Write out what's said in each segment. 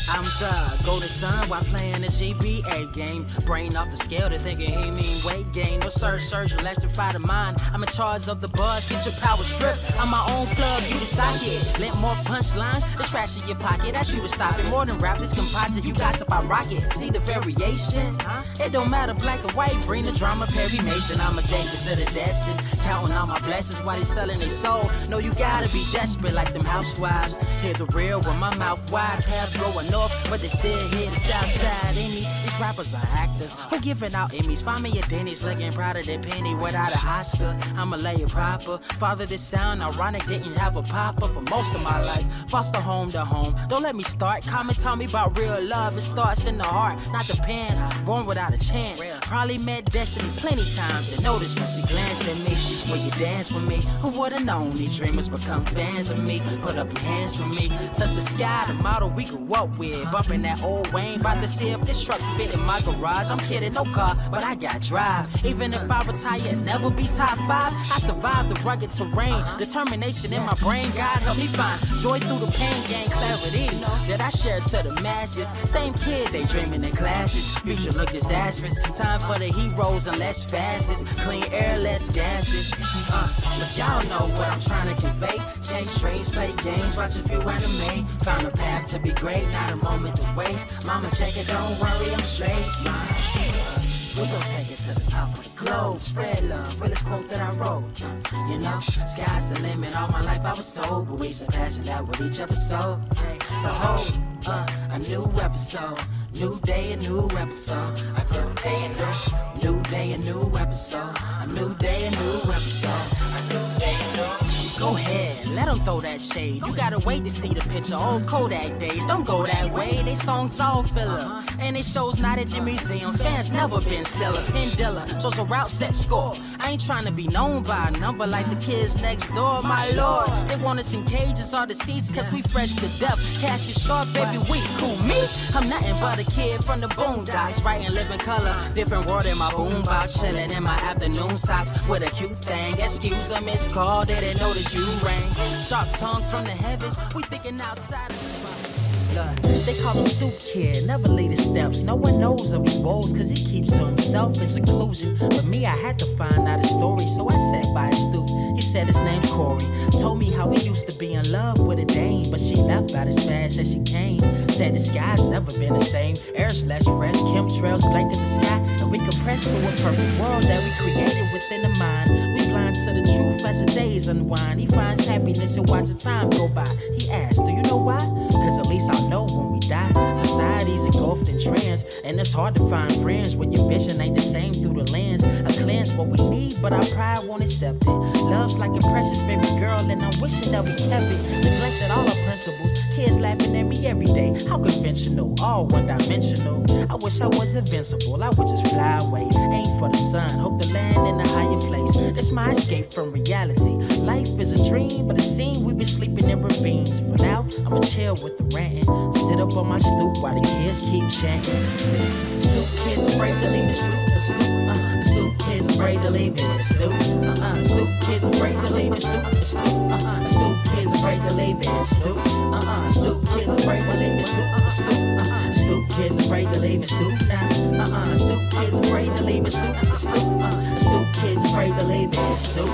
I'm the golden son while playing the GBA game. Brain off the scale to thinking he mean weight gain. No surge, you'll electrify the mind. I'm in charge of the buzz, get your power stripped. I'm my own plug, you the socket. Let more punchlines, the trash in your pocket. That's you to stop it. More than rap, this composite, you gossip, I rock it. See the variation? It don't matter, black or white, bring the drama, Perry Mason. I'm adjacent to the destined, counting all my blessings while they selling their soul. No, you gotta be desperate like them housewives. Hear the real with my mouth wide, paths going north, but they still hear the south side in me. These rappers are actors who giving out Emmys. Find me a Denny's looking proud of their penny without an Oscar. I'ma lay it proper. Father, this sound ironic, didn't have a papa for most of my life. Foster home to home. Don't let me start. Comment tell me about real love. It starts in the heart, not the pants. Born without a chance. Probably met Destiny plenty times and noticed when she glanced at me. When you dance with me, who would've known these dreamers become fans of me? Put up your hands for me. Touch the sky, the model we grew up with. Bumping that old Wayne, about to see if this truck fit in my garage. I'm kidding, no car, but I got drive. Even if I retire, never be top 5. I survived the rugged terrain. Determination in my brain, God help me find joy through the pain, gain clarity that I share to the masses. Same kid, they dreaming in classes. Future look disastrous. Time for the heroes and less fastest. Clean air, less gases. But y'all know what I'm trying to convey. Chase streams, play games, watch a few anime. Found a path to be great, not a moment to waste. Mama check it, don't worry, I'm straight. We gon' take it to the top of the globe. Spread love, realest quote that I wrote. You know, sky's the limit. All my life I was sober. We surpassing that with each episode. Behold, a new episode. New day, a new episode. A new day, a new day, a new episode. A new day, a new episode. A new day, a new. Go ahead, let them throw that shade. You gotta wait to see the picture. Old Kodak days, don't go that way. They songs all filler, and it shows not at the museum. Fans never been stellar. Pendilla, chose a route, set score. I ain't trying to be known by a number like the kids next door, my lord. They want us in cages or the seats, cause we fresh to death. Cash is sharp every week. Who, me? I'm nothing but a kid from the boondocks, writing living color. Different world in my boombox, chilling in my afternoon socks with a cute thing. Excuse the missed call, they didn't notice you rang. Sharp tongue from the heavens, we thinking outside of the box. They call him Stoop Kid, never lead his steps. No one knows of his woes, cause he keeps to himself in seclusion. But me, I had to find out his story, so I sat by his stoop. He said his name's Corey. Told me how he used to be in love with a dame, but she left about as fast as she came. Said the sky's never been the same. Air's less fresh, chemtrails blank in the sky, and we compressed to a perfect world that we created within the mind. We blind to the truth as the days unwind. He finds happiness and watch the time go by. He asked, do you know why? Cause at least I'll know when we die. Society's engulfed in trends, and it's hard to find friends when your vision ain't the same through the lens. A cleanse what we need, but our pride won't accept it. Love's like a precious baby girl, and I'm wishing that we kept it. Neglected all our principles, kids laughing at me every day. How conventional, all one-dimensional. I wish I was invincible, I would just fly away. Aim for the sun, hope to land in a higher place. That's my escape from reality. Life is a dream, but it seems we've been sleeping in ravines. For now, I'ma chill with the ranting. Sit up on my stoop while the kids keep chanting. Stoop kids afraid to leave the stoop. Stoop kids afraid to leave it. Stoop. Stoop kids afraid to leave it. Stoop. Stoop kids afraid to leave it. Stoop. Stoop kids afraid to leave it. Stoop. Stoop kids afraid to leave it. Stoop. Stoop kids afraid to leave it. Stoop. Stoop kids afraid to leave it. Stoop.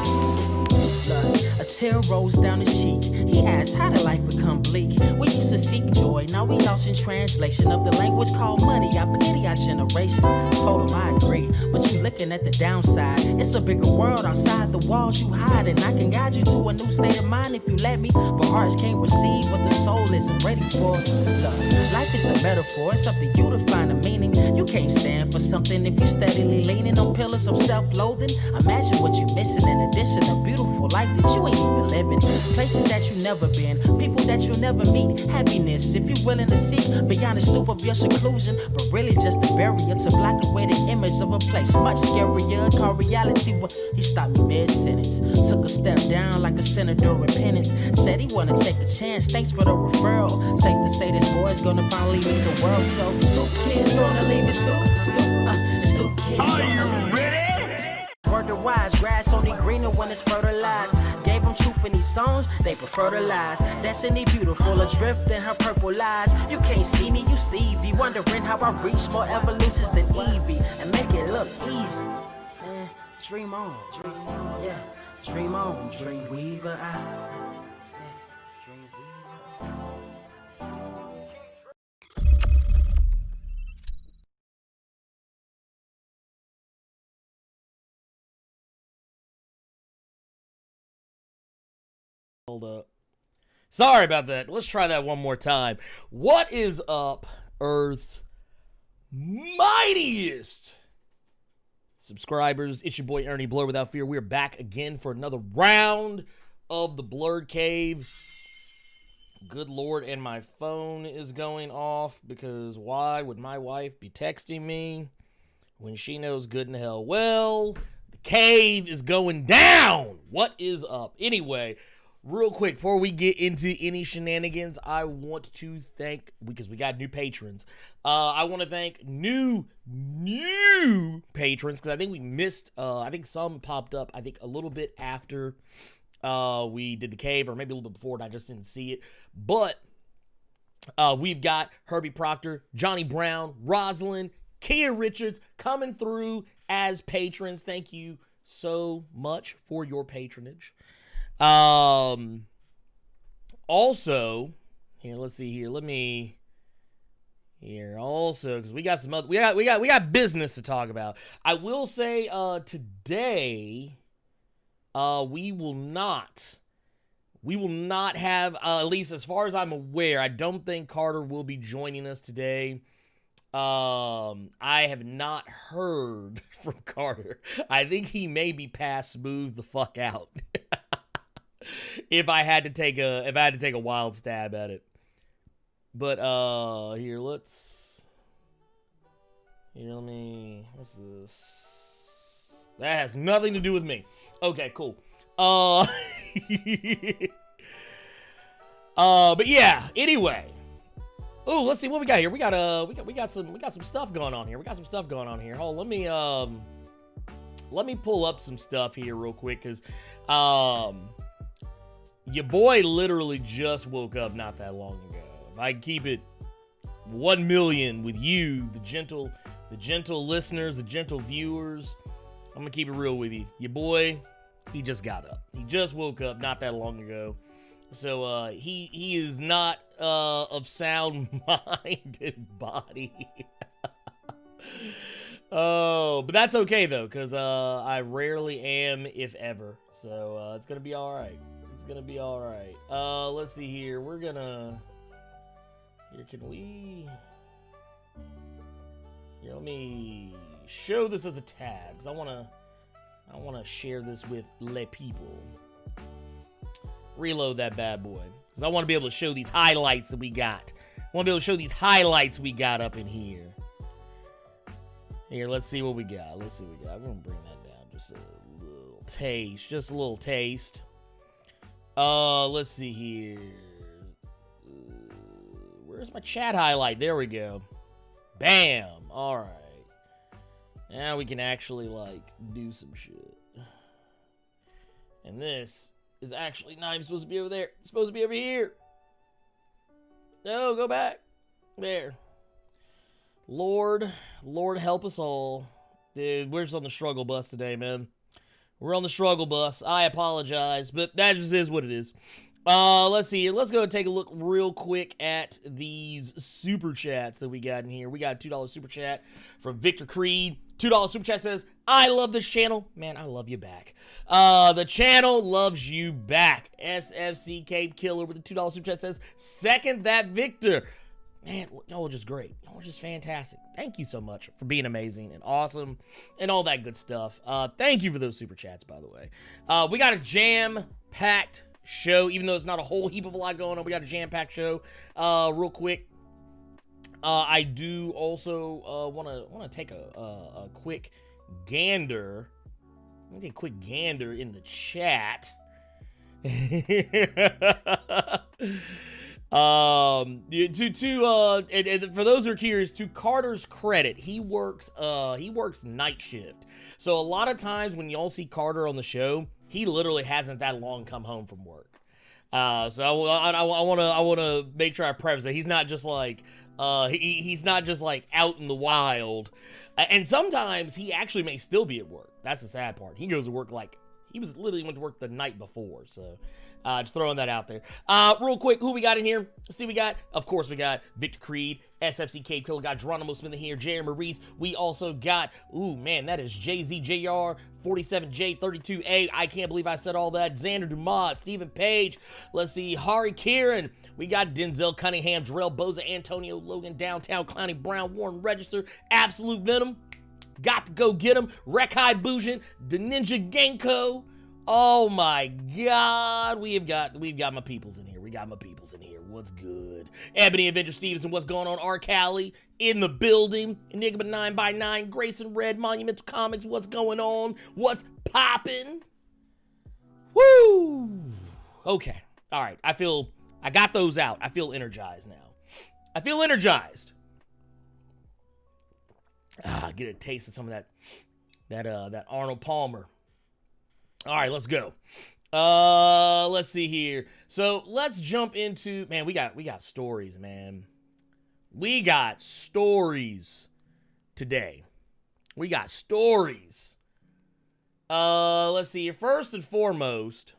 A tear rolls down his cheek. He asks, how did life become bleak? We used to seek joy, now we lost in translation of the language called money. I pity our generation. I told him I agree, but you looking at the downside. It's a bigger world outside the walls you hide, and I can guide you to a new state of mind if you let me. But hearts can't receive what the soul isn't ready for. Look, life is a metaphor, it's up to you to find a meaning. You can't stand for something if you steadily leaning on pillars of self-loathing. Imagine what you're missing in addition to beautiful life that you ain't even living. Places that you never been, people that you'll never meet. Happiness if you're willing to seek beyond the stoop of your seclusion, but really just a barrier to block away the image of a place much scarier. Called reality. He stopped me mid-sentence, took a step down like a sinner doing penance. Said he wanna take a chance, thanks for the referral. Safe to say this boy's gonna finally leave the world, so stoop kids gonna leave it. Stoop kids. Are you ready? Word to wise. Grass only greener when it's fertilized. Gave them truth in these songs, they prefer to lies. Destiny beautiful, adrift in her purple eyes. You can't see me, you Stevie. Wondering how I reach more evolutions than Evie and make it look easy. Man, dream on, yeah. Dream on, dream weaver. Dream weaver. Hold up. Sorry about that. Let's try that one more time. What is up, Earth's mightiest subscribers? It's your boy Ernie Blerd Without Fear. We're back again for another round of the Blerd Cave. Good Lord, and my phone is going off because why would my wife be texting me when she knows good and hell well the cave is going down? What is up? Anyway, real quick, before we get into any shenanigans, I want to thank, because we got new patrons, I want to thank new patrons, because I think we missed, I think some popped up, I think a little bit after we did the cave, or maybe a little bit before, and I just didn't see it, but we've got Herbie Proctor, Johnny Brown, Rosalind, Kia Richards coming through as patrons. Thank you so much for your patronage. Also, here, let's see here. Also, because we got some other, we got business to talk about. I will say, today, we will not have, at least as far as I'm aware, I don't think Carter will be joining us today. I have not heard from Carter. I think he may be past smooth the fuck out. If I had to take a wild stab at it. But here, let me, what's this? That has nothing to do with me. Okay, cool. But yeah, anyway. Oh, let's see what we got here. We got some stuff going on here. Hold on, let me pull up some stuff here real quick, cuz your boy literally just woke up not that long ago. If I keep it 1 million with you, the gentle listeners, the gentle viewers, I'm gonna keep it real with you. Your boy, he just got up. He just woke up not that long ago. So he is not of sound mind and body. Oh, but that's okay though, because I rarely am, if ever. So it's gonna be all right. It's gonna be all right. Let's see here. We're gonna. Here, can we? Here, let me show this as a tab, because I wanna share this with le people. Reload that bad boy, because I want to be able to show these highlights that we got. I want to be able to show these highlights we got up in here. Here, let's see what we got. I'm gonna bring that down just a little taste, let's see here. Where's my chat highlight? There we go. Bam. All right. Now we can actually, like, do some shit. And this is actually not even supposed to be over there. It's supposed to be over here. No, go back. There. Lord help us all. Dude, we're just on the struggle bus today, man. We're on the struggle bus. I apologize, but that just is what it is. Let's see here. Let's go and take a look real quick at these super chats that we got in here. We got a $2 super chat from Victor Creed. $2 super chat says, I love this channel. Man, I love you back. The channel loves you back. SFC Cape Killer with the $2 super chat says, second that Victor. Man, y'all are just great. Y'all are just fantastic. Thank you so much for being amazing and awesome and all that good stuff. Thank you for those super chats, by the way. We got a jam-packed show, even though it's not a whole heap of a lot going on. We got a jam-packed show. Real quick, I do also want to take a quick gander. Let me take a quick gander in the chat. And for those who are curious, to Carter's credit, he works night shift. So a lot of times when y'all see Carter on the show, he literally hasn't that long come home from work. So I want to make sure I preface that he's not just like he's not just like out in the wild. And sometimes he actually may still be at work. That's the sad part. He goes to work like he was literally went to work the night before. So just throwing that out there. Real quick, who we got in here? Let's see, we got Victor Creed, SFC Cape Killer, got Geronimo Smith in here, Jerry Maurice. We also got, ooh, man, that is JZJR, 47J32A. I can't believe I said all that. Xander Dumas, Stephen Page. Let's see, Hari Kieran. We got Denzel Cunningham, Jarrell Boza, Antonio Logan, Downtown Clowny Brown, Warren Register, Absolute Venom. Got to go get him. Rekai Bujin, the Ninja Genko. Oh my God, we've got my peoples in here. We got my peoples in here. What's good? Ebony Avenger Stevenson, what's going on? R. Callie in the building. Enigma 9x9, Grayson Red, Monumental Comics, what's going on? What's poppin'? Woo! Okay, all right. I got those out. I feel energized now. I feel energized. Get a taste of some of that Arnold Palmer. All right, let's go. Let's see here. So let's jump into, man, we got stories, man. We got stories today. We got stories. Let's see here. First and foremost,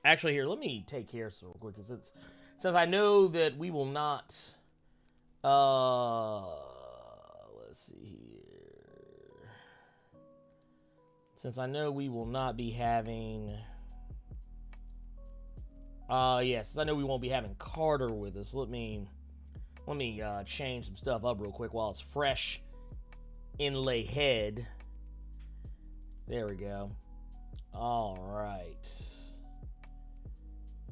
actually here, let me take care of this real quick, because since I know that we will not, let's see here. Since I know we will not be having, since I know we won't be having Carter with us, let me change some stuff up real quick while it's fresh inlay head. There we go. All right.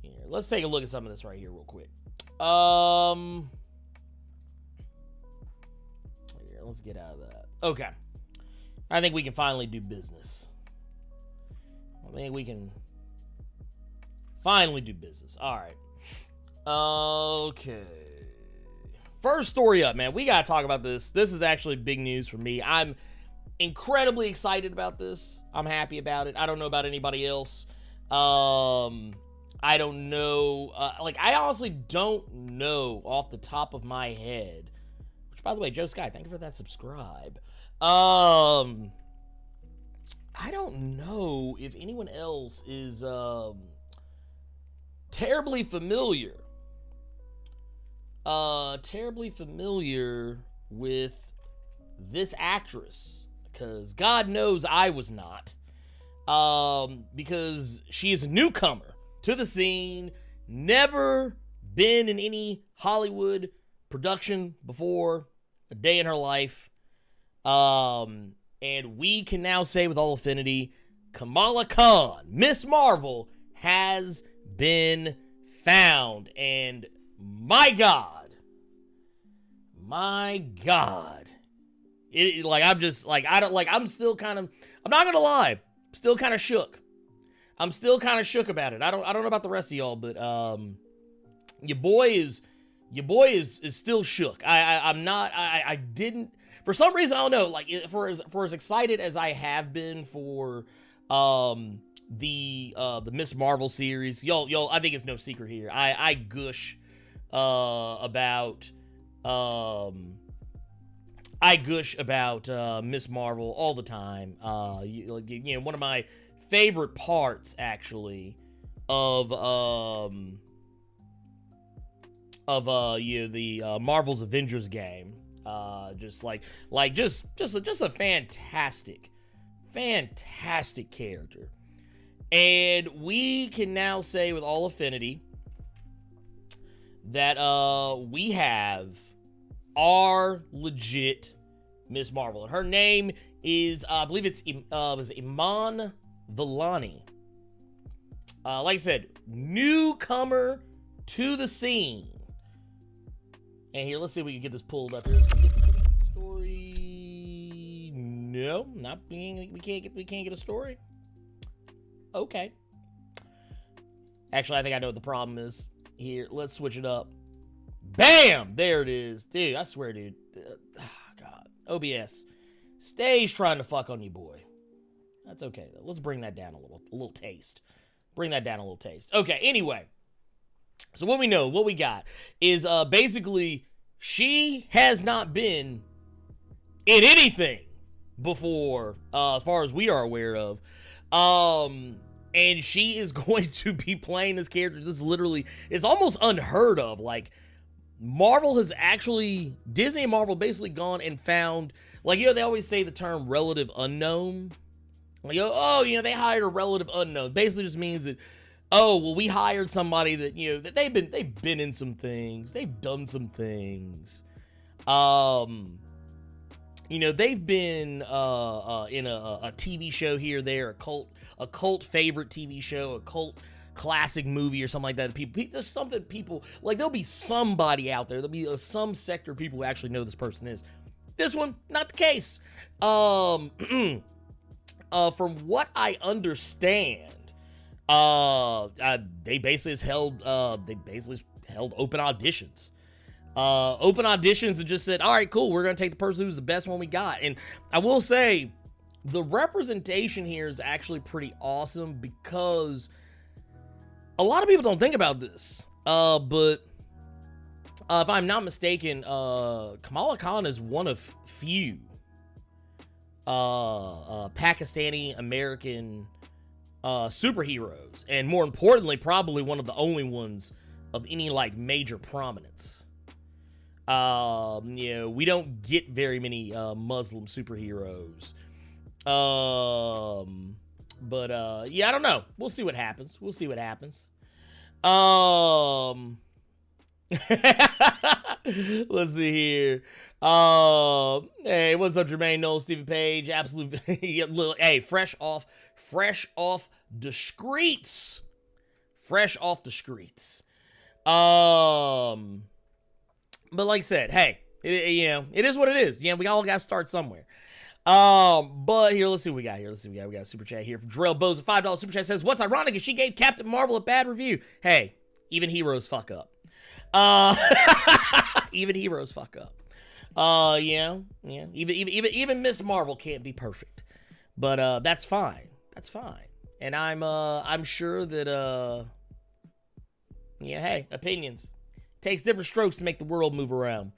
Here, let's take a look at some of this right here real quick. Here, let's get out of that. Okay. I think we can finally do business. I think we can finally do business. All right. Okay. First story up, man. We got to talk about this. This is actually big news for me. I'm incredibly excited about this. I'm happy about it. I don't know about anybody else. I don't know. I honestly don't know off the top of my head. Which, by the way, Joe Sky, thank you for that subscribe. I don't know if anyone else is terribly familiar with this actress, because God knows I was not, because she is a newcomer to the scene, never been in any Hollywood production before a day in her life. And we can now say with all affinity, Kamala Khan, Miss Marvel, has been found. And my God, I'm still kind of, I'm not gonna lie, I'm still kind of shook. I'm still kind of shook about it. I don't know about the rest of y'all, but your boy is still shook. I didn't. For some reason, I don't know, like, for as excited as I have been for the Miss Marvel series, y'all, I think it's no secret here. I gush about Miss Marvel all the time. One of my favorite parts, actually, of the Marvel's Avengers game. Just a fantastic character. And we can now say with all affinity that we have our legit Miss Marvel. And her name is, I believe it's Iman Vellani. Like I said, newcomer to the scene. And here, let's see if we can get this pulled up here. Story. No, not being. We can't get a story. Okay. Actually, I think I know what the problem is. here. Let's switch it up. Bam! There it is. Dude, I swear, dude. God. OBS. Stage trying to fuck on you, boy. That's okay, though. Let's bring that down a little taste. Bring that down a little taste. Okay, anyway. So what we got is basically she has not been in anything before, as far as we are aware of. And she is going to be playing this character. This literally is almost unheard of. Like, Disney and Marvel basically gone and found, like, they always say the term relative unknown. Like, they hired a relative unknown. Basically just means that, we hired somebody that, that they've been in some things. They've done some things. They've been in a TV show here or there, a cult favorite TV show, a cult classic movie or something like that. There's something people, like, there'll be somebody out there. There'll be some sector of people who actually know who this person is. This one, not the case. From what I understand, they basically held open auditions. And just said, all right, cool, we're going to take the person who's the best one we got. And I will say, the representation here is actually pretty awesome because a lot of people don't think about this. But if I'm not mistaken, Kamala Khan is one of few Pakistani American superheroes, and more importantly, probably one of the only ones of any like major prominence. We don't get very many Muslim superheroes. I don't know. We'll see what happens. Let's see here. Hey, what's up, Jermaine Noel, Stephen Page? Absolute. Hey, fresh off the streets. But like I said, hey, it is what it is. We all got to start somewhere. But here, let's see what we got here. We got a super chat here from Drell Bose. A $5 super chat says, "What's ironic is she gave Captain Marvel a bad review." Hey, even heroes fuck up. Even heroes fuck up. Even Miss Marvel can't be perfect. But that's fine. And I'm sure that hey, opinions. Takes different strokes to make the world move around.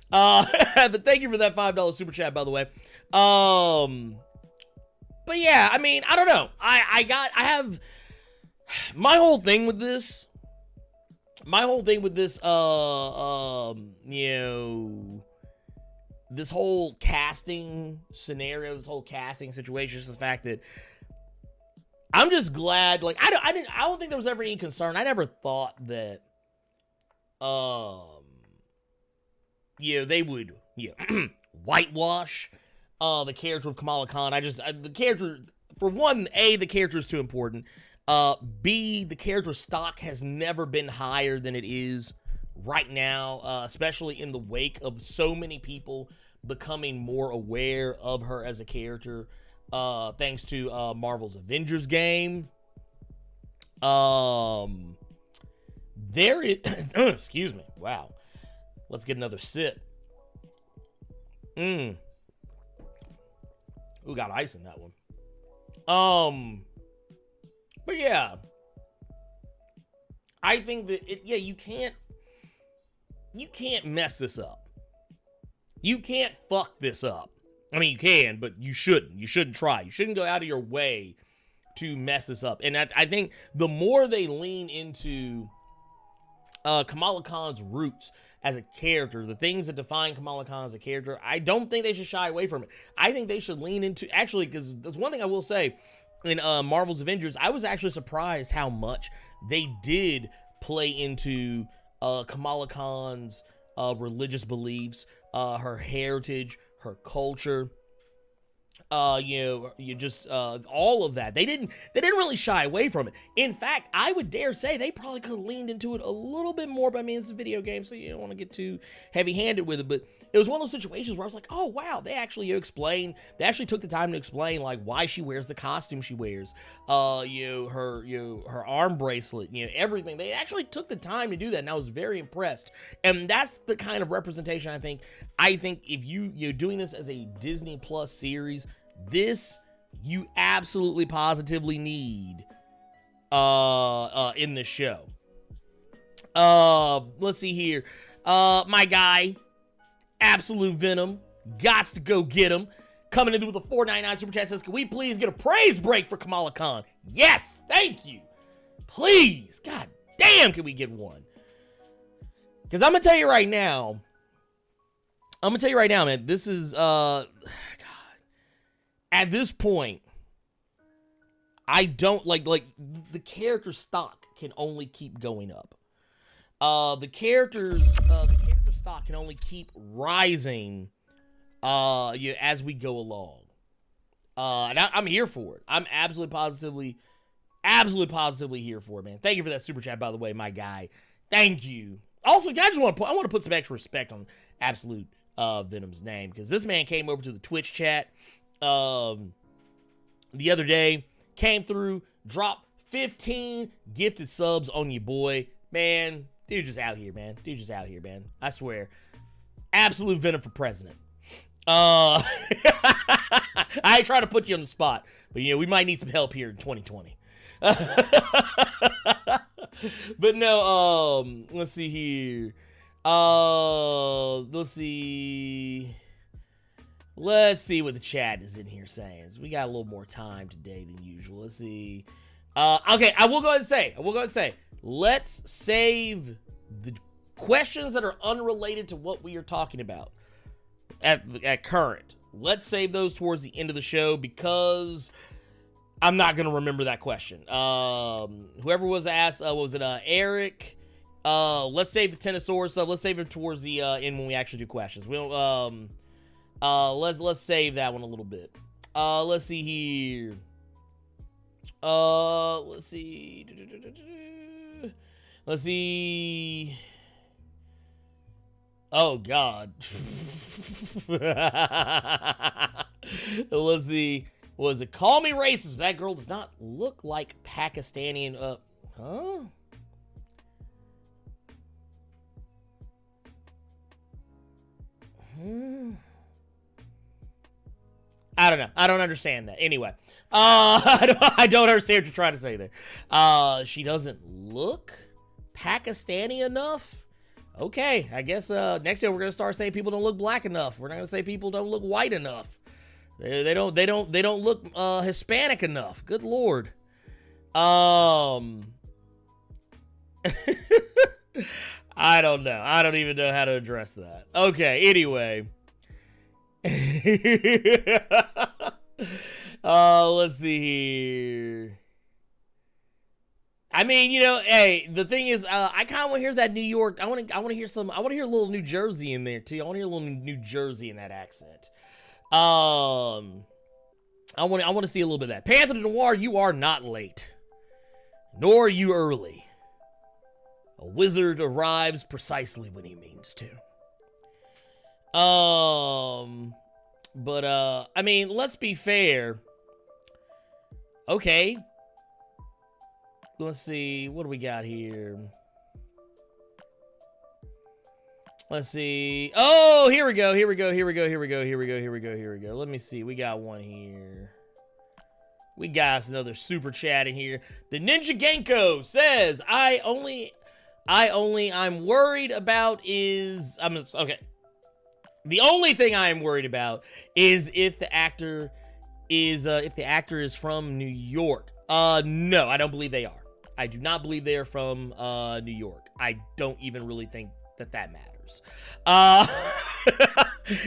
But thank you for that $5 super chat, by the way. But yeah, I mean, I don't know. I have my whole thing with this. This whole casting scenario, this whole casting situation is the fact that I'm just glad. Like, I don't think there was ever any concern. I never thought that. They would, whitewash the character of Kamala Khan. The character, for one, A, the character is too important. B, the character stock has never been higher than it is right now, especially in the wake of so many people becoming more aware of her as a character, thanks to Marvel's Avengers game. There is, excuse me. Wow. Let's get another sip. Ooh, got ice in that one. But yeah, I think that you can't mess this up. You can't fuck this up. I mean, you can, but you shouldn't. You shouldn't try. You shouldn't go out of your way to mess this up. And I think the more they lean into Kamala Khan's roots as a character, the things that define Kamala Khan as a character, I don't think they should shy away from it. I think they should lean into, actually, because there's one thing I will say, in Marvel's Avengers, I was actually surprised how much they did play into Kamala Khan's religious beliefs, her heritage, her culture, all of that. They didn't really shy away from it. In fact, I would dare say they probably could have leaned into it a little bit more, but I mean, it's a video game, so you don't want to get too heavy-handed with it, but it was one of those situations where I was like, oh wow, they actually took the time to explain like why she wears the costume she wears, her arm bracelet, everything. They actually took the time to do that, and I was very impressed. And that's the kind of representation I think if you're doing this as a Disney Plus series, this you absolutely positively need in the show. Let's see here. My guy, Absolute Venom, gots to go get him. Coming in with a $4.99 super chat says, can we please get a praise break for Kamala Khan? Yes, thank you. Please, god damn, can we get one? Because I'm gonna tell you right now, man, this is God. At this point, I don't like the character stock can only keep going up. The character stock can only keep rising as we go along. And I'm here for it. I'm absolutely positively here for it, man. Thank you for that super chat, by the way, my guy. Thank you. Also, I want to put some extra respect on Absolute Venom's name, because this man came over to the Twitch chat the other day, came through, dropped 15 gifted subs on you, boy. Man, dude just out here, man. I swear. Absolute Venom for president. I ain't trying to put you on the spot, but we might need some help here in 2020. But no, let's see here. Let's see what the chat is in here saying. So we got a little more time today than usual. Let's see. Okay, I will go ahead and say, let's save the questions that are unrelated to what we are talking about at current. Let's save those towards the end of the show, because I'm not going to remember that question. Whoever was asked, was it Eric? Let's save the Tennosaurus stuff. Let's save it towards the end when we actually do questions. We'll let's save that one a little bit. Let's see here. Let's see. Let's see. Oh God. Let's see. Was it call me racist? That girl does not look like Pakistani. Huh? I don't know. I don't understand that. Anyway, I don't understand what you're trying to say there. She doesn't look Pakistani enough. Okay, I guess next year we're gonna start saying people don't look black enough. We're not gonna say people don't look white enough. They don't look Hispanic enough. Good Lord. I don't know. I don't even know how to address that. Okay, anyway. Let's see here. I mean, hey, the thing is, I kind of want to hear that New York. I want to hear a little New Jersey in there too. I want to hear a little New Jersey in that accent. I want to see a little bit of that. Panther Noir, you are not late, nor are you early. A wizard arrives precisely when he means to. But I mean, let's be fair. Okay. Let's see, what do we got here? Let's see. Oh, here we go. Let me see. We got one here. We got us another super chat in here. The Ninja Genko says, I'm worried about is, okay. The only thing I am worried about is if the actor is from New York. No, I don't believe they are. I do not believe they are from New York. I don't even really think that matters.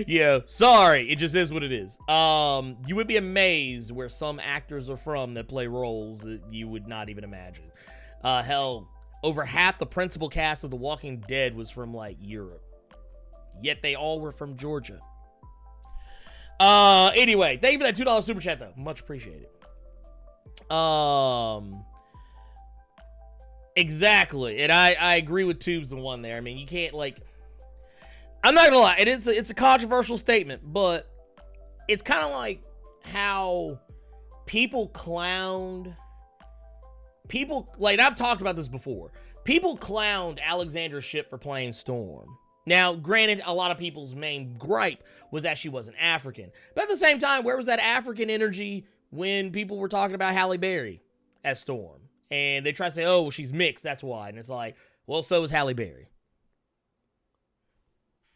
Yeah, sorry. It just is what it is. You would be amazed where some actors are from that play roles that you would not even imagine. Hell, over half the principal cast of The Walking Dead was from, like, Europe. Yet they all were from Georgia. Anyway, thank you for that $2 super chat, though. Much appreciated. Exactly. And I agree with Tubes the one there. I mean, you can't, like... I'm not gonna lie, it's a controversial statement, but it's kind of like how people, like, I've talked about this before. People clowned Alexandra Shipp for playing Storm. Now, granted, a lot of people's main gripe was that she wasn't African. But at the same time, where was that African energy when people were talking about Halle Berry as Storm? And they try to say, oh, well, she's mixed, that's why. And it's like, well, so is Halle Berry.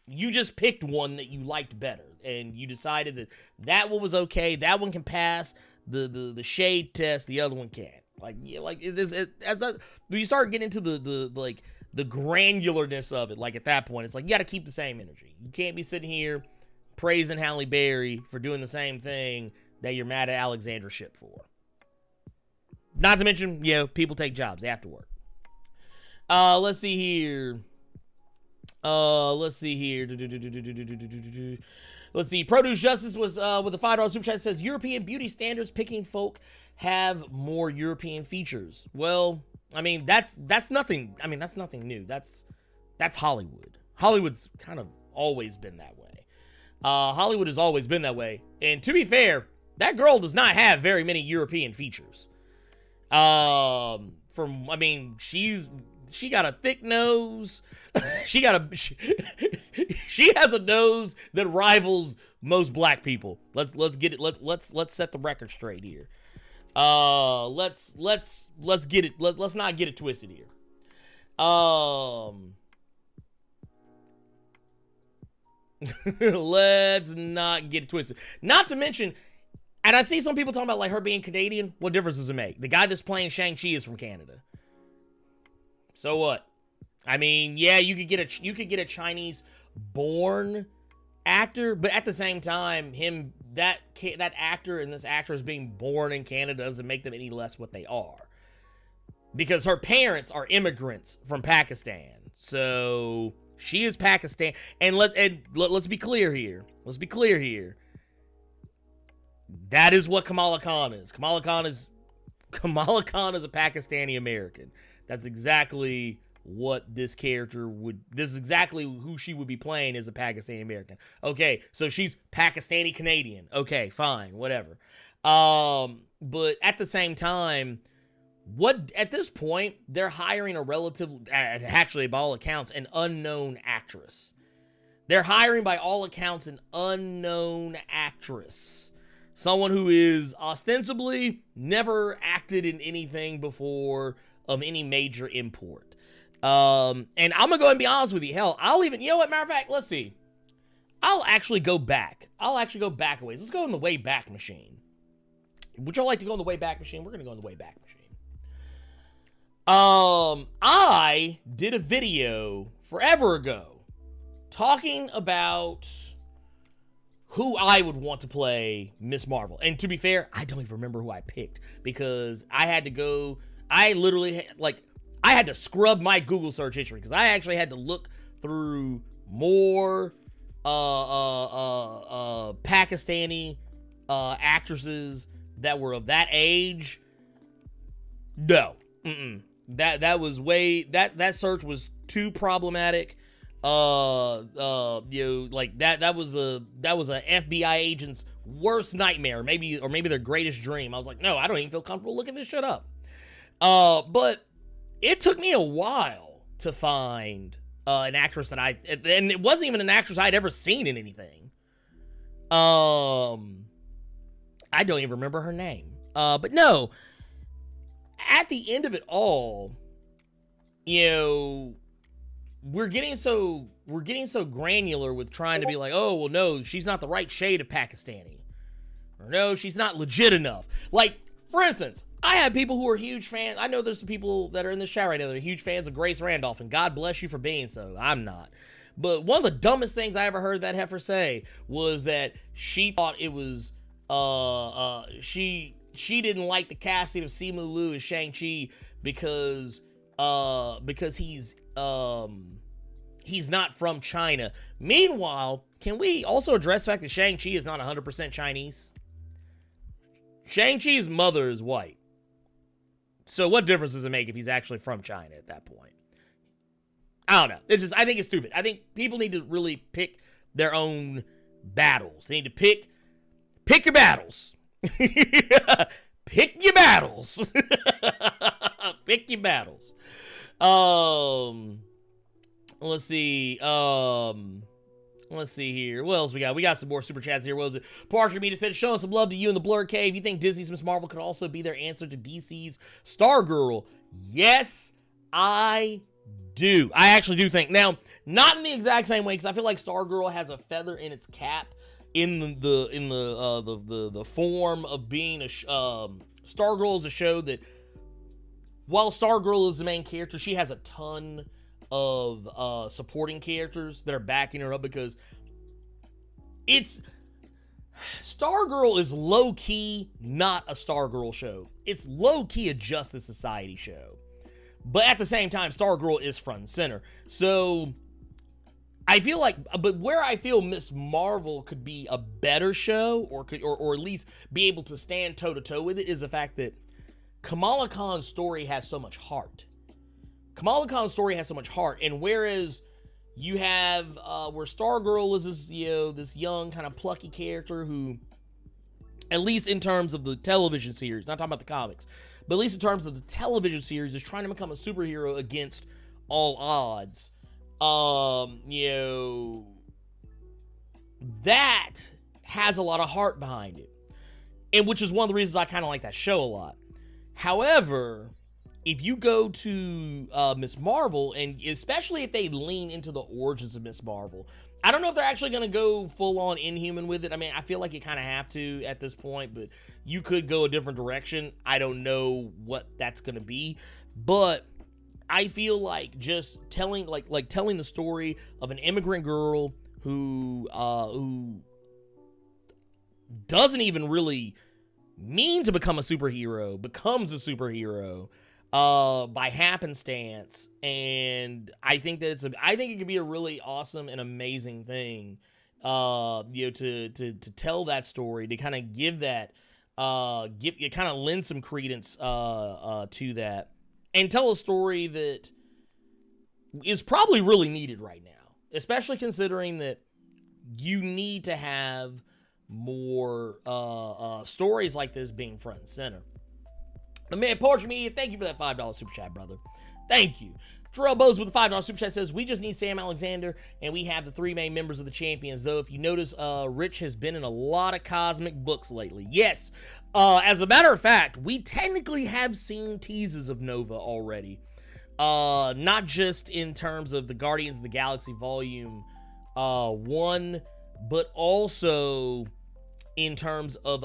You just picked one that you liked better. And you decided that that one was okay. That one can pass the shade test. The other one can't. Like, yeah, like when you start getting into the granularness of it, like at that point, it's like you got to keep the same energy. You can't be sitting here praising Halle Berry for doing the same thing that you're mad at Alexandra Shipp for. Not to mention, people take jobs. They have to work. Let's see here. Let's see. Produce Justice was with a $5 super chat. Says European beauty standards picking folk have more European features. Well, I mean that's nothing. I mean that's nothing new. That's Hollywood. Hollywood's kind of always been that way. Hollywood has always been that way. And to be fair, that girl does not have very many European features. She got a thick nose. she has a nose that rivals most black people. Let's get it. Let's set the record straight here. Let's get it. Let's not get it twisted here. Let's not get it twisted. Not to mention, and I see some people talking about like her being Canadian. What difference does it make? The guy that's playing Shang-Chi is from Canada. So what? I mean, yeah, you could get a Chinese-born actor, but at the same time, that actor and this actress being born in Canada doesn't make them any less what they are, because her parents are immigrants from Pakistan. So she is Pakistan, and let's be clear here. Let's be clear here. That is what Kamala Khan is. Kamala Khan is a Pakistani American. That's exactly what this character would. This is exactly who she would be playing as a Pakistani American. Okay, so she's Pakistani Canadian. Okay, fine, whatever. But at the same time, at this point they're hiring actually by all accounts an unknown actress. They're hiring by all accounts an unknown actress. Someone who is ostensibly never acted in anything before of any major import. And I'm gonna go ahead and be honest with you. Hell, you know what, matter of fact, let's see. I'll actually go back a ways. Let's go in the way back machine. Would y'all like to go in the way back machine? We're gonna go in the way back machine. I did a video forever ago talking about who I would want to play Miss Marvel. And to be fair, I don't even remember who I picked, because I had to scrub my Google search history, because I actually had to look through more Pakistani actresses that were of that age. No. That search was too problematic. That was a FBI agent's worst nightmare, maybe their greatest dream. I was like, no, I don't even feel comfortable looking this shit up. But it took me a while to find an actress and it wasn't even an actress I'd ever seen in anything. I don't even remember her name. But no, at the end of it all, we're getting so granular with trying to be like, oh, well, no, she's not the right shade of Pakistani. Or no, she's not legit enough. Like, for instance, I have people who are huge fans. I know there's some people that are in the chat right now that are huge fans of Grace Randolph, and God bless you for being so. I'm not. But one of the dumbest things I ever heard that heifer say was that she thought it was, she didn't like the casting of Simu Liu as Shang-Chi because he's not from China. Meanwhile, can we also address the fact that Shang-Chi is not 100% Chinese? Shang-Chi's mother is white. So what difference does it make if he's actually from China at that point? I don't know. I think it's stupid. I think people need to really pick their own battles. They need to pick your battles. Pick your battles. Pick your battles. Let's see. Let's see here. What else we got? We got some more super chats here. What was it? Partial Media said, showing some love to you in the Blerd Cave. You think Disney's Miss Marvel could also be their answer to DC's Stargirl? Yes, I do. I actually do think. Now, not in the exact same way, because I feel like Stargirl has a feather in its cap in the form of being a Stargirl is a show that, while Stargirl is the main character, she has a ton of supporting characters that are backing her up, because Stargirl is low-key not a Stargirl show. It's low-key a Justice Society show. But at the same time, Stargirl is front and center. So I feel like, but where I feel Miss Marvel could be a better show, or at least be able to stand toe-to-toe with it, is the fact that Kamala Khan's story has so much heart. Kamala Khan's story has so much heart, and whereas you have where Stargirl is this young kind of plucky character who, at least in terms of the television series, not talking about the comics, but at least in terms of the television series, is trying to become a superhero against all odds. That has a lot of heart behind it, and which is one of the reasons I kind of like that show a lot. However, if you go to Miss Marvel, and especially if they lean into the origins of Miss Marvel, I don't know if they're actually going to go full-on Inhuman with it. I mean, I feel like you kind of have to at this point, but you could go a different direction. I don't know what that's going to be, but I feel like just telling telling the story of an immigrant girl who doesn't even really mean to become a superhero, becomes a superhero by happenstance, and I think that I think it could be a really awesome and amazing thing, to tell that story, to kind of give that, kind of lend some credence to that, and tell a story that is probably really needed right now, especially considering that you need to have more stories like this being front and center. The man, Portrait Media, thank you for that $5 super chat, brother. Thank you. Terrell Bose with the $5 super chat says, we just need Sam Alexander, and we have the three main members of the Champions. Though, if you notice, Rich has been in a lot of cosmic books lately. Yes. As a matter of fact, we technically have seen teases of Nova already. Not just in terms of the Guardians of the Galaxy Volume 1, but also in terms of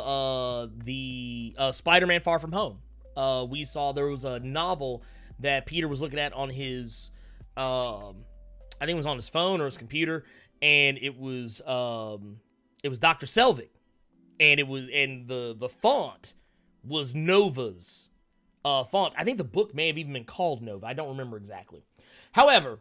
the Spider-Man Far From Home. We saw there was a novel that Peter was looking at on his, I think it was on his phone or his computer, and it was Dr. Selvig, and the font was Nova's font. I think the book may have even been called Nova. I don't remember exactly. However,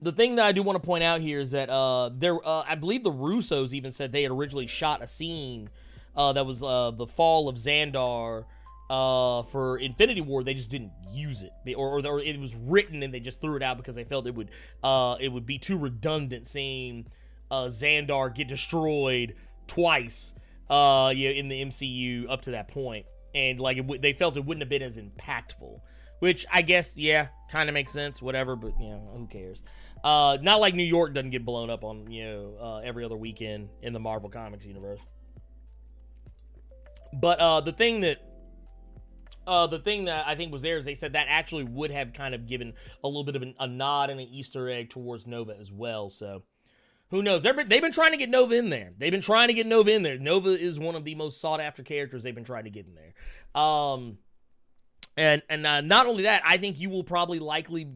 the thing that I do want to point out here is that I believe the Russos even said they had originally shot a scene that was the fall of Xandar for Infinity War. They just didn't use it, or it was written and they just threw it out because they felt it would be too redundant seeing Xandar get destroyed twice in the MCU up to that point, and they felt it wouldn't have been as impactful, which I guess kind of makes sense, whatever, but who cares. Not like New York doesn't get blown up on every other weekend in the Marvel Comics universe. But the thing that I think was there is they said that actually would have kind of given a little bit of a nod and an Easter egg towards Nova as well. So who knows? They've been trying to get Nova in there. Nova is one of the most sought after characters they've been trying to get in there. And not only that, I think you'll probably likely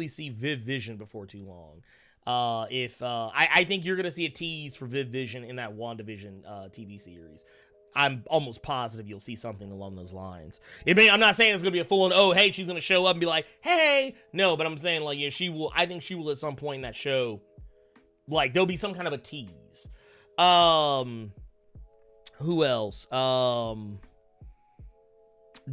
see Viv Vision before too long. I think you're gonna see a tease for Viv Vision in that WandaVision TV series. I'm almost positive you'll see something along those lines. I'm not saying it's gonna be a full-on, oh hey, she's gonna show up and be like, hey, no, but I'm saying she will. I think she will at some point in that show. There'll be some kind of a tease. Who else?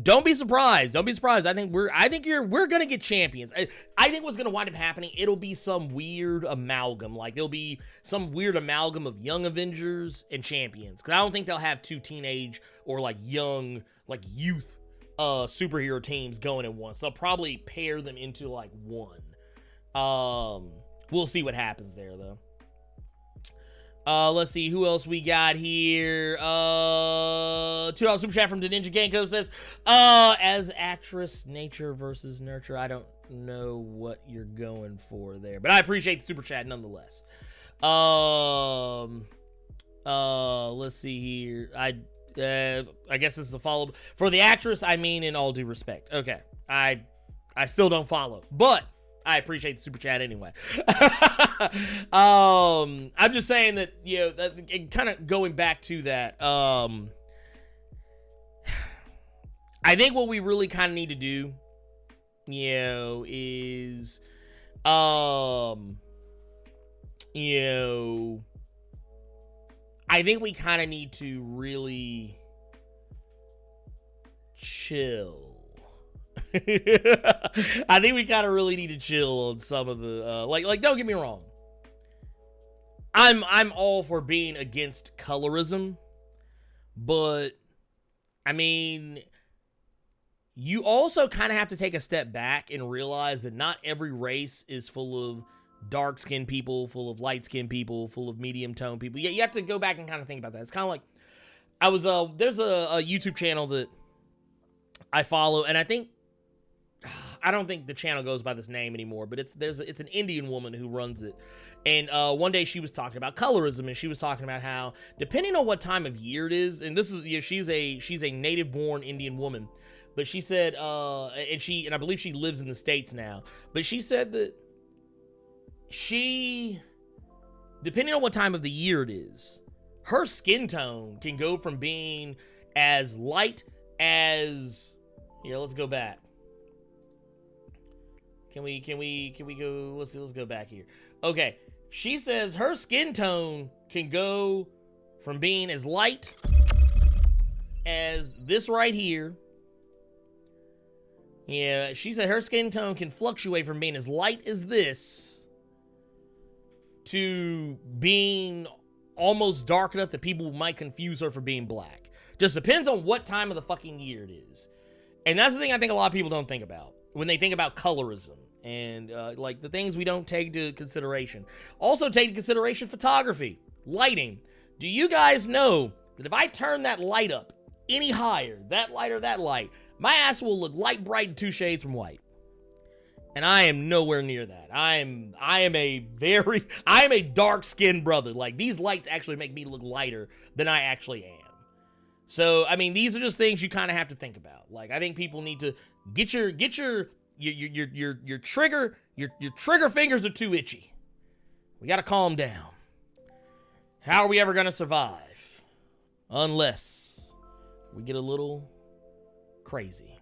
Don't be surprised. Don't be surprised. I think we're gonna get champions. I think what's gonna wind up happening, it'll be some weird amalgam. Like there'll be some weird amalgam of Young Avengers and champions. Because I don't think they'll have two teenage or like young, like youth superhero teams going at once. They'll probably pair them into like one. We'll see what happens there though. Let's see who else we got here. $2 super chat from the Ninja Genko says, as actress, nature versus nurture. I don't know what you're going for there, but I appreciate the super chat nonetheless. Let's see here. I guess this is a follow-up. For the actress, I mean in all due respect. Okay. I still don't follow, but I appreciate the super chat anyway. I'm just saying that, you know, that kind of going back to that, I think what we really kind of need to do, you know, is, you know, I think we kind of need to really chill. I think we kind of really need to chill on some of the like don't get me wrong, I'm all for being against colorism, but I mean, you also kind of have to take a step back and realize that not every race is full of dark-skinned people, full of light-skinned people, full of medium-toned people. Yeah, you have to go back and kind of think about that. It's kind of like, there's a YouTube channel that I follow, and I don't think the channel goes by this name anymore, but it's an Indian woman who runs it. And one day she was talking about colorism, and she was talking about how, depending on what time of year it is, and this is, you know, she's a native-born Indian woman, but she said, and I believe she lives in the States now, but she said that depending on what time of the year it is, her skin tone can go from being as light as, let's go back. Can we go, let's go back here. Okay, she says her skin tone can go from being as light as this right here. Yeah, she said her skin tone can fluctuate from being as light as this to being almost dark enough that people might confuse her for being black. Just depends on what time of the fucking year it is. And that's the thing I think a lot of people don't think about when they think about colorism and like the things we don't take into consideration. Also take into consideration photography, lighting. Do you guys know that if I turn that light up any higher, that light or that light, my ass will look light bright and 2 shades from white? And I am nowhere near that. I am a dark-skinned brother. Like, these lights actually make me look lighter than I actually am. So, I mean, these are just things you kind of have to think about. Like, I think people need to get your trigger fingers are too itchy. We got to calm down. How are we ever going to survive? Unless we get a little crazy.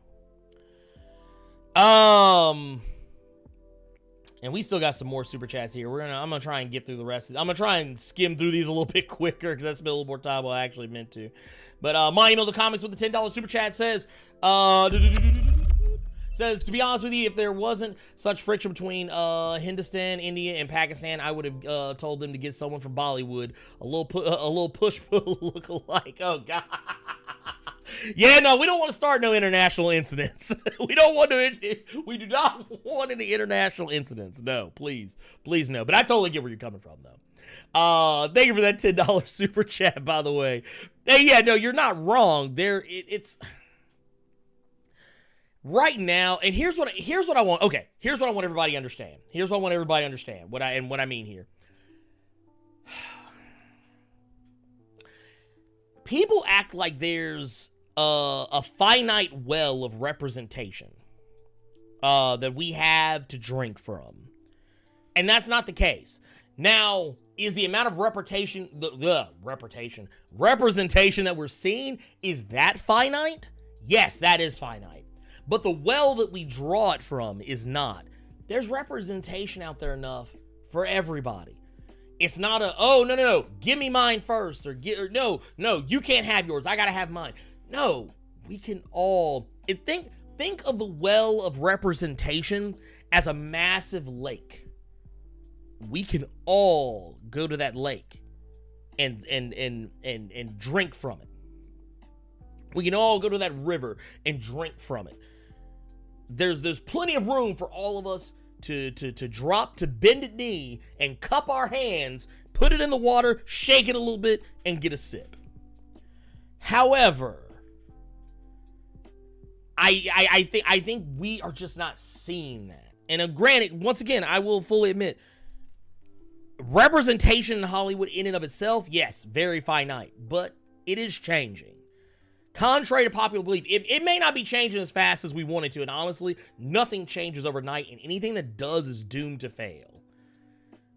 And we still got some more super chats here. I'm gonna try and get through the rest. I'm gonna try and skim through these a little bit quicker because that's been a little more time than I actually meant to. But my email to comics with the $10 super chat says, to be honest with you, if there wasn't such friction between Hindustan, India, and Pakistan, I would have told them to get someone from Bollywood, a little push pull look-alike. Oh God. Yeah, no, we don't want to start no international incidents. We do not want any international incidents. No, please no. But I totally get where you're coming from, though. Thank you for that $10 super chat, by the way. Hey, yeah, no, you're not wrong. It's right now, and here's what I want. Okay, here's what I want everybody to understand. Here's what I want everybody to understand. What I mean here. People act like there's a finite well of representation that we have to drink from. And that's not the case. Now, is the amount of representation that we're seeing, is that finite? Yes, that is finite. But the well that we draw it from is not. There's representation out there enough for everybody. It's not no, give me mine first, or no, you can't have yours, I gotta have mine. No, we can all think of the well of representation as a massive lake. We can all go to that lake and drink from it. We can all go to that river and drink from it. There's plenty of room for all of us to drop to bended knee and cup our hands, put it in the water, shake it a little bit, and get a sip. However, I think we are just not seeing that. And granted, once again, I will fully admit, representation in Hollywood in and of itself, yes, very finite, but it is changing. Contrary to popular belief, it may not be changing as fast as we want it to, and honestly, nothing changes overnight, and anything that does is doomed to fail.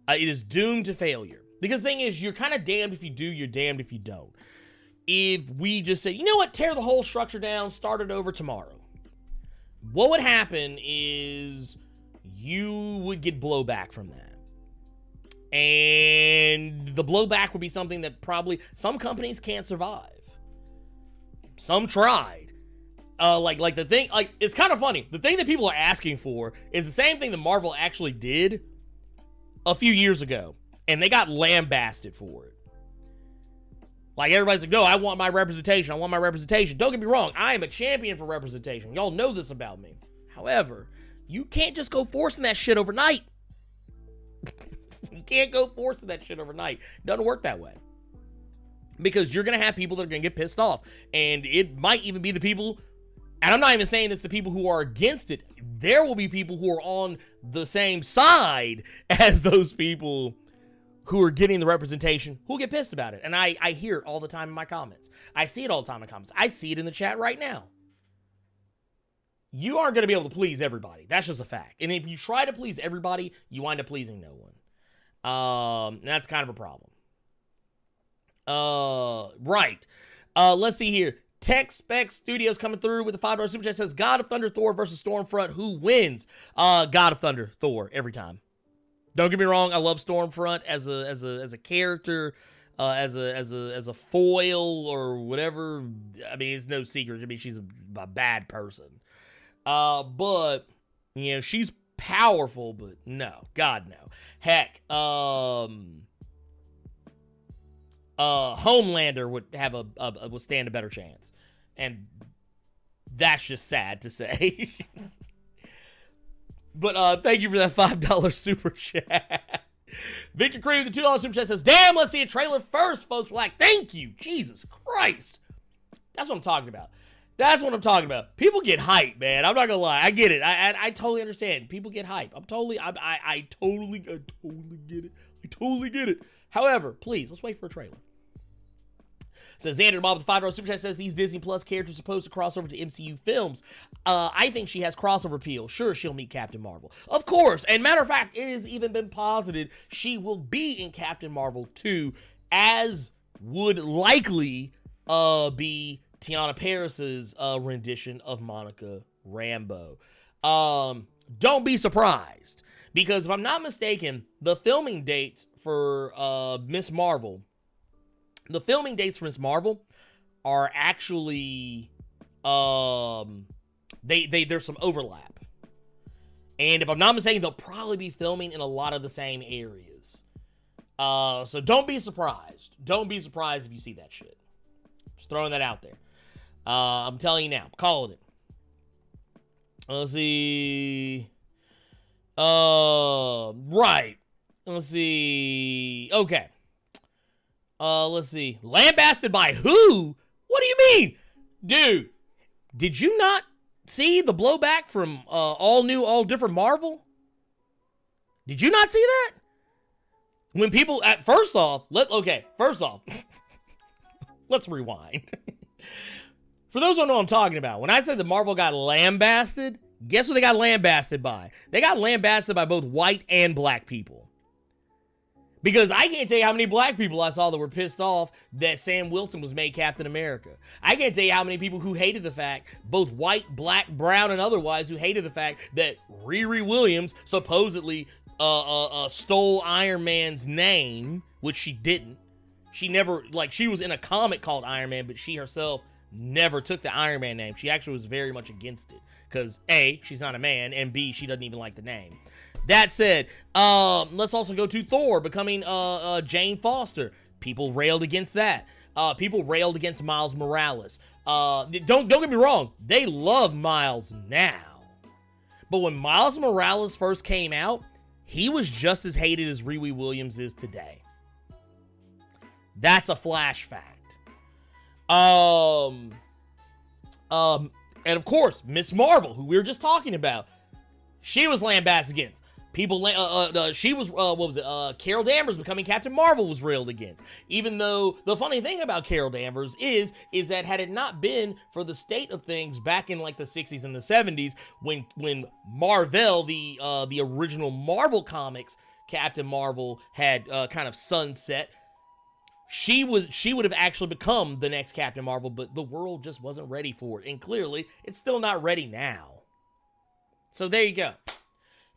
It is doomed to failure. Because the thing is, you're kind of damned if you do, you're damned if you don't. If we just say, you know what, tear the whole structure down, start it over tomorrow, what would happen is you would get blowback from that. And the blowback would be something that probably some companies can't survive. Some tried. Like the thing, like, it's kind of funny. The thing that people are asking for is the same thing that Marvel actually did a few years ago, and they got lambasted for it. Like, everybody's like, no, I want my representation. I want my representation. Don't get me wrong. I am a champion for representation. Y'all know this about me. However, you can't just go forcing that shit overnight. You can't go forcing that shit overnight. Doesn't work that way. Because you're going to have people that are going to get pissed off. And it might even be the people, and I'm not even saying it's the people who are against it. There will be people who are on the same side as those people who are getting the representation who get pissed about it. And I hear it all the time in my comments. I see it all the time in my comments. I see it in the chat right now. You aren't going to be able to please everybody. That's just a fact. And if you try to please everybody, you wind up pleasing no one. And that's kind of a problem. Right. Let's see here. Tech Spec Studios coming through with the $5 super chat, says God of Thunder Thor versus Stormfront. Who wins? God of Thunder Thor every time. Don't get me wrong. I love Stormfront as a character, as a foil or whatever. I mean, it's no secret. I mean, she's a bad person. But you know, she's powerful, but no, God no. Heck, Homelander would have would stand a better chance, and that's just sad to say. But thank you for that $5 super chat. Victor Cream with the $2 super chat says, "Damn, let's see a trailer first, folks." We're like, thank you, Jesus Christ. That's what I'm talking about. That's what I'm talking about. People get hype, man. I'm not gonna lie. I get it. I totally understand. People get hype. I totally get it. I totally get it. However, please, let's wait for a trailer. Says Xander Bob with the $5 super chat, says these Disney Plus characters are supposed to cross over to MCU films. I think she has crossover appeal. Sure, she'll meet Captain Marvel. Of course. And matter of fact, it has even been posited she will be in Captain Marvel 2, as would likely be Tiana Paris's rendition of Monica Rambeau. Don't be surprised, because if I'm not mistaken, the filming dates for Miss Marvel, are actually there's some overlap. And if I'm not mistaken, they'll probably be filming in a lot of the same areas. So don't be surprised. Don't be surprised if you see that shit. Just throwing that out there. I'm telling you now. I'm calling it. Let's see. Right. Let's see. Okay. Let's see. Lambasted by who? What do you mean? Dude, did you not see the blowback from all new, all different Marvel? Did you not see that? When people, first off, let's rewind. For those who don't know what I'm talking about, when I said the Marvel got lambasted, guess what they got lambasted by? They got lambasted by both white and black people. Because I can't tell you how many black people I saw that were pissed off that Sam Wilson was made Captain America. I can't tell you how many people who hated the fact, both white, black, brown, and otherwise, who hated the fact that Riri Williams supposedly stole Iron Man's name, which she didn't. She never, like, she was in a comic called Iron Man, but she herself never took the Iron Man name. She actually was very much against it because A, she's not a man, and B, she doesn't even like the name. That said, let's also go to Thor becoming Jane Foster. People railed against that. People railed against Miles Morales. Don't get me wrong, they love Miles now. But when Miles Morales first came out, he was just as hated as Riri Williams is today. That's a flash fact. And of course, Miss Marvel, who we were just talking about, she was lambasted against. People, she was, Carol Danvers becoming Captain Marvel was railed against. Even though the funny thing about Carol Danvers is that had it not been for the state of things back in like the 60s and the 70s, when Marvel, the original Marvel comics, Captain Marvel had kind of sunset, she would have actually become the next Captain Marvel, but the world just wasn't ready for it. And clearly, it's still not ready now. So there you go.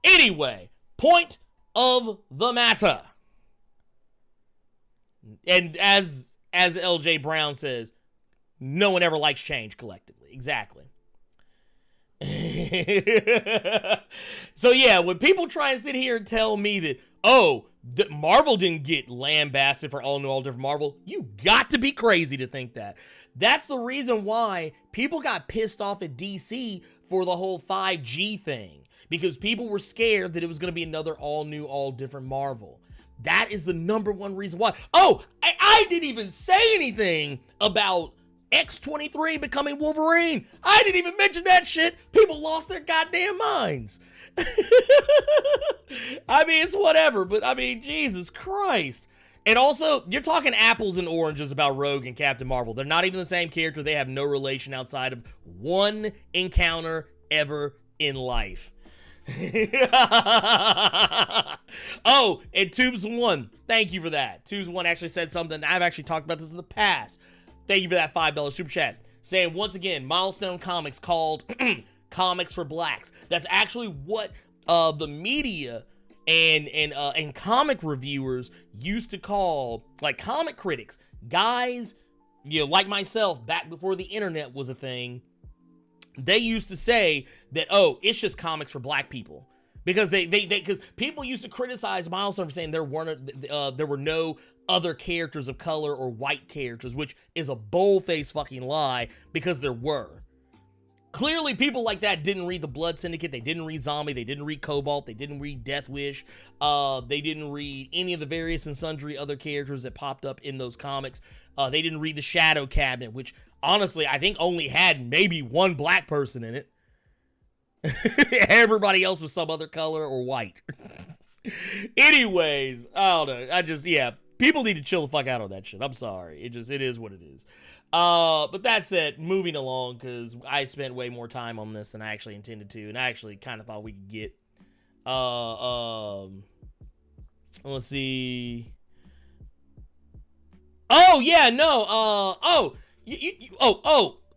Anyway, point of the matter. And as LJ Brown says, no one ever likes change collectively. Exactly. So yeah, when people try and sit here and tell me that, Marvel didn't get lambasted for all new, all different Marvel, you got to be crazy to think that. That's the reason why people got pissed off at DC for the whole 5G thing. Because people were scared that it was going to be another all new, all different Marvel. That is the number one reason why. I didn't even say anything about X-23 becoming Wolverine. I didn't even mention that shit. People lost their goddamn minds. I mean, it's whatever, but I mean, Jesus Christ. And also, you're talking apples and oranges about Rogue and Captain Marvel. They're not even the same character. They have no relation outside of one encounter ever in life. And Tubes1, thank you for that. Tubes1 actually said something. I've actually talked about this in the past. Thank you for that $5 super chat. Saying once again, Milestone Comics called Comics for Blacks. That's actually what the media and comic reviewers used to call, like comic critics, guys, like myself, back before the internet was a thing. They used to say that, it's just comics for black people. Because because people used to criticize Milestone for saying there were no other characters of color or white characters, which is a bold-faced fucking lie, because there were. Clearly, people like that didn't read the Blood Syndicate, they didn't read Zombie, they didn't read Cobalt, they didn't read Death Wish, they didn't read any of the various and sundry other characters that popped up in those comics. They didn't read the Shadow Cabinet, which honestly, I think only had maybe one black person in it. Everybody else was some other color or white. Anyways, I don't know. People need to chill the fuck out on that shit. I'm sorry. It is what it is. But that's it. Moving along, because I spent way more time on this than I actually intended to, and I actually kind of thought we could get. Let's see. Oh yeah, no.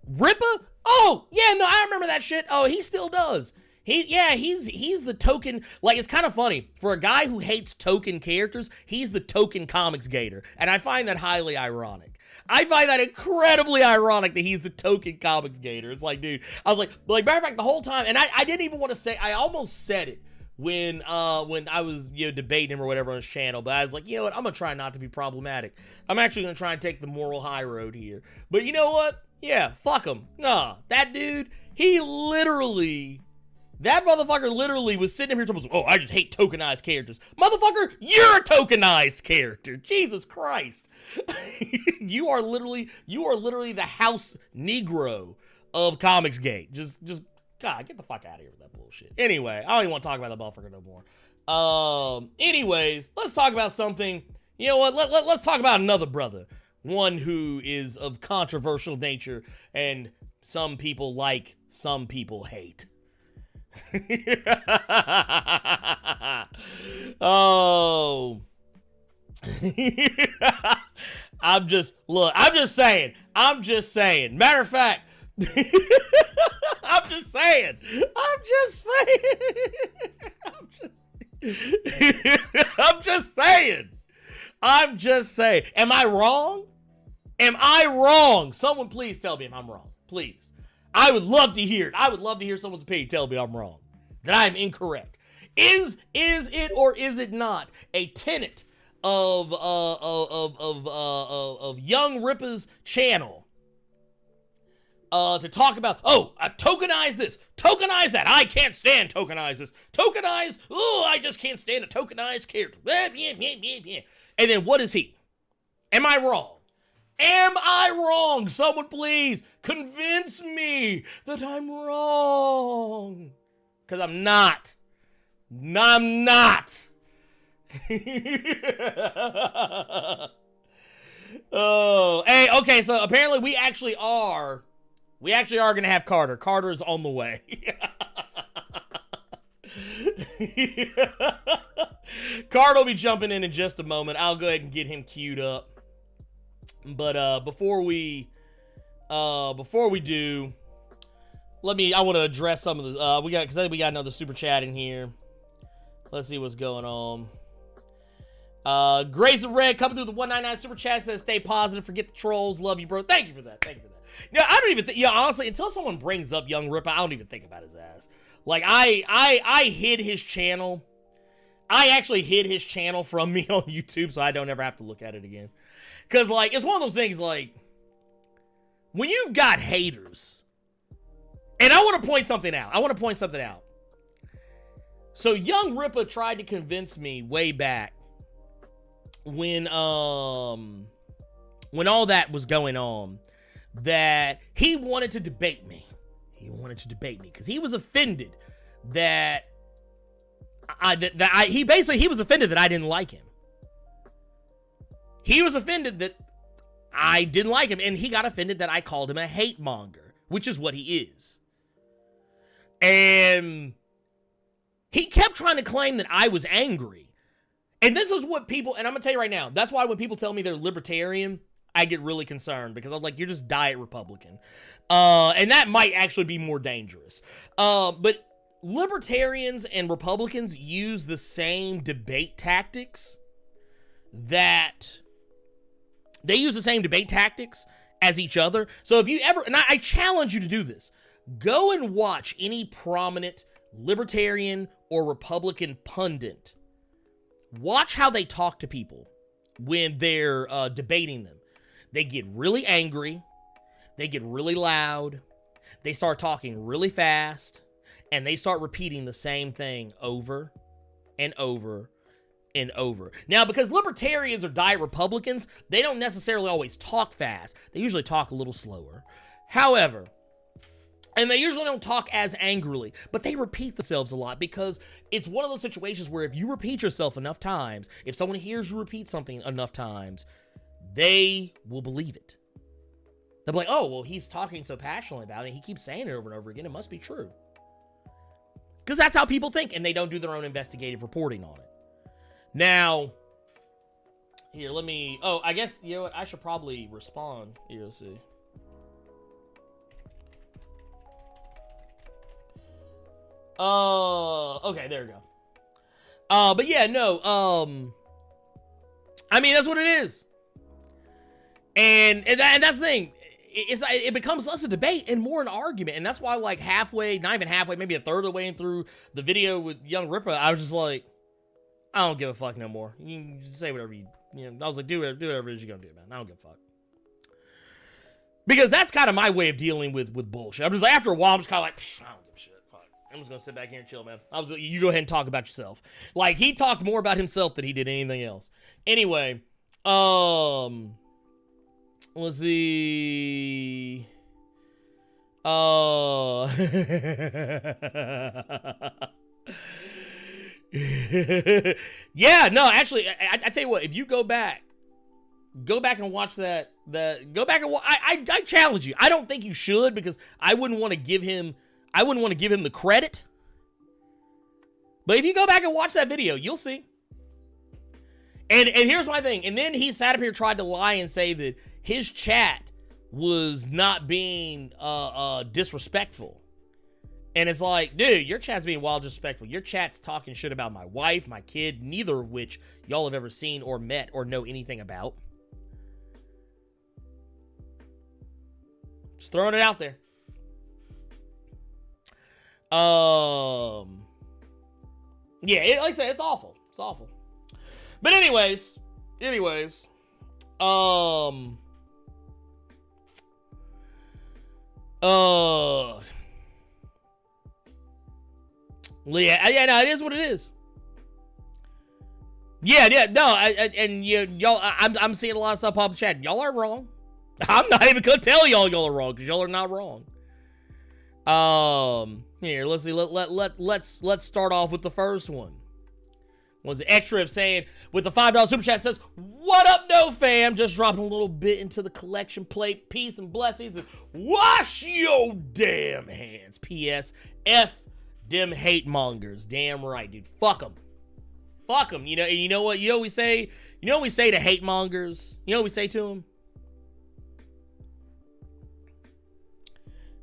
Ripper? Oh, yeah, no, I remember that shit. Oh, he still does. He's the token, like, it's kind of funny. For a guy who hates token characters, he's the token comics gator. And I find that highly ironic. I find that incredibly ironic that he's the token comics gator. It's like, dude, I was like, matter of fact, the whole time, and I didn't even want to say, I almost said it when I was, debating him or whatever on his channel, but I was like, you know what, I'm going to try not to be problematic. I'm actually going to try and take the moral high road here. But you know what? Yeah, fuck him. Nah, that dude, that motherfucker literally was sitting here talking, I just hate tokenized characters. Motherfucker, you're a tokenized character. Jesus Christ. You are literally the house Negro of Comicsgate. Just, God, get the fuck out of here with that bullshit. Anyway, I don't even want to talk about that motherfucker no more. Anyways, let's talk about something. You know what? Let's talk about another brother. One who is of controversial nature, and some people like, some people hate. Oh. I'm just saying. Matter of fact, I'm just saying. Am I wrong? Am I wrong? Someone please tell me if I'm wrong. Please. I would love to hear it. I would love to hear someone's opinion tell me I'm wrong. That I'm incorrect. Is it or is it not a tenet of Young Rippa's channel to talk about, tokenize this, tokenize that. I can't stand tokenize this. Tokenize, I just can't stand a tokenized character. And then what is he? Am I wrong? Am I wrong? Someone please convince me that I'm wrong. Because I'm not. I'm not. Oh, hey, okay, so apparently we actually are going to have Carter. Carter is on the way. Carter will be jumping in just a moment. I'll go ahead and get him queued up. But before we do, I want to address some of the we got another super chat in here. Let's see what's going on. Grace of Red coming through the 199 super chat says, "Stay positive, forget the trolls, love you, bro." Thank you for that. Yeah, I don't even think. Yeah, honestly, until someone brings up Young Rippa, I don't even think about his ass. Like I hid his channel. I actually hid his channel from me on YouTube, so I don't ever have to look at it again. Because, like, it's one of those things, like, when you've got haters, and I want to point something out. So, Young Rippa tried to convince me way back when all that was going on that he wanted to debate me. He wanted to debate me because he was offended that he was offended that I didn't like him. He was offended that I didn't like him, and he got offended that I called him a hate monger, which is what he is. And he kept trying to claim that I was angry. And this is what people, and I'm going to tell you right now, that's why when people tell me they're libertarian, I get really concerned, because I'm like, you're just diet Republican. And that might actually be more dangerous. But libertarians and Republicans use the same debate tactics as each other. So if you ever, and I challenge you to do this, go and watch any prominent libertarian or Republican pundit. Watch how they talk to people when they're debating them. They get really angry. They get really loud. They start talking really fast. And they start repeating the same thing over and over and over. Now, because libertarians are diet Republicans, they don't necessarily always talk fast. They usually talk a little slower. However, and they usually don't talk as angrily, but they repeat themselves a lot, because it's one of those situations where if you repeat yourself enough times, if someone hears you repeat something enough times, they will believe it. They'll be like, oh, well, he's talking so passionately about it. He keeps saying it over and over again. It must be true. Because that's how people think, and they don't do their own investigative reporting on it. Now, here, I guess, you know what? I should probably respond. Here, let's see. Okay, there we go. But yeah, no, I mean, that's what it is. And that's the thing. It becomes less a debate and more an argument. And that's why, like, halfway, not even halfway, maybe a third of the way through the video with Young Rippa, I was just like, I don't give a fuck no more. You can say whatever I was like, do whatever it is you're gonna do, man. I don't give a fuck. Because that's kind of my way of dealing with bullshit. I'm just like, after a while, I'm just kind of like, I don't give a shit. Fuck. I'm just gonna sit back here and chill, man. You go ahead and talk about yourself. Like, he talked more about himself than he did anything else. Anyway, let's see. Yeah, no, actually, I tell you what, if you go back and watch that, I challenge you. I don't think you should, because I wouldn't want to give him the credit. But if you go back and watch that video, you'll see. And here's my thing. And then he sat up here and tried to lie and say that his chat was not being disrespectful. And it's like, dude, your chat's being wild disrespectful. Your chat's talking shit about my wife, my kid, neither of which y'all have ever seen or met or know anything about. Just throwing it out there. Yeah, like I said, it's awful. It's awful. But anyways. Yeah, no, it is what it is. Yeah, no, y'all, I'm seeing a lot of stuff pop in chat. Y'all are wrong. I'm not even gonna tell y'all are wrong because y'all are not wrong. Here, let's see. Let's start off with the first one. Was the extra of saying with the $5 super chat says, "What up, no fam? Just dropping a little bit into the collection plate. Peace and blessings, and wash your damn hands. P.S. F them hate mongers. Damn right, dude. Fuck them. Fuck them. You know what? You know what we say? You know what we say to hate mongers? You know what we say to them?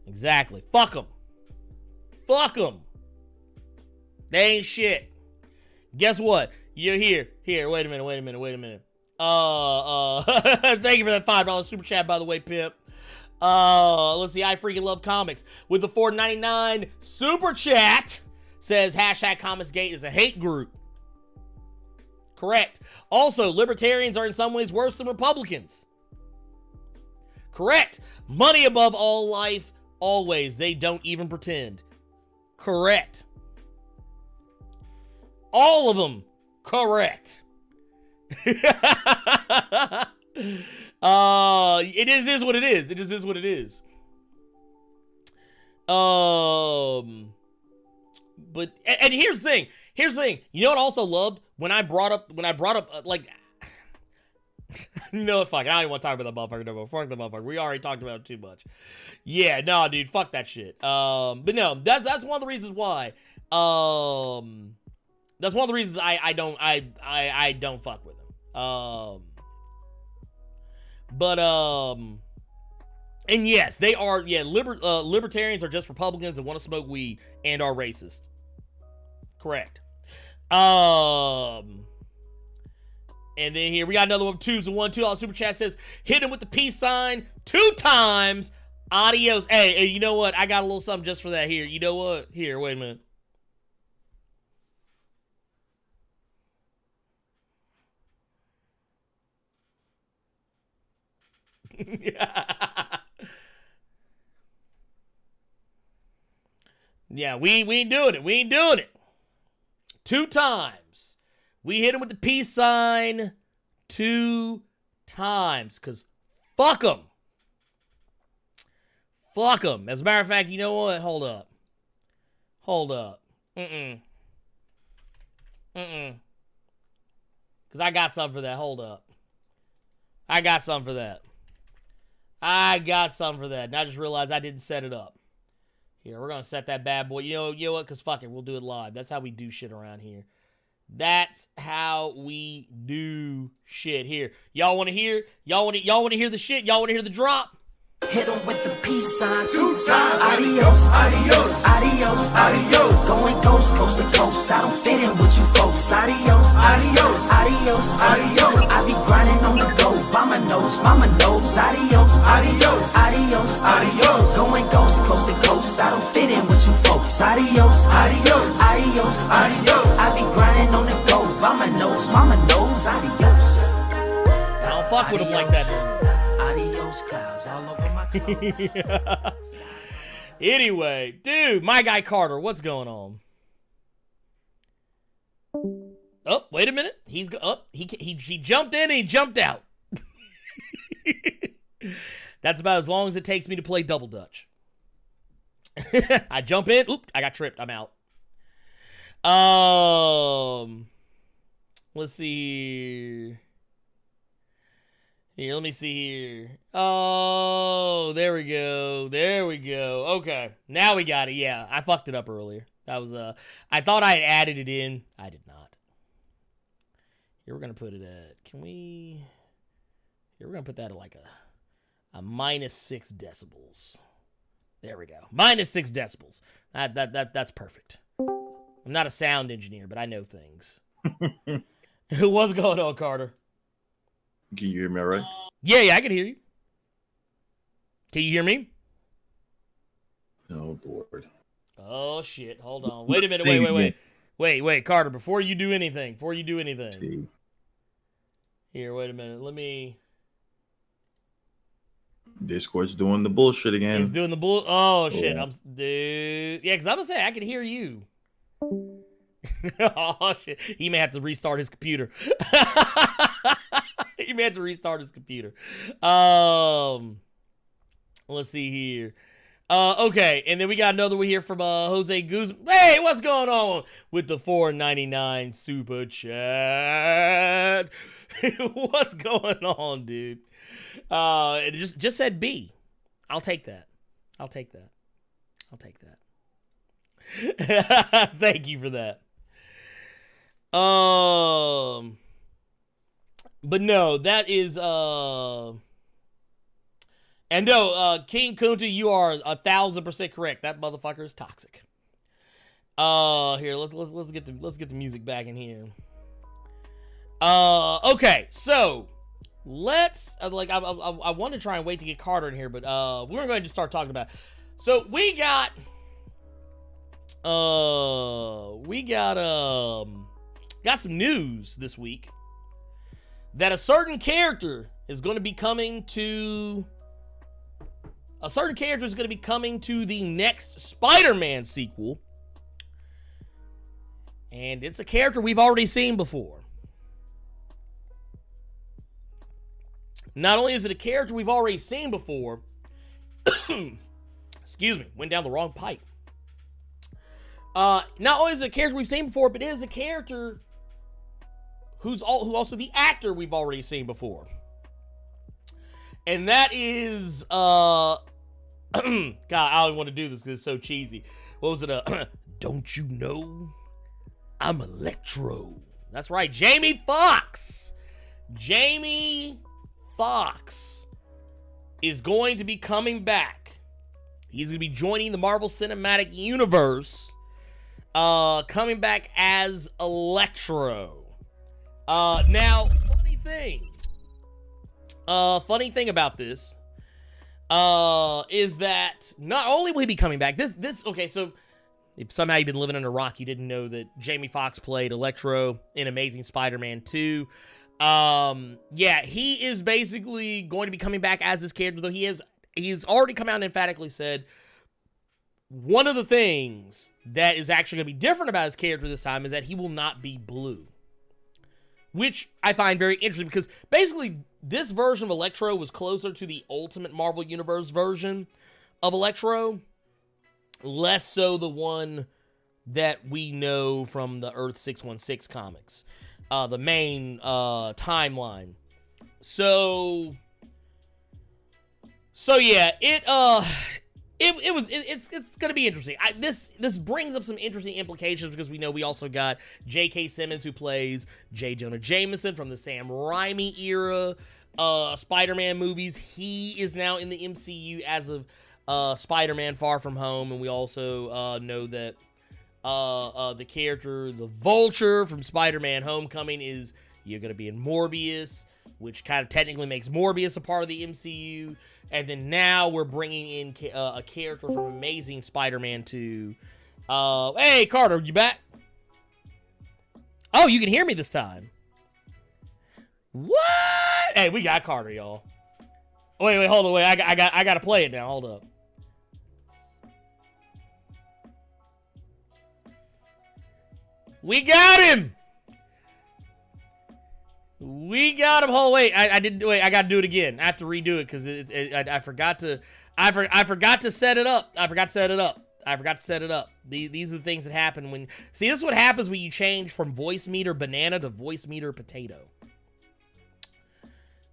Exactly. Fuck them. Fuck them. They ain't shit. Guess what? You're here. Wait a minute. Thank you for that $5 super chat, by the way, Pip. Let's see. I freaking love comics with the $4.99 super chat. Says hashtag Comicsgate is a hate group. Correct. Also, libertarians are in some ways worse than Republicans. Correct. Money above all life, always. They don't even pretend. Correct. All of them. Correct. It is what it is. It just is what it is. But and here's the thing. You know what I also loved? When I brought up like you know what, fuck it. I don't even want to talk about that motherfucker no more. Fuck the motherfucker. We already talked about it too much. Yeah, no, dude, fuck that shit. But no, that's one of the reasons why. That's one of the reasons I don't fuck with him. And yes, they are. Yeah, libertarians are just Republicans that want to smoke weed and are racist. Correct. And then here we got another one. $2 super chat says hit him with the peace sign 2 times. Adios. Hey, you know what? I got a little something just for that here. You know what? Here, wait a minute. Yeah, we ain't doing it. We ain't doing it. 2 times. We hit him with the peace sign 2 times. Because fuck them. Fuck them. As a matter of fact, you know what? Hold up. Because I got something for that. Hold up. I got something for that. And I just realized I didn't set it up. Here, we're going to set that bad boy. You know what? Because fuck it. We'll do it live. That's how we do shit around here. That's how we do shit here. Y'all want to hear? Y'all want to hear the shit? Y'all want to hear the drop? Hit him with the peace sign 2 times. Adios, adios, adios, adios. Going coast to coast. I don't fit in with you folks. Adios, adios, adios, adios. I be grinding on the go. Mama knows. Adios, adios, adios, adios. Going coast to coast. I don't fit in with you folks. Adios, adios, adios, adios. I be grinding on the go. Mama knows. Adios. I don't fuck with him like that. Adios, clouds all over my clothes. Anyway, dude, my guy Carter, what's going on? Oh, wait a minute. He jumped in and he jumped out. That's about as long as it takes me to play Double Dutch. I jump in. Oop, I got tripped. I'm out. Let's see here, let me see here. Oh, there we go. Okay, now we got it. Yeah, I fucked it up earlier. That was I thought I had added it in. I did not. Here we're gonna put it at. Here we're gonna put that at like a -6 decibels. There we go. -6 decibels. That's perfect. I'm not a sound engineer, but I know things. What's going on, Carter? Can you hear me all right? Yeah, I can hear you. Can you hear me? Oh Lord. Oh shit! Hold on. Wait a minute. Wait, Carter. Before you do anything. See. Here, wait a minute. Let me. Discord's doing the bullshit again. He's doing the bull. Oh shit! Yeah. Dude. Yeah, because I'm gonna say I can hear you. Oh shit! He may have to restart his computer. Let's see here. Okay, and then we got another one here from Jose Guzman. Hey, what's going on with the $4.99 super chat? What's going on, dude? It just said B. I'll take that. Thank you for that. But no, that is and no, King Kunta, you are 1,000% correct. That motherfucker is toxic. Here, let's get the music back in here. Okay, so let's I want to try and wait to get Carter in here, but we're going to just start talking about it. So we got some news this week that a certain character is going to be coming to the next Spider-Man sequel. And it's a character we've already seen before. Not only is it a character we've already seen before, excuse me, went down the wrong pipe. Not only is it a character we've seen before, but it is a character who also the actor we've already seen before. And that is, God, I don't want to do this because it's so cheesy. What was it? Don't you know I'm Electro? That's right, Jaime Foxx. Jaime Foxx is going to be coming back. He's going to be joining the Marvel Cinematic Universe, coming back as Electro. Now, funny thing about this is that not only will he be coming back, okay, so if somehow you've been living under a rock, you didn't know that Jaime Foxx played Electro in Amazing Spider-Man 2. Yeah, he is basically going to be coming back as this character, though he's already come out and emphatically said one of the things that is actually going to be different about his character this time is that he will not be blue. Which I find very interesting because basically this version of Electro was closer to the Ultimate Marvel Universe version of Electro, less so the one that we know from the Earth 616 comics, the main timeline. So yeah, it's gonna be interesting. This brings up some interesting implications because we also got J.K. Simmons, who plays J. Jonah Jameson from the Sam Raimi era Spider-Man movies. He is now in the MCU as of Spider-Man Far From Home, and we also know that the character, the Vulture from Spider-Man Homecoming, you're gonna be in Morbius, which kind of technically makes Morbius a part of the MCU. And then now we're bringing in a character from Amazing Spider-Man 2. Hey, Carter, you back? Oh, you can hear me this time. What? Hey, we got Carter, y'all. Wait, hold on, I got to play it now. Hold up. We got him. We got him. Hold, wait. I got to do it again. I have to redo it because I forgot to. I forgot to set it up. These are the things that happen when. See, this is what happens when you change from voice meter banana to voice meter potato.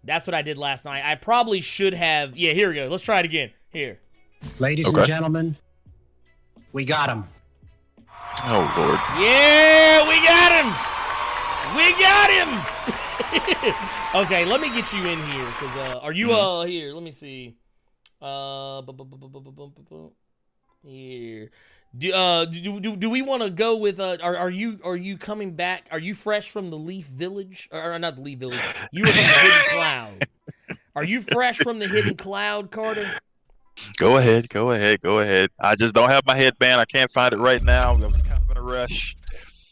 That's what I did last night. I probably should have. Yeah, here we go. Let's try it again. Here. Ladies and gentlemen, we got him. Oh Lord. Yeah, we got him. Okay, let me get you in here because are you here? Let me see. Here. Do we want to go with are you coming back? Are you fresh from the Leaf Village? Or not the Leaf Village. You were from the Hidden Cloud. Are you fresh from the Hidden Cloud, Carter? Go ahead. I just don't have my headband. I can't find it right now. I was kind of in a rush.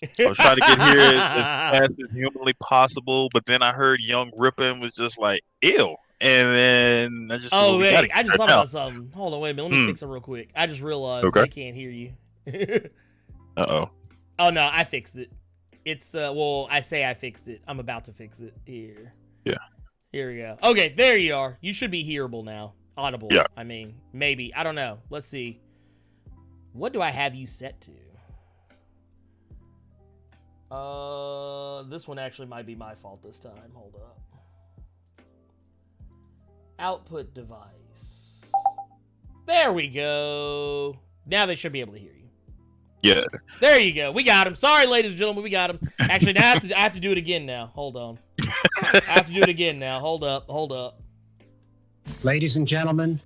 I was trying to get here as fast as humanly possible, but then I heard Young Ripper and was just like, ew. And then I just said, Oh, wait. I just right thought now. about something. Hold on, wait a minute. Let me fix it real quick. I just realized they can't hear you. Uh-oh. Oh, no. I fixed it. It's, well, I say I fixed it. I'm about to fix it. Here. Yeah. Here we go. Okay, there you are. You should be hearable now. Audible. Yeah. I mean, maybe. I don't know. Let's see. What do I have you set to? This one actually might be my fault this time. Hold up. Output device. There we go. Now they should be able to hear you. Yeah. There you go. We got him. Sorry, ladies and gentlemen, we got him. Actually, now I have to do it again now. Hold on. I have to do it again now. Hold up. Ladies and gentlemen,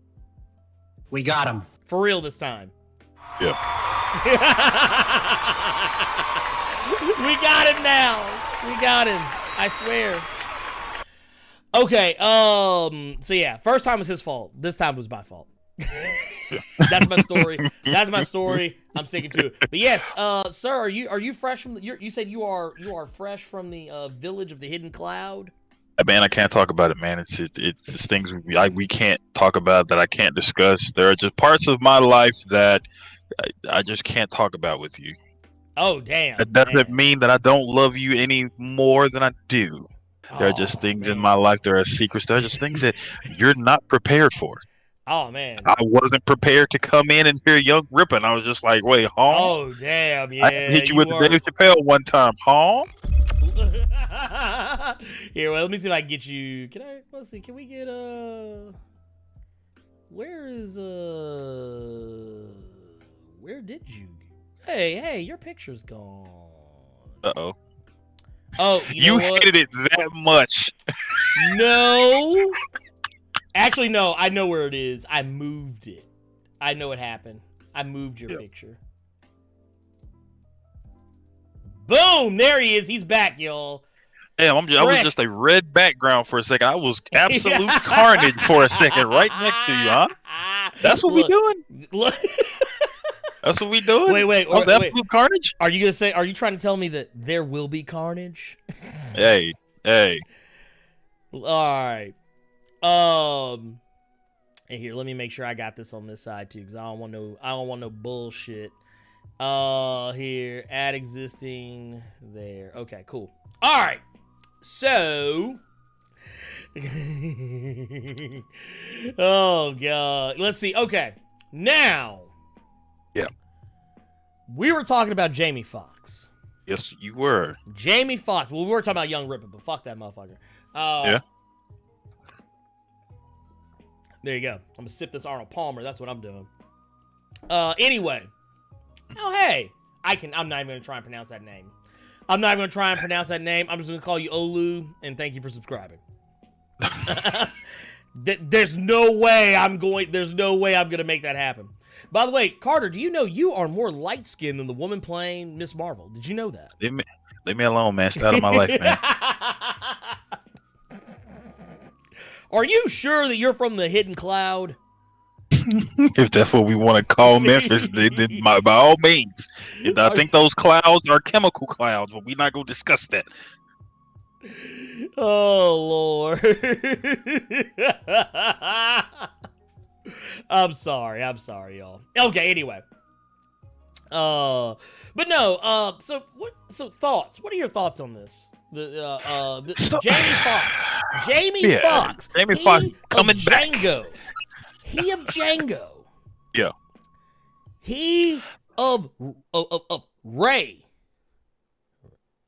we got him. For real this time. Yeah. We got him now. We got him. I swear. Okay, so yeah, first time was his fault. This time was my fault. That's my story. I'm sticking to it. But yes, sir, are you fresh from you said you are fresh from the village of the hidden cloud? Man, I can't talk about it, man. It's things we can't talk about, that I can't discuss. There are just parts of my life that I just can't talk about with you. Oh, damn. That doesn't mean that I don't love you any more than I do. There are just things in my life. There are secrets. There are just things that you're not prepared for. Oh, man. I wasn't prepared to come in and hear Young Ripper. And I was just like, wait, huh? Oh, damn, yeah. I hit you with the Dave Chappelle one time, huh? Here, well, let me see if I can get you. Let's see, can we get, where did you, hey, your picture's gone. Uh-oh. Oh, you know hated it that much. No. Actually, no, I know where it is. I moved it. I know what happened. I moved your picture. Boom! There he is. He's back, y'all. Damn, I was just a red background for a second. I was absolute carnage for a second right next to you, huh? That's what we doing? Look. That's what we doing? Wait. Absolute carnage? Are you trying to tell me that there will be carnage? Hey. All right. And here, let me make sure I got this on this side too, because I don't want no bullshit. Here, add existing there. Okay, cool. All right. So, oh god, let's see. Okay, now, yeah, we were talking about Jaime Foxx. Yes, you were. Jaime Foxx. Well, we were talking about Young Ripper, but fuck that motherfucker. Yeah. There you go. I'm gonna sip this Arnold Palmer. That's what I'm doing. Anyway. Oh, hey. I'm not even gonna try and pronounce that name. I'm just gonna call you Olu, and thank you for subscribing. There's no way I'm gonna make that happen. By the way, Carter, do you know you are more light-skinned than the woman playing Miss Marvel? Did you know that? Leave me alone, man. Stay out of my life, man. Are you sure that you're from the hidden cloud? If that's what we want to call Memphis, then by all means. I think those clouds are chemical clouds, but we're not going to discuss that. Oh, Lord. I'm sorry, y'all. Okay, anyway. But no, so thoughts. What are your thoughts on this? Jamie Foxx. Jamie Foxx coming back. He of Django. Yeah. He of Ray.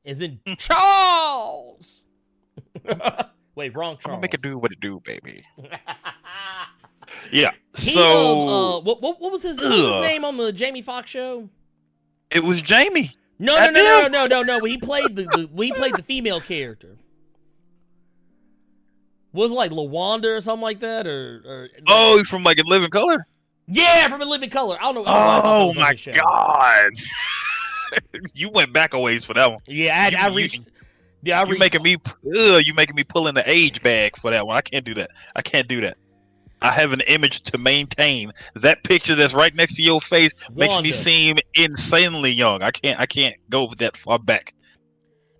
Is in Charles. Wait, wrong Charles. I'm gonna make it do what it do, baby. Yeah. What was his name on the Jamie Foxx show? It was Jamie. No. He played the female character. Was it like LaWanda or something like that, or oh, from like In Living Color? Yeah, from In Living Color. I don't know. Oh my god! You went back a ways for that one. Yeah, I reached. You making me pull in the age bag for that one. I can't do that. I have an image to maintain. That picture that's right next to your face makes me seem insanely young. I can't go that far back.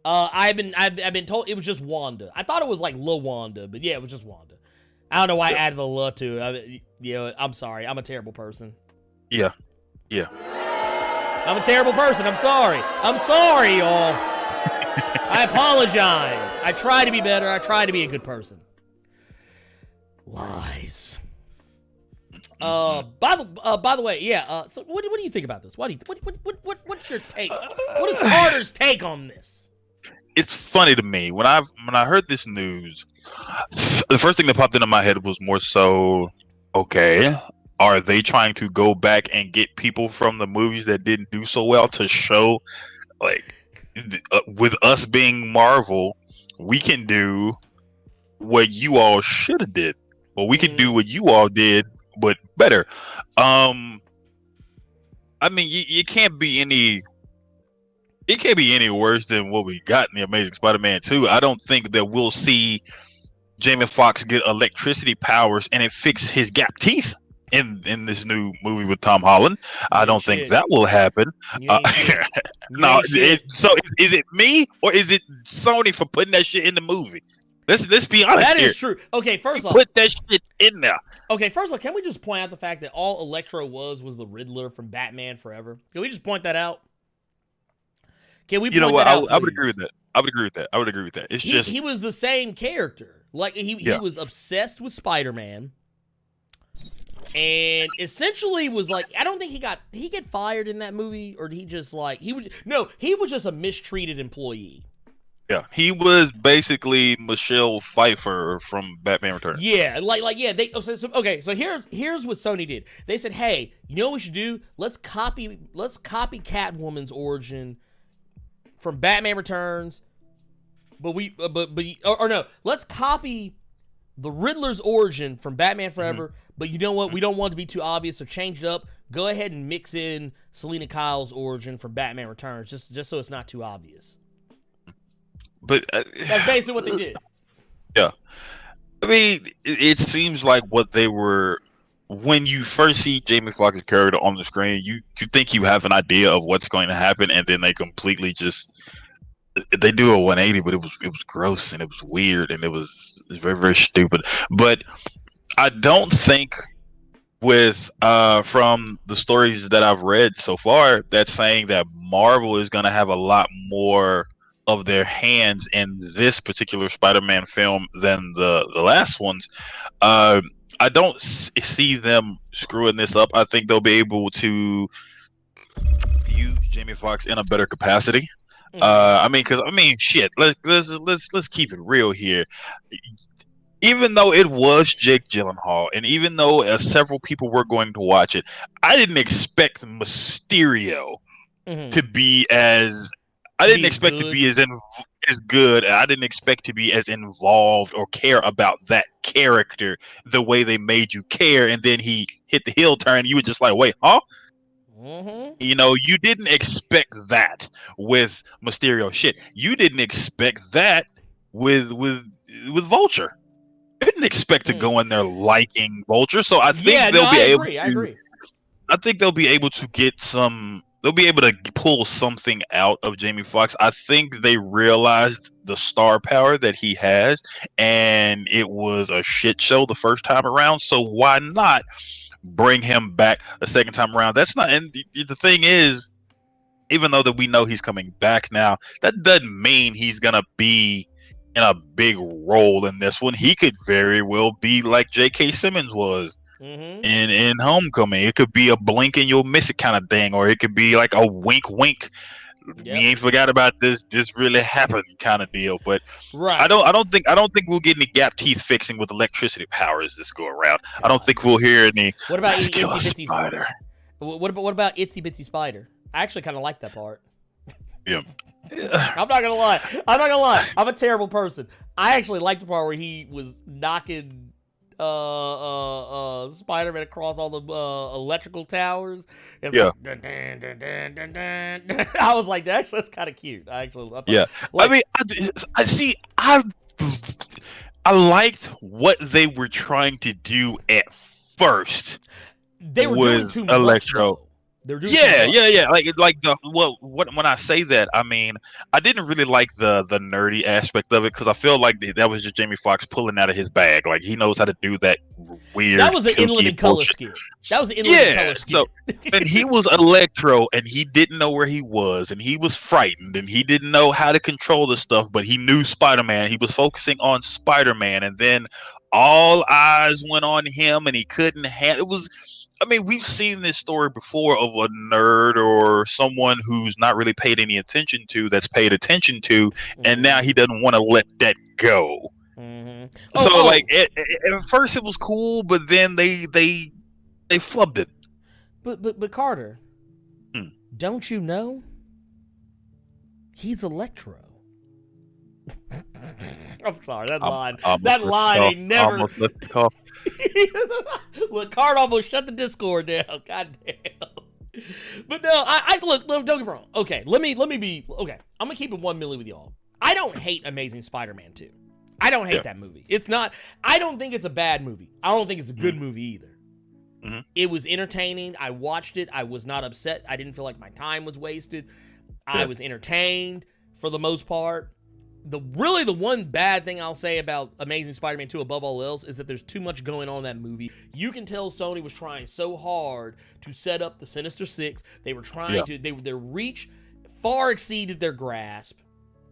I've been told it was just Wanda. I thought it was like Lil Wanda, but yeah, it was just Wanda. I don't know why I added the "la" to it. I'm sorry. I'm a terrible person. Yeah. I'm a terrible person. I'm sorry. I'm sorry, y'all. I apologize. I try to be better. I try to be a good person. Lies. By the way, yeah. So what do you think about this? What's your take? What is Carter's take on this? It's funny to me when I heard this news. The first thing that popped into my head was more so, okay, are they trying to go back and get people from the movies that didn't do so well to show, like, with us being Marvel, we can do what you all should have did, or we can do what you all did, but better. I mean, it can't be any. It can't be any worse than what we got in the Amazing Spider-Man 2. I don't think that we'll see Jaime Foxx get electricity powers and it fix his gap teeth in this new movie with Tom Holland. I don't think that will happen. No. So is it me or is it Sony for putting that shit in the movie? Let's be honest here. That is true. Okay, first off, put that shit in there. Okay, first off, can we just point out the fact that all Electro was the Riddler from Batman Forever? Can we just point that out? Can we? You know what? I would agree with that. I would agree with that. It's just he was the same character. Like he was obsessed with Spider-Man, and essentially was like, I don't think did he get fired in that movie, or did he just like he was just a mistreated employee. Yeah, he was basically Michelle Pfeiffer from Batman Returns. Yeah, so here's what Sony did. They said, hey, you know what we should do? Let's copy Catwoman's origin from Batman Returns, let's copy the Riddler's origin from Batman Forever, but you know what? We don't want it to be too obvious, so change it up. Go ahead and mix in Selena Kyle's origin from Batman Returns, just so it's not too obvious. But that's basically what they did. Yeah. I mean, it seems like what they were. When you first see Jaime Foxx's character on the screen, you think you have an idea of what's going to happen, and then they completely they do a 180, but it was gross and it was weird and it was very, very stupid. But I don't think from the stories that I've read so far, that's saying that Marvel is going to have a lot more of their hands in this particular Spider-Man film than the last ones. I don't see them screwing this up. I think they'll be able to use Jaime Foxx in a better capacity. Shit. Let's keep it real here. Even though it was Jake Gyllenhaal, and even though several people were going to watch it, I didn't expect Mysterio to be as. I didn't expect to be as good. I didn't expect to be as involved or care about that character the way they made you care. And then he hit the heel turn. And you were just like, wait, huh? You know, you didn't expect that with Mysterio. Shit, you didn't expect that with Vulture. You didn't expect to go in there liking Vulture. So I think I agree. I think they'll be able to get some. They'll be able to pull something out of Jaime Foxx. I think they realized the star power that he has, and it was a shit show the first time around. So why not bring him back a second time around? That's not. And the thing is, even though that we know he's coming back now, that doesn't mean he's gonna be in a big role in this one. He could very well be like J.K. Simmons was. In Homecoming. It could be a blink and you'll miss it kind of thing, or it could be like a wink wink. Yep. We ain't forgot about this really happened kind of deal. But I don't think we'll get any gap teeth fixing with electricity powers this go around. I don't think we'll hear any. What about Itsy Bitsy Spider? What about Itsy Bitsy Spider? I actually kind of like that part. Yeah. I'm not gonna lie. I'm a terrible person. I actually like the part where he was knocking Spider-Man across all the electrical towers. It's like, dun, dun, dun, dun, dun, dun. I was like, actually, that's kind of cute. I thought, I liked what they were trying to do at first. They were doing with too much, Electro. though. They were doing Yeah, too much. yeah. Like the what when I say that, I mean I didn't really like the nerdy aspect of it because I feel like that was just Jamie Foxx pulling out of his bag. Like he knows how to do that weird. That was an inland kooky color bullshit. skill. That was an inland color Yeah. skill. So and he was Electro, and he didn't know where he was, and he was frightened, and he didn't know how to control the stuff, but he knew Spider-Man. He was focusing on Spider-Man, and then all eyes went on him, and he couldn't handle it. Was I mean, we've seen this story before of a nerd or someone who's not really paid any attention to that's paid attention to, and now he doesn't want to let that go. Mm-hmm. So like at first it was cool, but then they flubbed it. But Carter, Hmm. don't you know? He's Electro. I'm sorry, that line. That line ain't never. Almost let it off. Look, Card almost shut the Discord down. God damn. But no, I look. Don't get me wrong. Okay, let me be. Okay, I'm gonna keep it 1 million with y'all. I don't hate Amazing Spider-Man 2. I don't hate that movie. It's not. I don't think it's a bad movie. I don't think it's a good movie either. Mm-hmm. It was entertaining. I watched it. I was not upset. I didn't feel like my time was wasted. I was entertained for the most part. The one bad thing I'll say about Amazing Spider-Man 2 above all else is that there's too much going on in that movie. You can tell Sony was trying so hard to set up the Sinister Six. They were trying to, their reach far exceeded their grasp.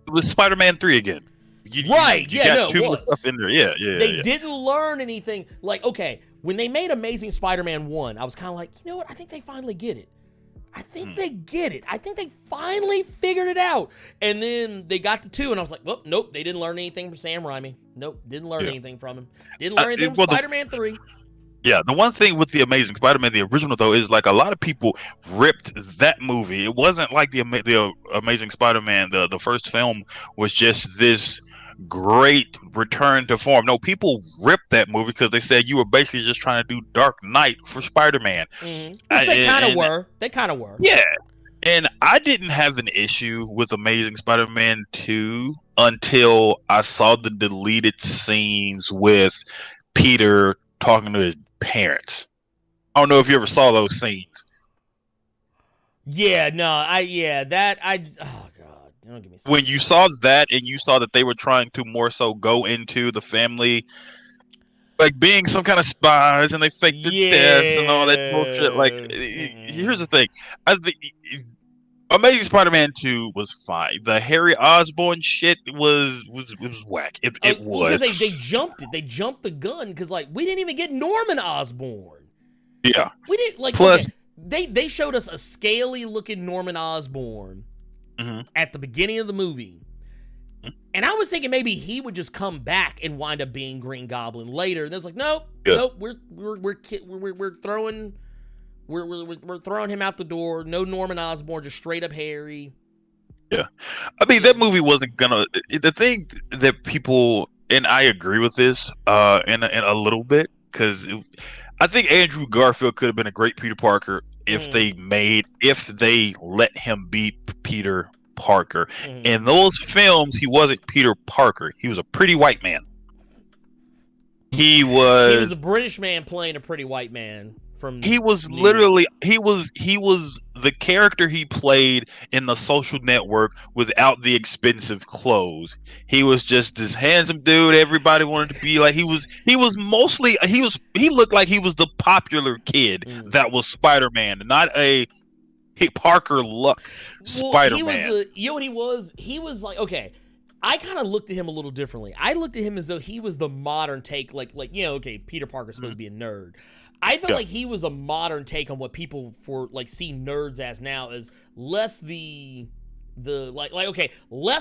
It was Spider-Man 3 again. You got too much stuff in there. Yeah. They didn't learn anything. Like, okay, when they made Amazing Spider-Man 1, I was kind of like, you know what? I think they finally get it. I think they get it. I think they finally figured it out. And then they got to 2, and I was like, well, nope, they didn't learn anything from Sam Raimi. Nope, didn't learn anything from him. Didn't learn anything from Spider-Man 3. Yeah, the one thing with the Amazing Spider-Man, the original though, is like a lot of people ripped that movie. It wasn't like the Amazing Spider-Man, the first film was just this great return to form. No, people ripped that movie because they said you were basically just trying to do Dark Knight for Spider-Man. Mm-hmm. Which they kind of were. They kind of were. Yeah. And I didn't have an issue with Amazing Spider-Man 2 until I saw the deleted scenes with Peter talking to his parents. I don't know if you ever saw those scenes. Yeah, no, oh God, don't give me when you saw that and you saw that they were trying to more so go into the family, like being some kind of spies and they faked their deaths and all that bullshit. Like, here's the thing. I think Amazing Spider-Man 2 was fine. The Harry Osborn shit was whack. It was. Because they jumped it. They jumped the gun because, like, we didn't even get Norman Osborn. Yeah. We didn't, like, plus they showed us a scaly looking Norman Osborn at the beginning of the movie. And I was thinking maybe he would just come back and wind up being Green Goblin later. And it was like, nope, we're throwing him out the door. No Norman Osborn, just straight up Harry. Yeah, I mean that movie wasn't gonna. The thing that people, and I agree with this, in a little bit, because I think Andrew Garfield could have been a great Peter Parker if they let him be Peter Parker. In those films, he wasn't Peter Parker. He was a pretty white man. He was a British man playing a pretty white man. He was literally he was the character he played in The Social Network without the expensive clothes. He was just this handsome dude everybody wanted to be like. He looked like he was the popular kid that was Spider-Man, not a Parker Luck Spider-Man. You know what he was? He was like, okay, I kind of looked at him a little differently. I looked at him as though he was the modern take, like okay, Peter Parker's supposed to be a nerd. I felt like he was a modern take on what people see nerds as now, as less less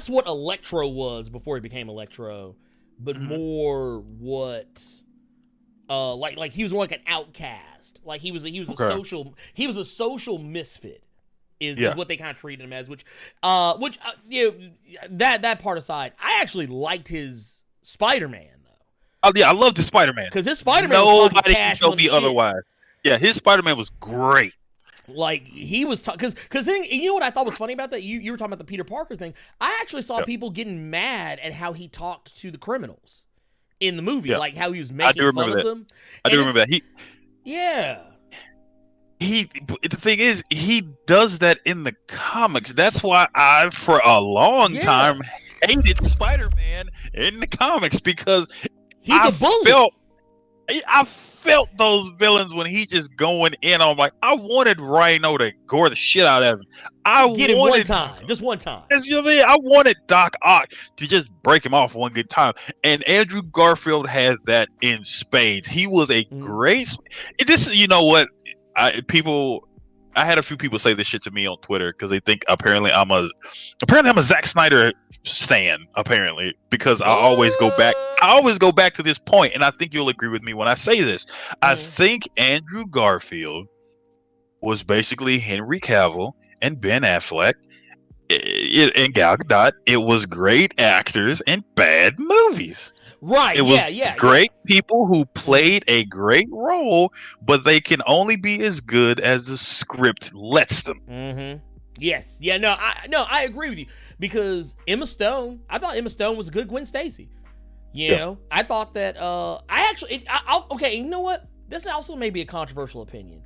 what Electro was before he became Electro, but more what he was more like an outcast. Like he was a social misfit is what they kind of treated him as, that part aside, I actually liked his Spider-Man. Oh yeah, I love the Spider-Man. Because his Spider-Man nobody can tell me otherwise. Yeah, his Spider-Man was great. Like he was, because then you know what I thought was funny about that? You were talking about the Peter Parker thing. I actually saw people getting mad at how he talked to the criminals in the movie, Yeah. like how he was I do making fun remember of that. them. I do remember that. The thing is, he does that in the comics. That's why I, for a long time, hated Spider-Man in the comics, because He's a bully. I felt those villains when he just going in. I'm like, I wanted Rhino to gore the shit out of him. Get him one time, just one time. You know what I mean? I wanted Doc Ock to just break him off one good time. And Andrew Garfield has that in spades. He was a great. This, you know what? I had a few people say this shit to me on Twitter because they think apparently I'm a Zack Snyder stan, apparently, because I always go back to this point, and I think you'll agree with me when I say this. I think Andrew Garfield was basically Henry Cavill and Ben Affleck and Gal Gadot. It was great actors and bad movies. Right, it was great people who played a great role, but they can only be as good as the script lets them. Yes. Yeah, I agree with you, because Emma Stone, I thought Emma Stone was a good Gwen Stacy. You know, I thought that, okay, you know what? This also may be a controversial opinion.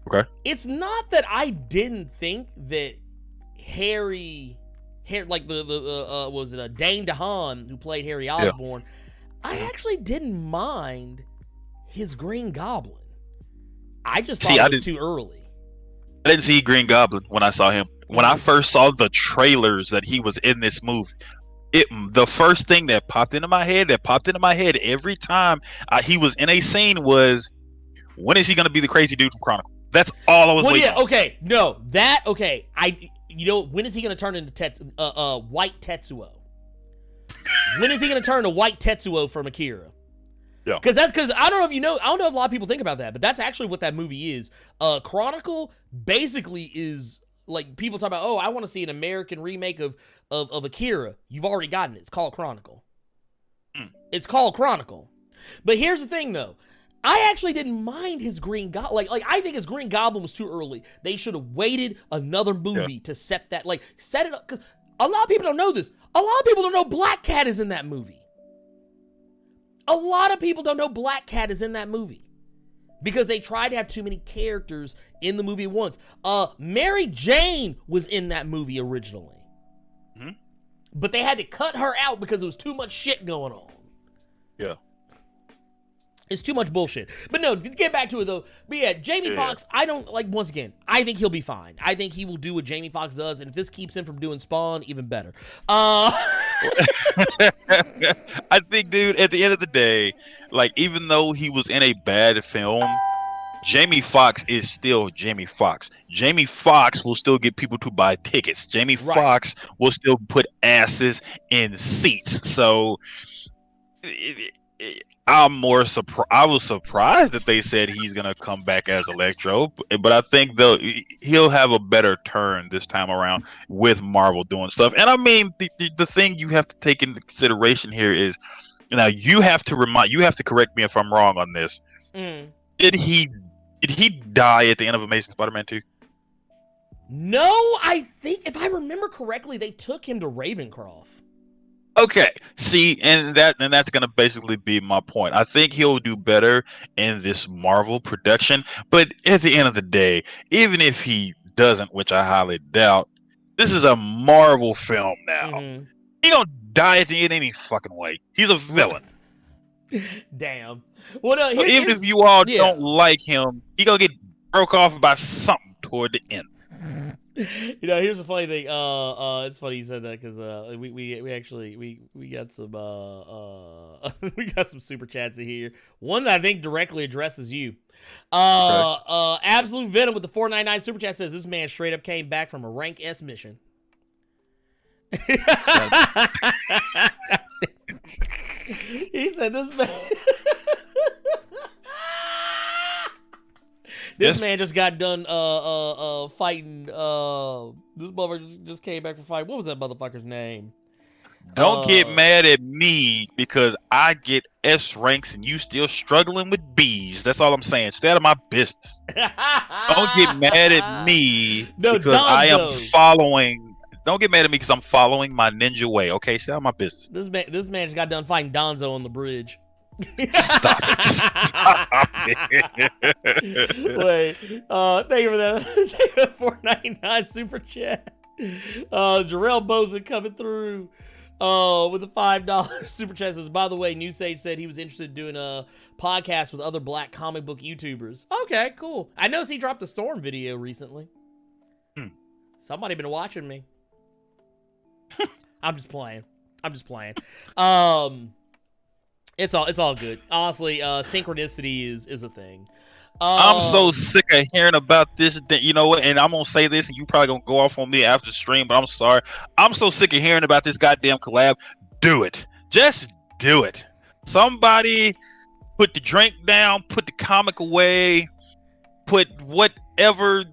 Okay. It's not that I didn't think that like was it Dane DeHaan, who played Harry Osborn, I actually didn't mind his Green Goblin. I just thought it was too early. I didn't see Green Goblin when I saw him. When I first saw the trailers that he was in this movie, the first thing that popped into my head every time he was in a scene was, when is he going to be the crazy dude from Chronicle? That's all I was waiting on. Okay. No, when is he going to turn into White Tetsuo? When is he going to turn to White Tetsuo from Akira? Yeah. Because I don't know if you know, I don't know if a lot of people think about that, but that's actually what that movie is. Chronicle basically is, like, people talk about, oh, I want to see an American remake of Akira. You've already gotten it. It's called Chronicle. It's called Chronicle. But here's the thing, though. I actually didn't mind his Green Goblin. Like, I think his Green Goblin was too early. They should have waited another movie to set it up. Because a lot of people don't know this. A lot of people don't know Black Cat is in that movie. A lot of people don't know Black Cat is in that movie, because they tried to have too many characters in the movie at once. Mary Jane was in that movie originally. But they had to cut her out because there was too much shit going on. Yeah. It's too much bullshit. But no, to get back to it, though. But yeah, Jamie Foxx, I don't, like, once again, I think he'll be fine. I think he will do what Jamie Foxx does, and if this keeps him from doing Spawn, even better. I think, dude, at the end of the day, like, even though he was in a bad film, Jamie Foxx is still Jamie Foxx. Jamie Foxx will still get people to buy tickets. Jamie Foxx will still put asses in seats. So I'm more surprised. I was surprised that they said he's gonna come back as Electro, but I think he'll have a better turn this time around with Marvel doing stuff. And I mean, the thing you have to take into consideration here is, now you have to correct me if I'm wrong on this. Did he die at the end of Amazing Spider-Man 2? No, I think, if I remember correctly, they took him to Ravencroft. Okay, see, and that's gonna basically be my point. I think he'll do better in this Marvel production, but at the end of the day, even if he doesn't, which I highly doubt, this is a Marvel film now. He don't die at the end any fucking way. He's a villain. Damn. Well, so even if you all don't like him, he gonna get broke off by something toward the end. You know, here's the funny thing. It's funny you said that, because we actually got some we got some super chats in here. One that I think directly addresses you. Absolute Venom with the $4.99 super chat says, this man straight up came back from a rank S mission. He said this man. This man just got done fighting. This motherfucker just came back from fight. What was that motherfucker's name? Don't get mad at me because I get S ranks and you still struggling with B's. That's all I'm saying. Stay out of my business. Don't get mad at me because I am following. Don't get mad at me because I'm following my ninja way. Okay, stay out of my business. This man just got done fighting Donzo on the bridge. Stop it. Stop it. Wait, thank you for that. Thank you for the $4.99 super chat. Jarrell Bozen coming through with a $5 super chat. Says, by the way, New Sage said he was interested in doing a podcast with other black comic book YouTubers. Okay, cool. I noticed he dropped a Storm video recently. Somebody been watching me. I'm just playing. It's all good. Honestly, synchronicity is a thing. I'm so sick of hearing about this. You know what? And I'm gonna say this, and you probably gonna go off on me after the stream. But I'm sorry. I'm so sick of hearing about this goddamn collab. Do it. Just do it. Somebody put the drink down. Put the comic away. Put whatever.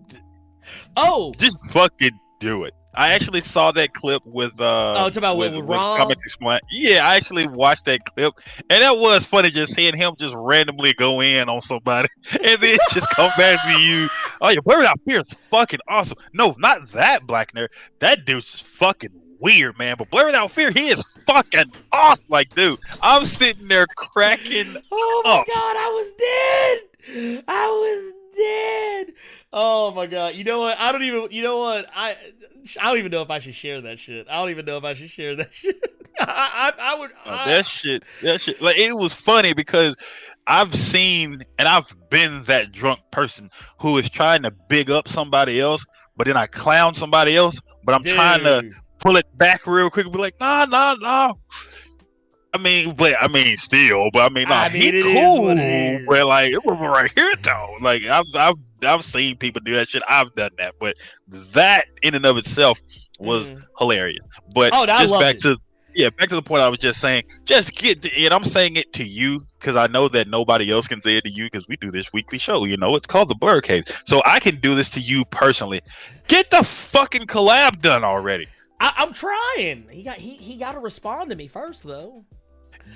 Oh, just fucking do it. I actually saw that clip with it's about with Ron. Comics Explained. Yeah, I actually watched that clip, and that was funny just seeing him just randomly go in on somebody and then just come back to you. Oh, yeah, Blerd Without Fear is fucking awesome. No, not that Black Nerd. That dude's fucking weird, man. But Blerd Without Fear, he is fucking awesome. Like, dude, I'm sitting there cracking Oh my up. god, I was dead. Oh my god. You know what? I don't even know if I should share that shit. I would. That shit. Like, it was funny because I've seen and I've been that drunk person who is trying to big up somebody else, but then I clown somebody else, but I'm trying to pull it back real quick and be like, nah. I mean, still, but he cool. But like, it was right here though. Like, I've seen people do that shit. I've done that, but that in and of itself was hilarious. But just back to the point I was just saying. Just get it. I'm saying it to you because I know that nobody else can say it to you because we do this weekly show. You know, it's called the Blerd Cave, so I can do this to you personally. Get the fucking collab done already. I'm trying. He got to respond to me first though.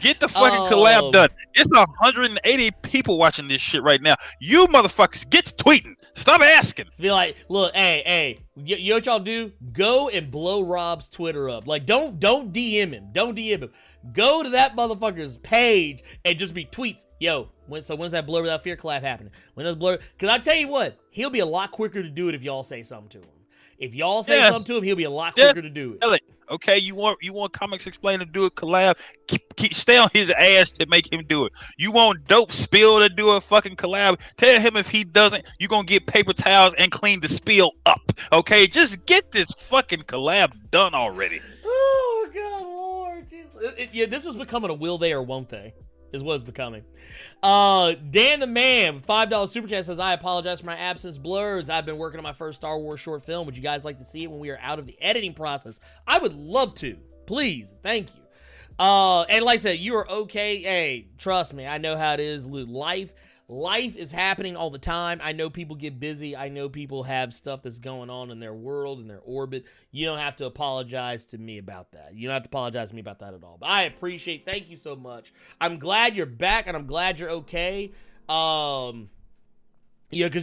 Get the fucking collab done. It's 180 people watching this shit right now. You motherfuckers, get to tweeting. Stop asking. Be like, look, hey, you know what y'all do? Go and blow Rob's Twitter up. Like, don't DM him. Don't DM him. Go to that motherfucker's page and just be tweets. Yo, when's that Blerd Without Fear collab happening? When does Blerd? Because I tell you what, he'll be a lot quicker to do it if y'all say something to him. If y'all say something to him, he'll be a lot quicker to do it. Okay, you want Comics Explained to do a collab? Stay on his ass to make him do it. You want Dope Spill to do a fucking collab? Tell him if he doesn't, you're gonna get paper towels and clean the spill up. Okay, just get this fucking collab done already. Oh God, Lord, Jesus. This is becoming a will they or won't they? Is what it's becoming. Dan the Man with $5 super chat says, I apologize for my absence, Blerds. I've been working on my first Star Wars short film. Would you guys like to see it when we are out of the editing process? I would love to. Please. Thank you. And like I said, you are okay. Hey, trust me. I know how it is. Life is happening all the time. I know people get busy. I know people have stuff that's going on in their world, in their orbit. You don't have to apologize to me about that. You don't have to apologize to me about that at all. But I appreciate, thank you so much. I'm glad you're back, and I'm glad you're okay. Because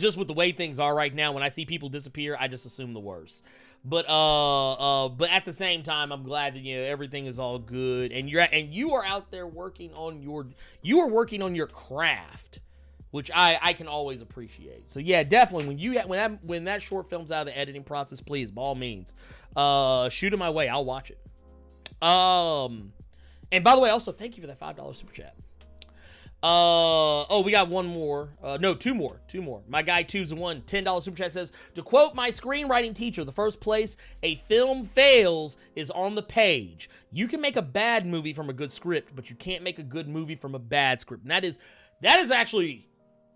just with the way things are right now, when I see people disappear, I just assume the worst. But at the same time, I'm glad that everything is all good, and you are out there working on your craft, which I can always appreciate. So yeah, definitely when that short film's out of the editing process, please, by all means, shoot it my way. I'll watch it. And by the way, also thank you for that $5 super chat. We got one more. No, two more. My guy Tubes and One, $10 super chat says, to quote my screenwriting teacher, the first place a film fails is on the page. You can make a bad movie from a good script, but you can't make a good movie from a bad script. And that is actually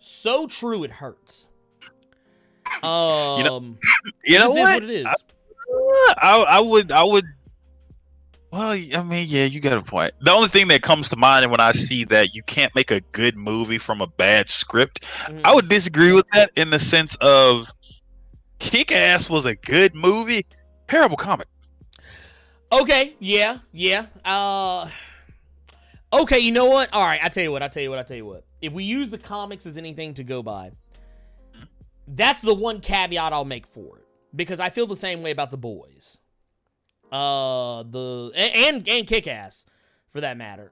so true, it hurts. You know what it is. I would. Well, I mean, yeah, you got a point. The only thing that comes to mind when I see that you can't make a good movie from a bad script, I would disagree with that in the sense of Kick-Ass was a good movie, terrible comic. Okay, yeah. Okay, you know what? All right, I tell you what. If we use the comics as anything to go by, that's the one caveat I'll make for it, because I feel the same way about The Boys. And Kick-Ass, for that matter.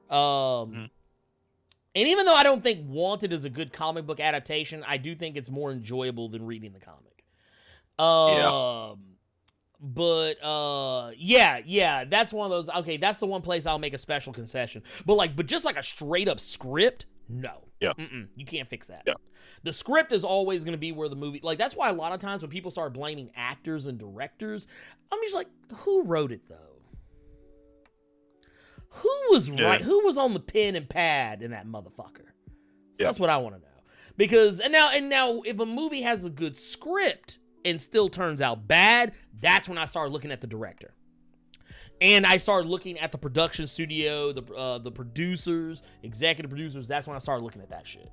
And even though I don't think Wanted is a good comic book adaptation, I do think it's more enjoyable than reading the comic. But yeah, that's one of those. Okay, that's the one place I'll make a special concession. But just like a straight up script, no. Yeah. You can't fix that. Yeah. The script is always going to be where the movie, like, that's why a lot of times when people start blaming actors and directors, I'm just like, who wrote it though? Who was right? Who was on the pen and pad in that motherfucker? So that's what I want to know. Because and now if a movie has a good script and still turns out bad, that's when I start looking at the director. And I started looking at the production studio, the producers, executive producers. That's when I started looking at that shit.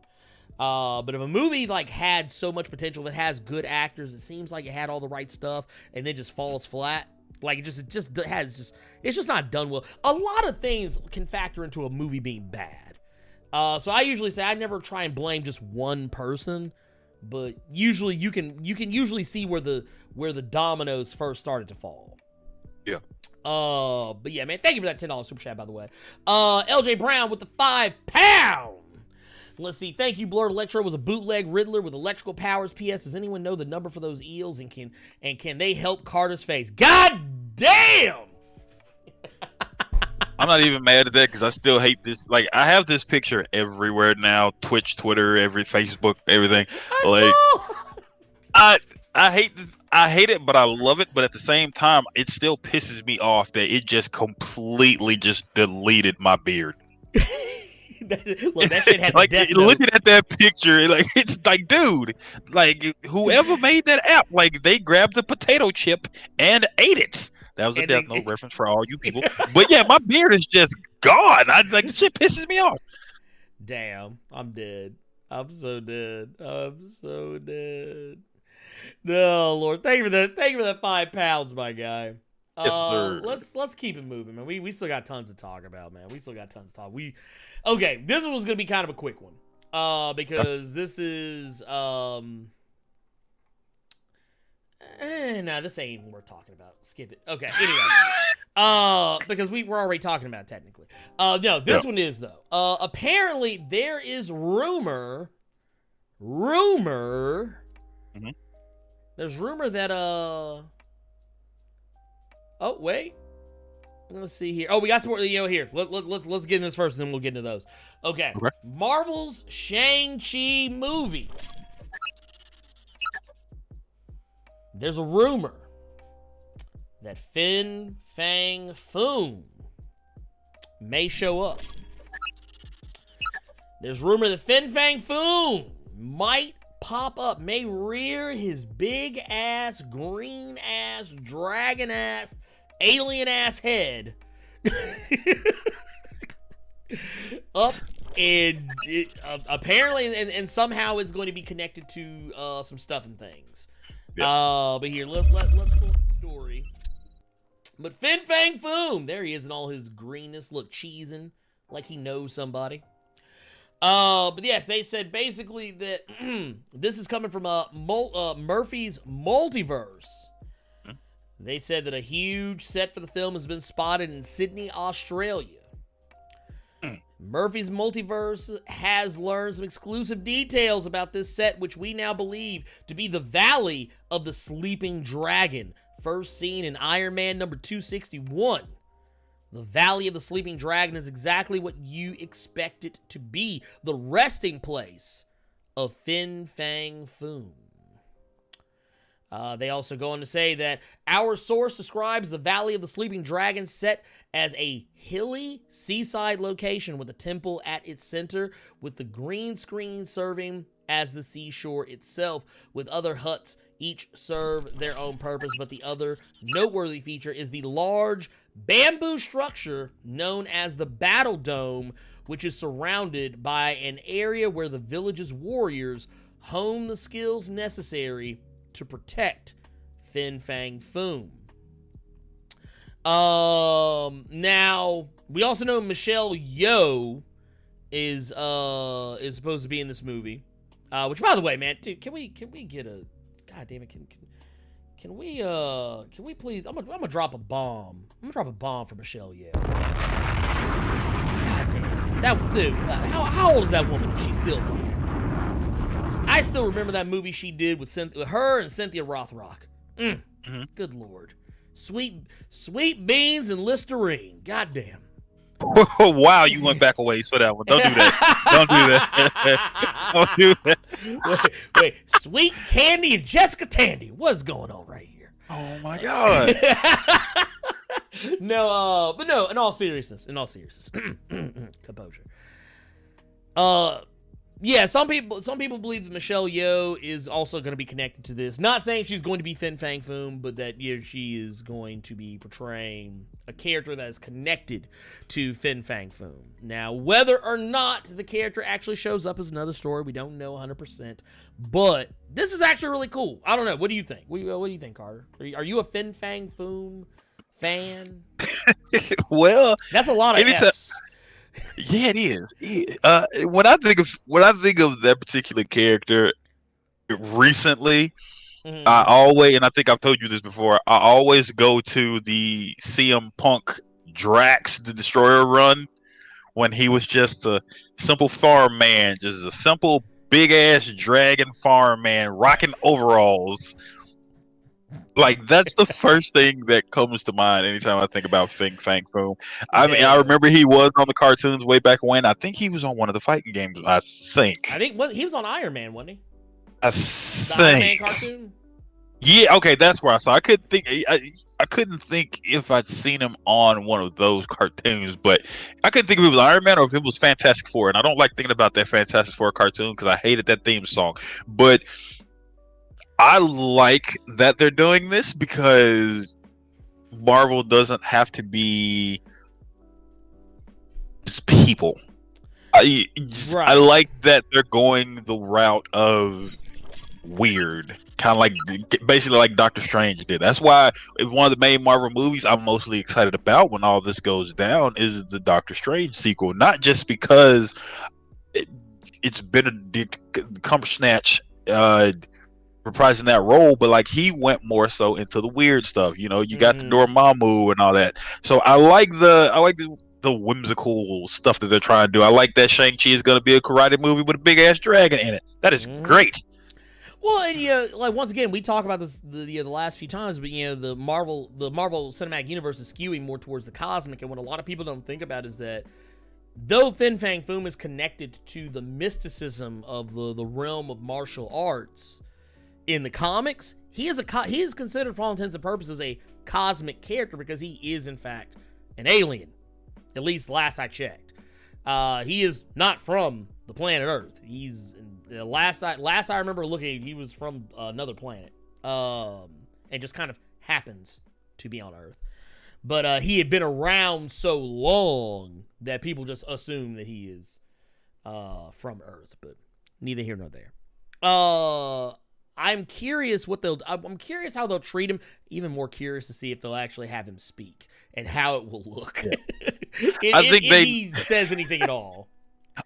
But if a movie like had so much potential, it has good actors, it seems like it had all the right stuff, and then just falls flat. Like it's just not done well. A lot of things can factor into a movie being bad. So I usually say I never try and blame just one person, but usually you can usually see where the dominoes first started to fall. Yeah. But yeah, man, thank you for that $10 super chat, by the way. LJ Brown with the £5. Let's see. Thank you, Blerd. Electro was a bootleg Riddler with electrical powers. P.S. Does anyone know the number for those eels, and can they help Carter's face? God damn! I'm not even mad at that because I still hate this. Like, I have this picture everywhere now: Twitch, Twitter, every Facebook, everything. I hate it, but I love it. But at the same time, it still pisses me off that it just completely just deleted my beard. Look, that shit had like death looking at that picture, like it's like, dude, like whoever made that app, like they grabbed the potato chip and ate it. That was a Death Note reference for all you people. But yeah, my beard is just gone. This shit pisses me off. Damn, I'm dead. I'm so dead. I'm so dead. No, Lord, thank you for that £5, my guy. Yes, sir. Let's keep it moving, man. We still got tons to talk about, man. We still got tons to talk. Okay, this one was gonna be kind of a quick one. Because this is no, this ain't even worth talking about. Skip it. Okay, anyway. Because we're already talking about it technically. No, this one is though. Apparently there is rumor. Mm-hmm. There's rumor that oh wait, let's see here. Oh, we got some more. Here. Let's get in this first, and then we'll get into those. Okay. Marvel's Shang Chi movie. There's a rumor that Fang Foom may show up. There's rumor that Fang Foom might pop up, may rear his big ass, green ass, dragon ass, alien ass head up, and apparently, and somehow it's going to be connected to some stuff and things. Yeah. But here, let's pull up the story. But Fang Foom, there he is in all his greenness, look cheesing like he knows somebody. But yes, they said basically that this is coming from Murphy's Multiverse. They said that a huge set for the film has been spotted in Sydney, Australia. Murphy's Multiverse has learned some exclusive details about this set, which we now believe to be the Valley of the Sleeping Dragon, first seen in Iron Man number 261. The Valley of the Sleeping Dragon is exactly what you expect it to be, the resting place of Fang Foom. They also go on to say that our source describes the Valley of the Sleeping Dragon set as a hilly seaside location with a temple at its center, with the green screen serving as the seashore itself, with other huts each serve their own purpose, but the other noteworthy feature is the large bamboo structure known as the Battle Dome, which is surrounded by an area where the village's warriors hone the skills necessary to protect Fang Foom. Now, we also know Michelle Yeoh is supposed to be in this movie. Which, by the way, man, dude, can we get a... God damn it, can we please... I'm gonna drop a bomb. I'm gonna drop a bomb for Michelle Yeoh. God damn. That dude, how old is that woman? She's still fine. I still remember that movie she did with her and Cynthia Rothrock. Good Lord. Sweet beans and Listerine. Goddamn. Wow, you went back a ways for that one. Don't do that. Don't do that. Don't do that. Wait. Sweet Candy and Jessica Tandy. What's going on right here? Oh my God. No, but no, in all seriousness, composure. Yeah, some people believe that Michelle Yeoh is also going to be connected to this. Not saying she's going to be Fang Foom, but that she is going to be portraying a character that is connected to Fang Foom. Now, whether or not the character actually shows up is another story. We don't know 100%. But this is actually really cool. I don't know. What do you think? What do you think, Carter? Are you a Fang Foom fan? Well, that's a lot of F's. Yeah, it is. When I think of that particular character recently, I always, and I think I've told you this before, I always go to the CM Punk Drax the Destroyer run when he was just a simple farm man, just a simple big ass dragon farm man rocking overalls. Like, that's the first thing that comes to mind anytime I think about Fang Foom. I mean, I remember he was on the cartoons way back when. I think he was on one of the fighting games. I think he was on Iron Man, wasn't he? The Iron Man cartoon. Yeah, okay, that's where I saw. I couldn't think if I'd seen him on one of those cartoons, but I couldn't think if it was Iron Man or if it was Fantastic Four. And I don't like thinking about that Fantastic Four cartoon because I hated that theme song. But I like that they're doing this because Marvel doesn't have to be just people. I like that they're going the route of weird, kind of like basically like Doctor Strange did. That's why one of the main Marvel movies I'm mostly excited about when all this goes down is the Doctor Strange sequel. Not just because it's Benedict Cumberbatch reprising that role, but like he went more so into the weird stuff. You know, you got the Dormammu and all that. So I like the whimsical stuff that they're trying to do. I like that Shang-Chi is going to be a karate movie with a big ass dragon in it. That is great. Well, and like once again, we talk about this the last few times, but the Marvel Cinematic Universe is skewing more towards the cosmic, and what a lot of people don't think about is that though Fang Foom is connected to the mysticism of the realm of martial arts in the comics, he is considered for all intents and purposes a cosmic character because he is in fact an alien. At least last I checked, he is not from the planet Earth. He's last I remember looking, he was from another planet, and just kind of happens to be on Earth. But he had been around so long that people just assume that he is from Earth. But neither here nor there. I'm curious I'm curious how they'll treat him. Even more curious to see if they'll actually have him speak and how it will look. I think if he says anything at all.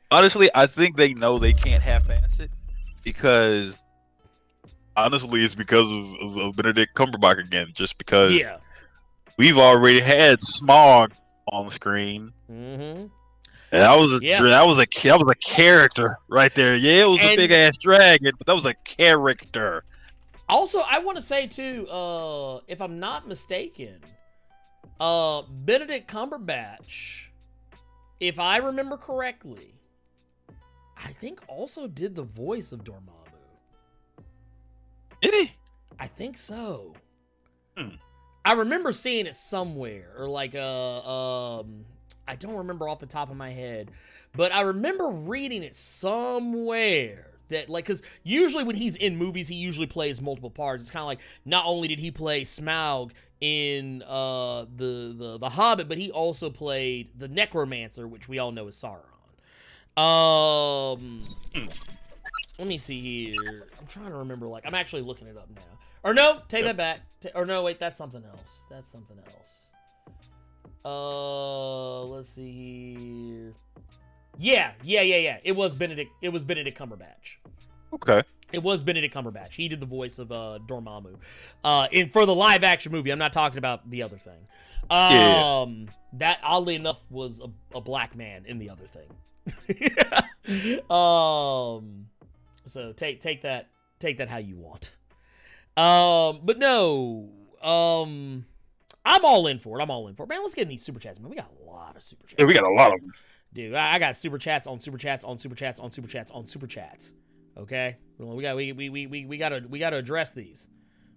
Honestly, I think they know they can't half-ass it because honestly, it's because of Benedict Cumberbatch again. Just because we've already had Smog on the screen. And that was a character right there. Yeah, it was a big ass dragon, but that was a character. Also, I want to say too, if I'm not mistaken, Benedict Cumberbatch, if I remember correctly, I think also did the voice of Dormammu. Did he? I think so. I remember seeing it somewhere, or like I don't remember off the top of my head, but I remember reading it somewhere that, like, because usually when he's in movies, he usually plays multiple parts. It's kind of like, not only did he play Smaug in the Hobbit, but he also played the Necromancer, which we all know is Sauron. Let me see here. I'm trying to remember. Like, I'm actually looking it up now. Or no, take that back. Or no, wait, that's something else. That's something else. Let's see here. Yeah. It was Benedict Cumberbatch. Okay. It was Benedict Cumberbatch. He did the voice of Dormammu. For the live action movie. I'm not talking about the other thing. That oddly enough was a black man in the other thing. So take that how you want. But no, I'm all in for it. Man, let's get in these super chats, man. We got a lot of super chats. Yeah, we got a lot of them. Dude, I got super chats on super chats on super chats on super chats on super chats. Okay, we gotta address these.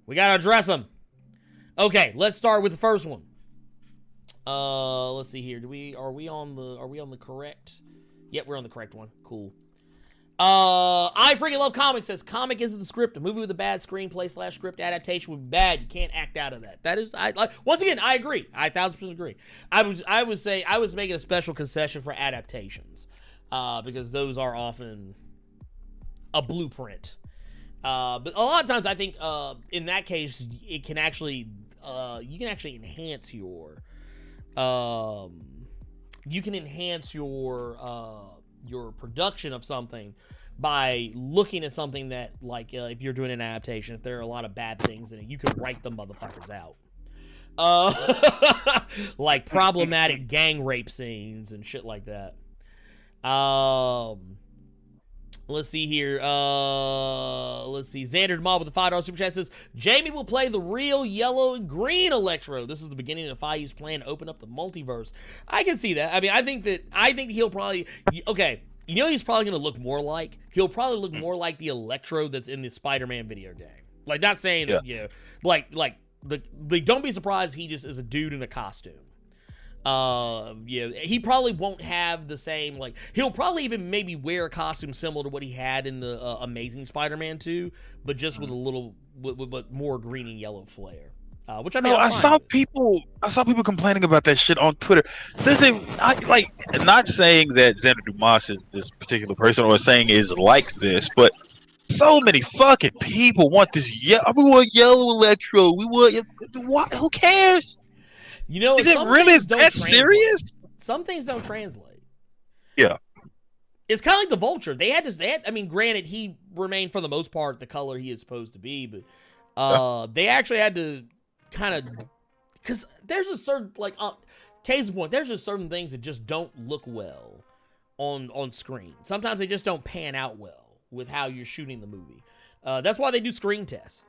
We gotta address them. Okay, let's start with the first one. Let's see here. Are we on the correct? Yep, we're on the correct one. Cool. I freaking love comics. Says comic isn't the script. A movie with a bad screenplay / script adaptation would be bad. You can't act out of that. That is, once again, I agree. I 1000% agree. I would say I was making a special concession for adaptations, because those are often a blueprint. But a lot of times I think in that case it can actually you can actually enhance your your production of something by looking at something that, like, if you're doing an adaptation, if there are a lot of bad things in it, you can write them motherfuckers out. Like problematic gang rape scenes and shit like that. Let's see here. Let's see. Xander Jamal with the $5 super chat says, Jamie will play the real yellow and green Electro. This is the beginning of Feige's plan to open up the multiverse. I can see that. I mean, I think he'll probably, okay, you know, he's probably going to look more like, he'll probably look more like the Electro that's in the Spider-Man video game. Like, not saying that, you know, like don't be surprised he just is a dude in a costume. Yeah, he probably won't have the same, like, he'll probably even maybe wear a costume similar to what he had in the Amazing Spider-Man 2, but just with a little, with more green and yellow flair. Which I mean, I saw people complaining about that shit on Twitter. Not saying that Xander Dumas is this particular person or saying is like this, but so many fucking people want this. We want yellow Electro. We want what? Who cares? You know, is it really that serious? Some things don't translate. Yeah. It's kind of like the Vulture. They had, I mean, granted, he remained for the most part the color he is supposed to be, but they actually had to kind of, because there's a certain, like, case in point, there's just certain things that just don't look well on screen. Sometimes they just don't pan out well with how you're shooting the movie. That's why they do screen tests.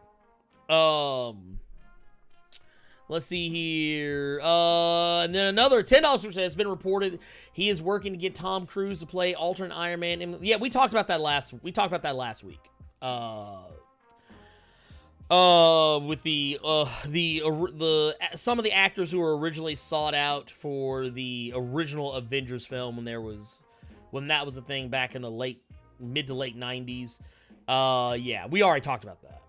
Let's see here. And then another $10 super chat has been reported. He is working to get Tom Cruise to play alternate Iron Man. Yeah, we talked about that last week. With the some of the actors who were originally sought out for the original Avengers film when that was a thing back in the mid to late 90s. Yeah, we already talked about that.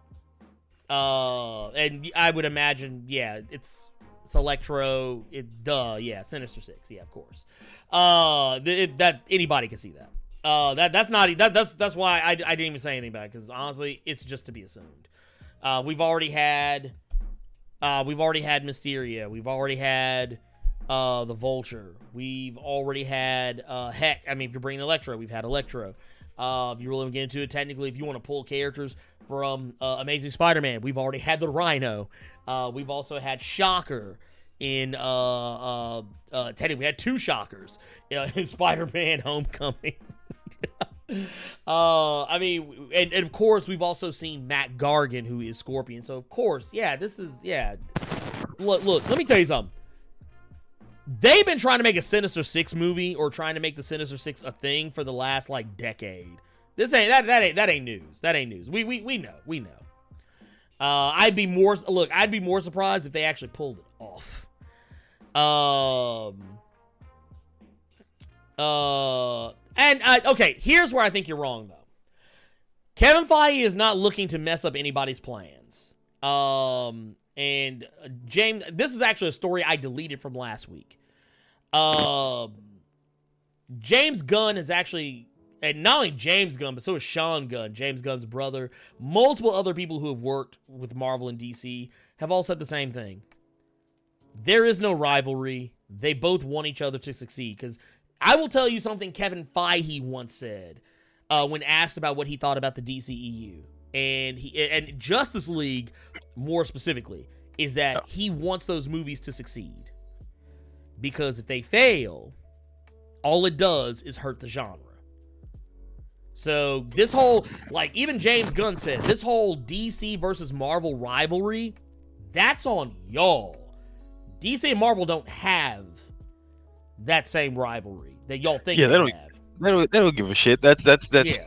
And I would imagine, yeah, it's Electro. Sinister Six, yeah, of course. That anybody can see that. That's why I didn't even say anything about it, because honestly, it's just to be assumed. We've already had Mysterio. We've already had the Vulture. We've already had heck, I mean, if you're bringing Electro, we've had Electro. If you really want to get into it, technically, if you want to pull characters from Amazing Spider-Man, we've already had the Rhino. We've also had Shocker in technically we had two Shockers in Spider-Man Homecoming. I mean, and of course we've also seen Matt Gargan, who is Scorpion. So of course, yeah, this is, yeah. Look, let me tell you something. They've been trying to make a Sinister Six movie, or trying to make the Sinister Six a thing for the last, like, decade. That ain't news. That ain't news. We know. I'd be more surprised if they actually pulled it off. Okay, here's where I think you're wrong, though. Kevin Feige is not looking to mess up anybody's plans. And James, this is actually a story I deleted from last week. James Gunn is actually, and not only James Gunn, but so is Sean Gunn, James Gunn's brother. Multiple other people who have worked with Marvel and DC have all said the same thing. There is no rivalry. They both want each other to succeed. Because I will tell you something Kevin Feige once said when asked about what he thought about the DCEU. And Justice League, more specifically, is that he wants those movies to succeed. Because if they fail, all it does is hurt the genre. So this whole, like even James Gunn said, this whole DC versus Marvel rivalry, that's on y'all. DC and Marvel don't have that same rivalry that y'all think they have. They don't give a shit. That's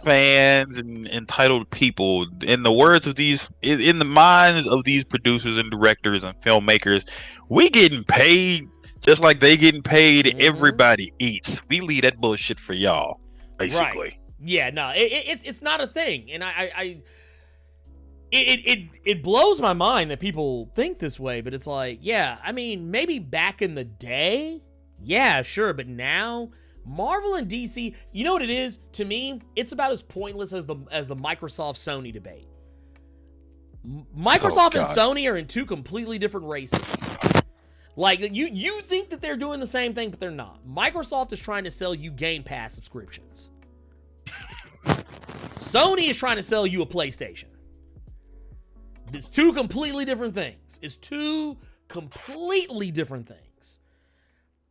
fans and entitled people. In the words of in the minds of these producers and directors and filmmakers, we getting paid just like they getting paid. Everybody eats. We leave that bullshit for y'all, basically. Right. Yeah, no, it's not a thing, and it blows my mind that people think this way. But it's like, yeah, I mean, maybe back in the day, yeah, sure, but now. Marvel and DC, you know what it is? To me, it's about as pointless as the Microsoft Sony debate. Microsoft and Sony are in two completely different races. Like you think that they're doing the same thing, but they're not. Microsoft is trying to sell you Game Pass subscriptions. Sony is trying to sell you a PlayStation. It's two completely different things. It's two completely different things.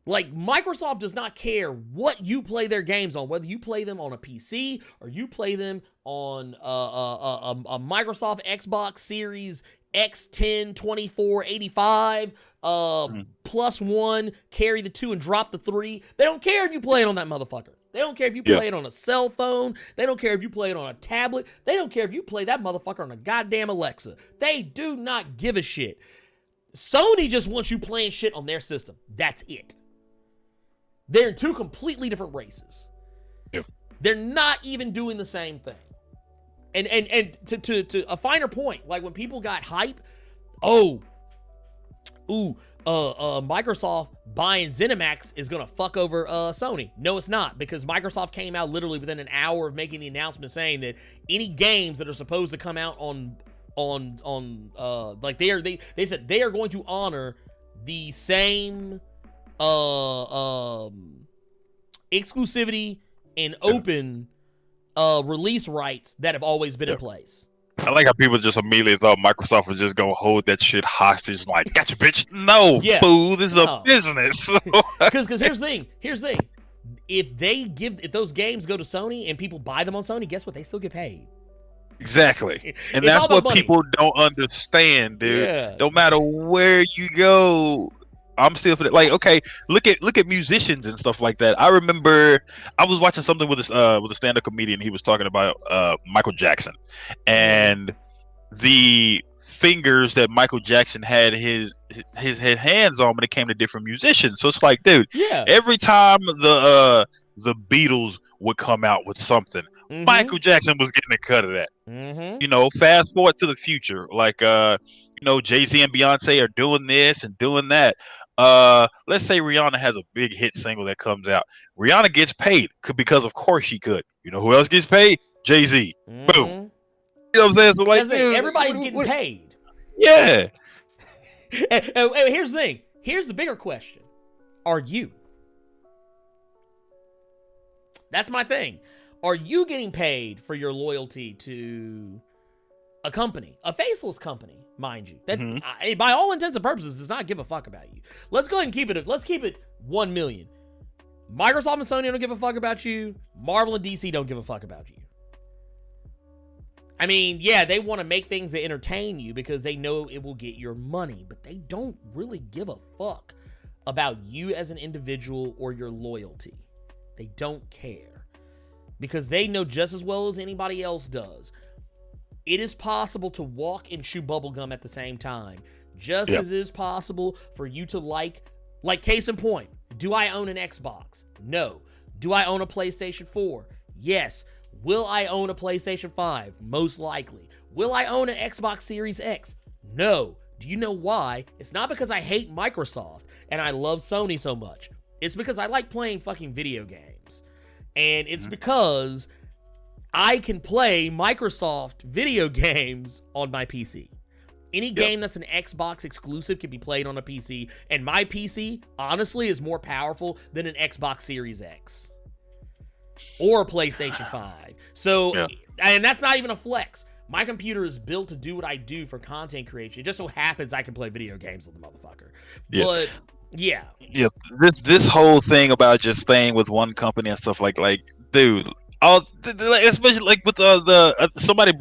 Like, Microsoft does not care what you play their games on, whether you play them on a PC or you play them on a Microsoft Xbox Series X10 2485 plus one, carry the 2 and drop the 3. They don't care if you play it on that motherfucker. They don't care if you play it on a cell phone. They don't care if you play it on a tablet. They don't care if you play that motherfucker on a goddamn Alexa. They do not give a shit. Sony just wants you playing shit on their system. That's it. They're in two completely different races. Yep. They're not even doing the same thing. And to a finer point, like when people got hype, Microsoft buying ZeniMax is gonna fuck over Sony. No, it's not, because Microsoft came out literally within an hour of making the announcement saying that any games that are supposed to come out on like they said they are going to honor the same exclusivity and open release rights that have always been in place. I like how people just immediately thought Microsoft was just gonna hold that shit hostage, like, gotcha, bitch. No, fool, this is a business. Because here's the thing. If those games go to Sony and people buy them on Sony, guess what? They still get paid. Exactly. And that's what people don't understand, dude. Yeah. No matter where you go, I'm still for that. Like, okay, look at musicians and stuff like that. I remember I was watching something with a stand-up comedian. He was talking about Michael Jackson and the fingers that Michael Jackson had his hands on when it came to different musicians. So it's like, dude, every time the Beatles would come out with something, Michael Jackson was getting a cut of that. You know, fast forward to the future, like Jay-Z and Beyonce are doing this and doing that. Let's say Rihanna has a big hit single that comes out. Rihanna gets paid because of course she could. You know who else gets paid? Jay-Z. Boom. You know what I'm saying? So like, dude, everybody's getting paid. Yeah. And here's the thing. Here's the bigger question. Are you? That's my thing. Are you getting paid for your loyalty to a company, a faceless company, mind you, that by all intents and purposes does not give a fuck about you? Let's go ahead and keep it 1 million. Microsoft and Sony don't give a fuck about you. Marvel and DC don't give a fuck about you. I mean, yeah, they want to make things that entertain you because they know it will get your money, but they don't really give a fuck about you as an individual or your loyalty. They don't care because they know just as well as anybody else does. It is possible to walk and chew bubblegum at the same time, just as it is possible for you to like case in point, do I own an Xbox? No. Do I own a PlayStation 4? Yes. Will I own a PlayStation 5? Most likely. Will I own an Xbox Series X? No. Do you know why? It's not because I hate Microsoft and I love Sony so much. It's because I like playing fucking video games. And it's because I can play Microsoft video games on my PC. Any game that's an Xbox exclusive can be played on a PC, and my PC, honestly, is more powerful than an Xbox Series X or a PlayStation 5. So, and that's not even a flex. My computer is built to do what I do for content creation. It just so happens I can play video games with the motherfucker. Yeah. But yeah. Yeah, this whole thing about just staying with one company and stuff like dude, especially like with somebody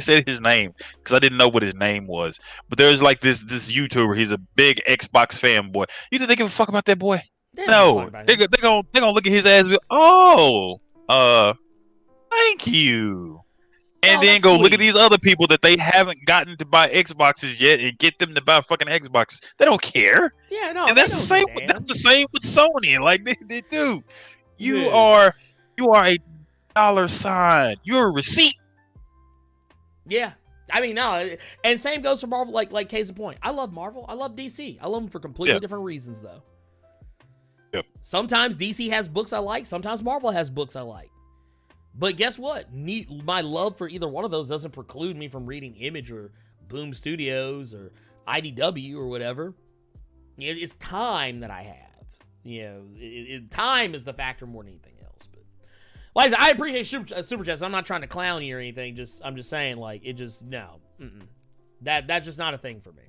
said his name because I didn't know what his name was, but there's like this YouTuber. He's a big Xbox fanboy. You think they give a fuck about that boy? No, they're gonna look at his ass and be, thank you. And then go look at these other people that they haven't gotten to buy Xboxes yet and get them to buy fucking Xboxes. They don't care. Yeah, no. And that's the same. That's the same with Sony. Like they do. You are a dollar sign. You're a receipt. Yeah. I mean, no. And same goes for Marvel. Like case in point. I love Marvel. I love DC. I love them for completely different reasons, though. Yep. Sometimes DC has books I like. Sometimes Marvel has books I like. But guess what? My love for either one of those doesn't preclude me from reading Image or Boom Studios or IDW or whatever. It's time that I have. Time is the factor more than anything else. But like I said, I appreciate Super Chats. I'm not trying to clown you or anything. I'm just saying, like, it just that's just not a thing for me.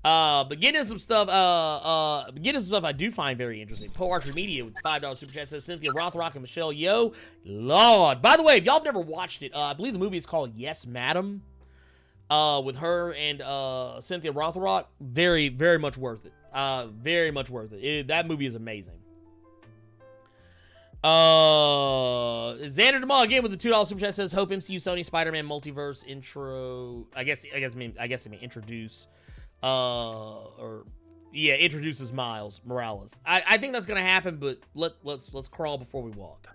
But getting into some stuff, I do find very interesting. Poe Archer Media with $5 super chat says Cynthia Rothrock and Michelle Yeoh. Lord. By the way, if y'all have never watched it, I believe the movie is called Yes, Madam. With her and Cynthia Rothrock. Very, very much worth it. Very much worth it. That movie is amazing. Xander DeMall again with the $2 super chat says Hope MCU Sony Spider-Man multiverse intro. I guess I mean introduce. Introduces Miles Morales. I think that's gonna happen, but let's crawl before we walk.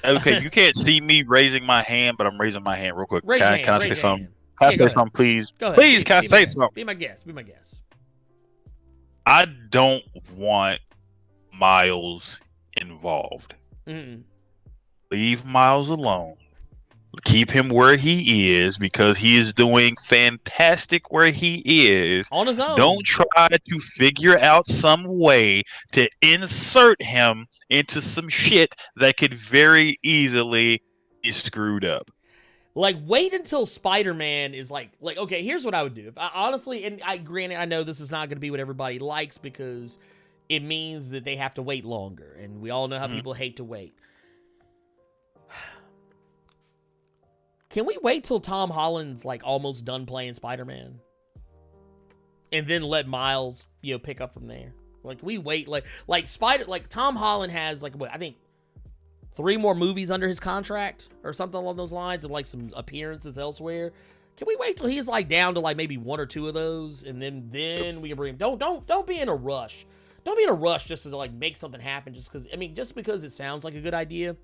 Okay, you can't see me raising my hand, but I'm raising my hand real quick. Can I say something? Can I say something, please? Go ahead. Please, can I say something? Be my guest. Be my guest. I don't want Miles involved. Leave Miles alone. Keep him where he is because he is doing fantastic where he is. On his own. Don't try to figure out some way to insert him into some shit that could very easily be screwed up. Like, wait until Spider-Man is like okay, here's what I would do. If honestly, and granted, I know this is not going to be what everybody likes because it means that they have to wait longer. And we all know how people hate to wait. Can we wait till Tom Holland's like almost done playing Spider-Man, and then let Miles, pick up from there? Like, we wait like Tom Holland has I think 3 more movies under his contract or something along those lines, and like some appearances elsewhere. Can we wait till he's like down to like maybe 1 or 2 of those, and then we can bring him? Don't be in a rush. Don't be in a rush just to like make something happen. Just because it sounds like a good idea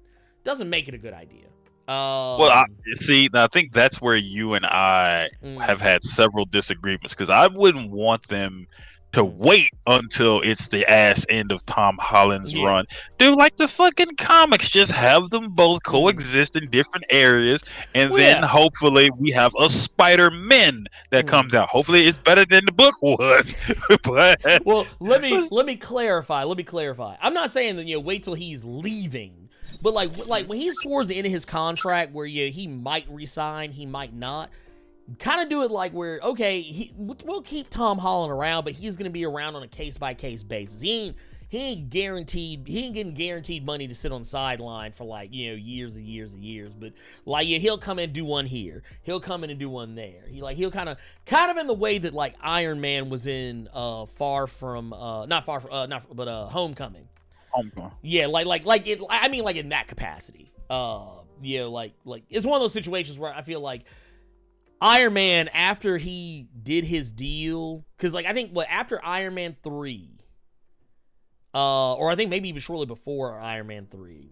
doesn't make it a good idea. Well, I think that's where you and I have had several disagreements because I wouldn't want them to wait until it's the ass end of Tom Holland's run. Dude, like the fucking comics, just have them both coexist in different areas, and then hopefully we have a Spider-Man that comes out. Hopefully it's better than the book was. But let me clarify. I'm not saying that wait till he's leaving. But like when he's towards the end of his contract, where he might resign, he might not. Kind of do it like where we'll keep Tom Holland around, but he's gonna be around on a case by case basis. He ain't getting guaranteed money to sit on the sideline for years and years and years. But he'll come in and do one here, he'll come in and do one there. He'll kind of in the way that like Iron Man was in Homecoming. Yeah, like in that capacity. It's one of those situations where I feel like Iron Man, after he did his deal, because I think after Iron Man 3, or I think maybe even shortly before Iron Man 3,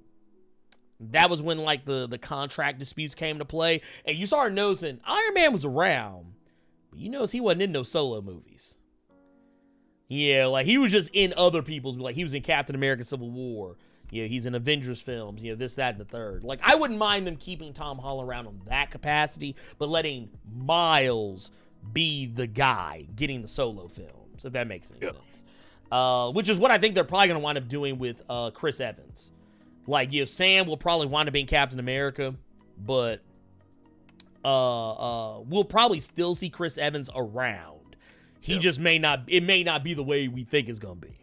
that was when the contract disputes came into play, and you started noticing Iron Man was around, but you notice he wasn't in no solo movies. Yeah, he was just in other people's, he was in Captain America Civil War. He's in Avengers films, this, that, and the third. I wouldn't mind them keeping Tom Holland around on that capacity, but letting Miles be the guy getting the solo films, if that makes any sense. Which is what I think they're probably going to wind up doing with Chris Evans. Sam will probably wind up being Captain America, but we'll probably still see Chris Evans around. He just may not. It may not be the way we think it's gonna be.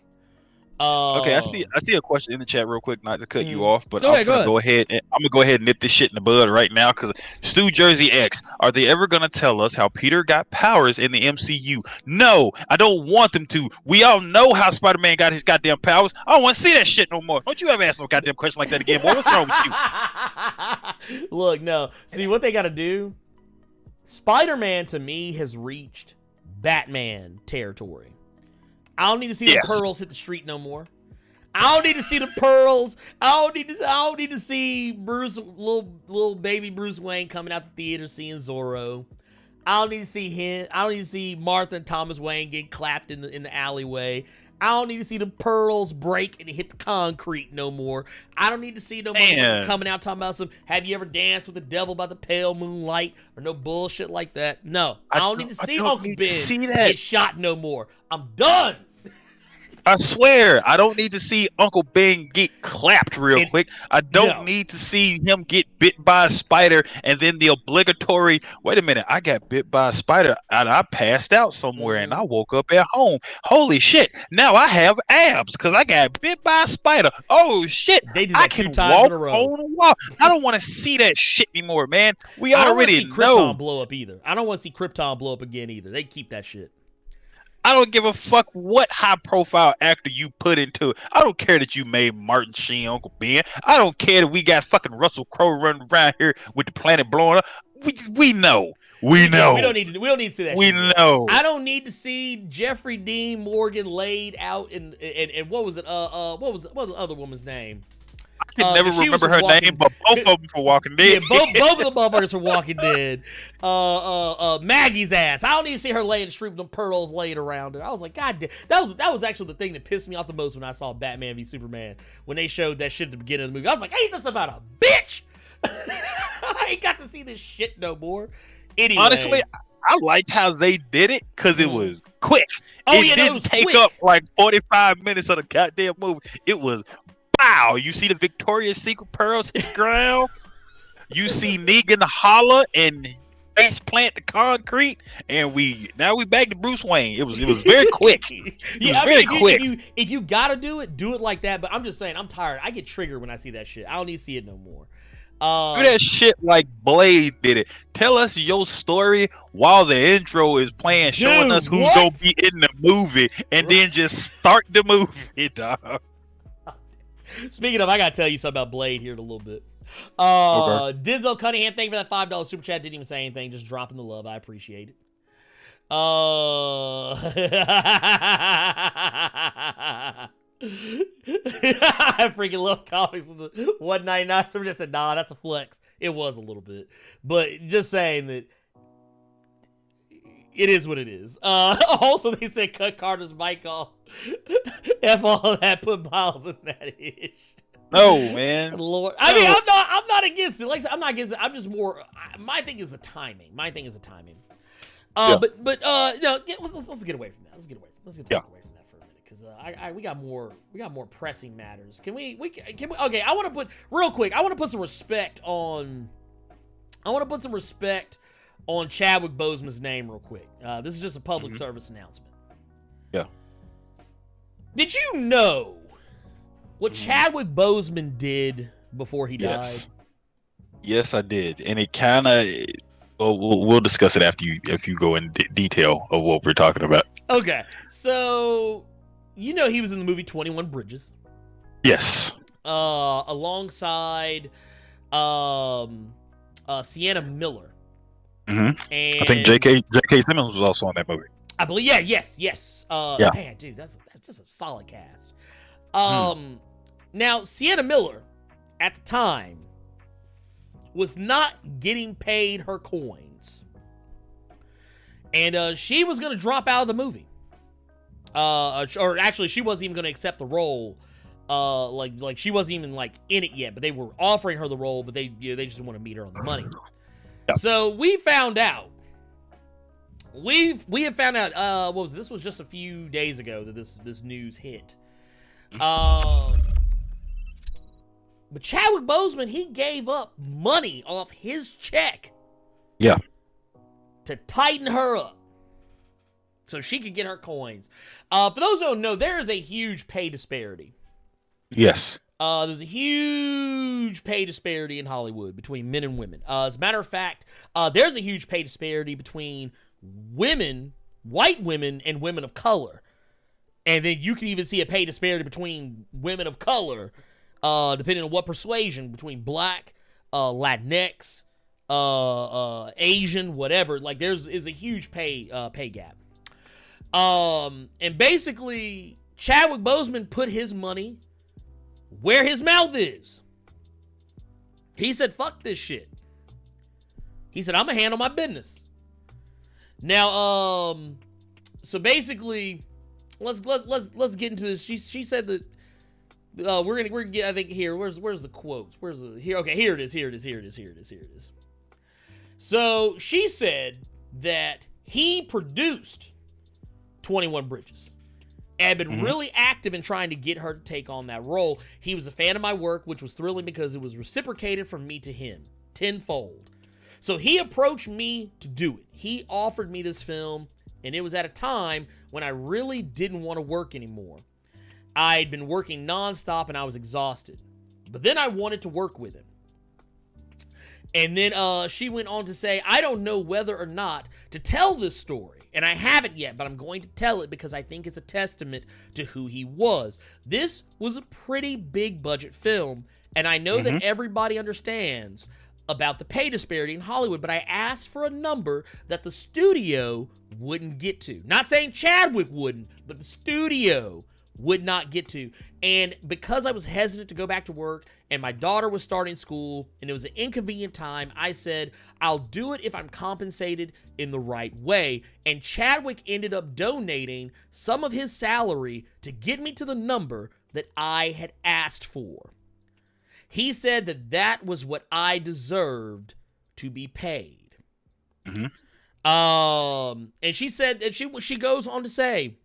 Okay, I see a question in the chat real quick, not to cut you off, but I'm gonna go ahead and nip this shit in the bud right now, because Stu Jersey X, are they ever gonna tell us how Peter got powers in the MCU? No, I don't want them to. We all know how Spider-Man got his goddamn powers. I don't want to see that shit no more. Don't you ever ask no goddamn question like that again, boy. What's wrong with you? Look, no. See what they gotta do? Spider-Man to me has reached Batman territory. I don't need to see the pearls hit the street no more. I don't need to see the pearls. I don't need to see Bruce, little baby Bruce Wayne coming out the theater seeing Zorro. I don't need to see him. I don't need to see Martha and Thomas Wayne getting clapped in the alleyway. I don't need to see the pearls break and hit the concrete no more. I don't need to see no more coming out talking about some, have you ever danced with the devil by the pale moonlight, or no bullshit like that. No, I don't need to see Uncle Ben get shot no more. I'm done. I swear, I don't need to see Uncle Ben get clapped real quick. I don't need to see him get bit by a spider and then the obligatory, wait a minute, I got bit by a spider and I passed out somewhere and I woke up at home. Holy shit, now I have abs because I got bit by a spider. Oh shit, they did that I can walk on a wall. I don't want to see that shit anymore, man. We already know. Krypton blow up either. I don't want to see Krypton blow up again either. They keep that shit. I don't give a fuck what high-profile actor you put into it. I don't care that you made Martin Sheen Uncle Ben. I don't care that we got fucking Russell Crowe running around here with the planet blowing up. We know. We know. We don't need to see that. We know. I don't need to see Jeffrey Dean Morgan laid out in what was it? What was the other woman's name? I can never remember her name, but both of them for Walking Dead. Yeah, both of the motherfuckers for Walking Dead. Maggie's ass. I don't need to see her laying in the street with them pearls laid around her. I was like, God damn. That was actually the thing that pissed me off the most when I saw Batman v Superman. When they showed that shit at the beginning of the movie. I was like, ain't this about a bitch? I ain't got to see this shit no more. Anyway. Honestly, I liked how they did it because it was quick. It didn't take up like 45 minutes of the goddamn movie. It was wow. You see the Victoria's Secret pearls hit the ground. You see Negan holler and face plant the concrete, and now we back to Bruce Wayne. It was very quick. If you gotta do it like that. But I'm just saying, I'm tired. I get triggered when I see that shit. I don't need to see it no more. Do that shit like Blade did it. Tell us your story while the intro is playing, showing us who's gonna be in the movie, and then just start the movie, dog. Speaking of, I gotta tell you something about Blade here in a little bit. Denzel Cunningham, thank you for that $5 super chat. Didn't even say anything, just dropping the love. I appreciate it. I freaking love comics with the $1.99. Somebody just said, nah, that's a flex. It was a little bit, but just saying that it is what it is. Also, they said cut Carter's mic off. F all that, put Miles in that ish. No, man. Lord, I mean, I'm not against it. Like I'm not against it. I'm just more. My thing is the timing. But no, let's get away from that. Let's get away from that for a minute because we got more pressing matters. Can we? Okay, I want to put real quick. I want to put some respect on. Chadwick Boseman's name real quick. This is just a public service announcement. Yeah. Did you know what Chadwick Boseman did before he died? Yes, I did, and it kind of. We'll discuss it after you go in detail of what we're talking about. Okay, so he was in the movie 21 Bridges. Yes. Alongside Sienna Miller. Mm-hmm. And I think J.K. Simmons was also on that movie. I believe. Yeah. Yes. Man, dude, that's just a solid cast. Now Sienna Miller, at the time, was not getting paid her coins, and she was going to drop out of the movie. Or actually, she wasn't even going to accept the role. Like she wasn't even in it yet, but they were offering her the role, but they just didn't want to meet her on the money. Yeah. So we found out. We have found out. This was just a few days ago that this news hit. But Chadwick Boseman, he gave up money off his check Yeah. To tighten her up so she could get her coins. For those who don't know, there is a huge pay disparity. Yes. There's a huge pay disparity in Hollywood between men and women. As a matter of fact, there's a huge pay disparity between women, white women, and women of color. And then you can even see a pay disparity between women of color, depending on what persuasion, between black, Latinx, Asian, whatever. Like there's a huge pay gap. And basically, Chadwick Boseman put his money where his mouth is. He said, "Fuck this shit." He said, "I'm gonna handle my business." Now, so basically, let's get into this. She said that we're gonna get. I think here. Where's the quotes? Where's the here? Okay, here it is. So she said that he produced 21 Bridges and been really active in trying to get her to take on that role. He was a fan of my work, which was thrilling because it was reciprocated from me to him tenfold. So he approached me to do it. He offered me this film, and it was at a time when I really didn't want to work anymore. I'd been working nonstop and I was exhausted. But then I wanted to work with him. And then she went on to say, "I don't know whether or not to tell this story. And I haven't yet, but I'm going to tell it because I think it's a testament to who he was. This was a pretty big budget film, and I know that everybody understands about the pay disparity in Hollywood, but I asked for a number that the studio wouldn't get to. Not saying Chadwick wouldn't, but the studio would not get to. And because I was hesitant to go back to work and my daughter was starting school and it was an inconvenient time, I said, I'll do it if I'm compensated in the right way. And Chadwick ended up donating some of his salary to get me to the number that I had asked for. He said that that was what I deserved to be paid." And she said that she goes on to say,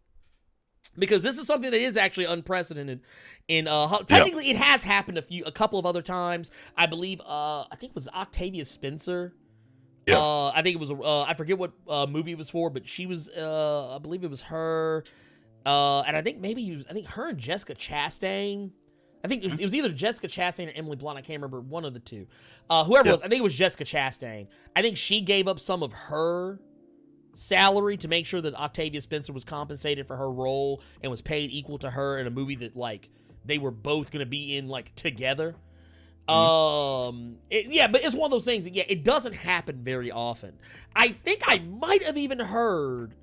because this is something that is actually unprecedented in technically it has happened a couple of other times. I believe I think it was Octavia Spencer. I think it was I forget what movie it was for, but she was I believe it was her and I think her and Jessica Chastain. I think it was either Jessica Chastain or Emily Blunt. I can't remember, one of the two. Whoever it was, I think it was Jessica Chastain. I think she gave up some of her salary to make sure that Octavia Spencer was compensated for her role and was paid equal to her in a movie that like they were both going to be in like together. But it's one of those things that, it doesn't happen very often. I think I might have even heard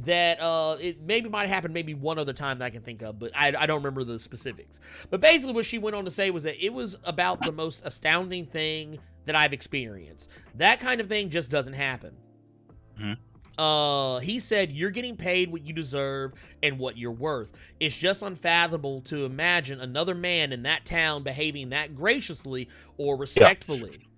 that it maybe might happen maybe one other time that I can think of, but I don't remember the specifics. But basically what she went on to say was that it was about the most astounding thing that I've experienced. That kind of thing just doesn't happen. He said, "You're getting paid what you deserve and what you're worth. It's just unfathomable to imagine another man in that town behaving that graciously or respectfully."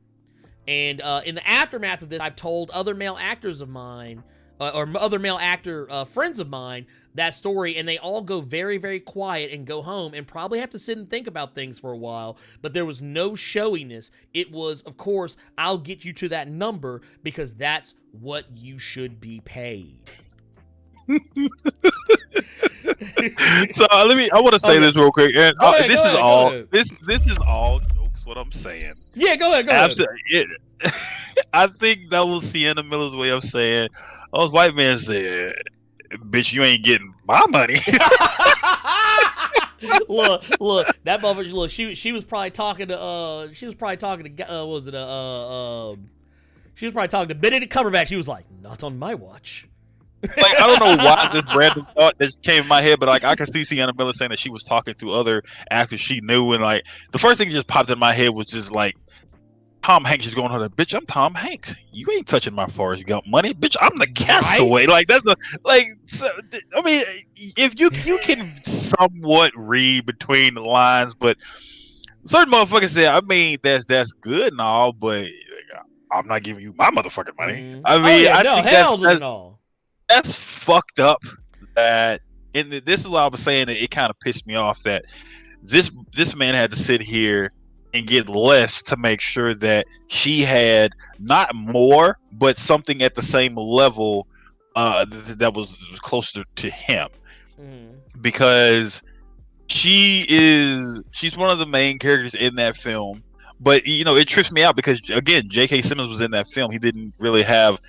And in the aftermath of this, I've told other male actors of mine, or other male actor friends of mine, that story, and they all go very, very quiet and go home and probably have to sit and think about things for a while. But there was no showiness. It was, of course, I'll get you to that number because that's what you should be paid. So I want to say this real quick. And this is all jokes. What I'm saying. Yeah, go ahead. Absolutely. I think that was Sienna Miller's way of saying, those white men said, "Bitch, you ain't getting my money." look, that motherfucker. Look, she was probably talking to what was it? She was probably talking to Benedict Cumberbatch. She was like, "Not on my watch." Like, I don't know why this random thought that came in my head, but like I can see Sienna Miller saying that she was talking to other actors she knew, and like the first thing that just popped in my head was just like Tom Hanks is going on, "Bitch, I'm Tom Hanks. You ain't touching my Forrest Gump money, bitch. I'm the castaway." Right? Like that's the like. So, I mean, if you can somewhat read between the lines, but certain motherfuckers say, I mean, that's good and all, but I'm not giving you my motherfucking money. I mean, I think that's fucked up. That and this is what I was saying. That it kind of pissed me off that this man had to sit here and get less to make sure that she had not more, but something at the same level that was closer to him. Because she's one of the main characters in that film. But you know, it trips me out because again, J.K. Simmons was in that film. He didn't really have.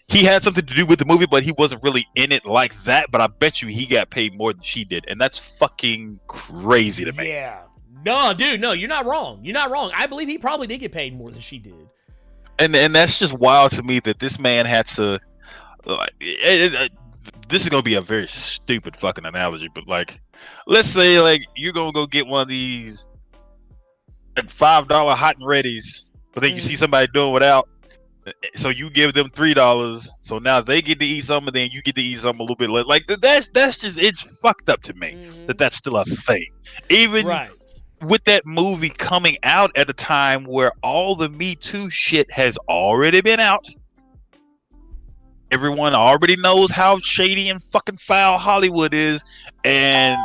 He had something to do with the movie, but he wasn't really in it like that. But I bet you he got paid more than she did, and that's fucking crazy to me. Yeah. No, dude, no, you're not wrong. You're not wrong. I believe he probably did get paid more than she did. And that's just wild to me that this man had to. This is gonna be a very stupid fucking analogy, but like, let's say like you're gonna go get one of these like $5 hot and readies, but then you see somebody doing without. So you give them $3, so now they get to eat something, and then you get to eat something a little bit less. Like that's just it's fucked up to me that that's still a thing. Even with that movie coming out at a time where all the Me Too shit has already been out, everyone already knows how shady and fucking foul Hollywood is, and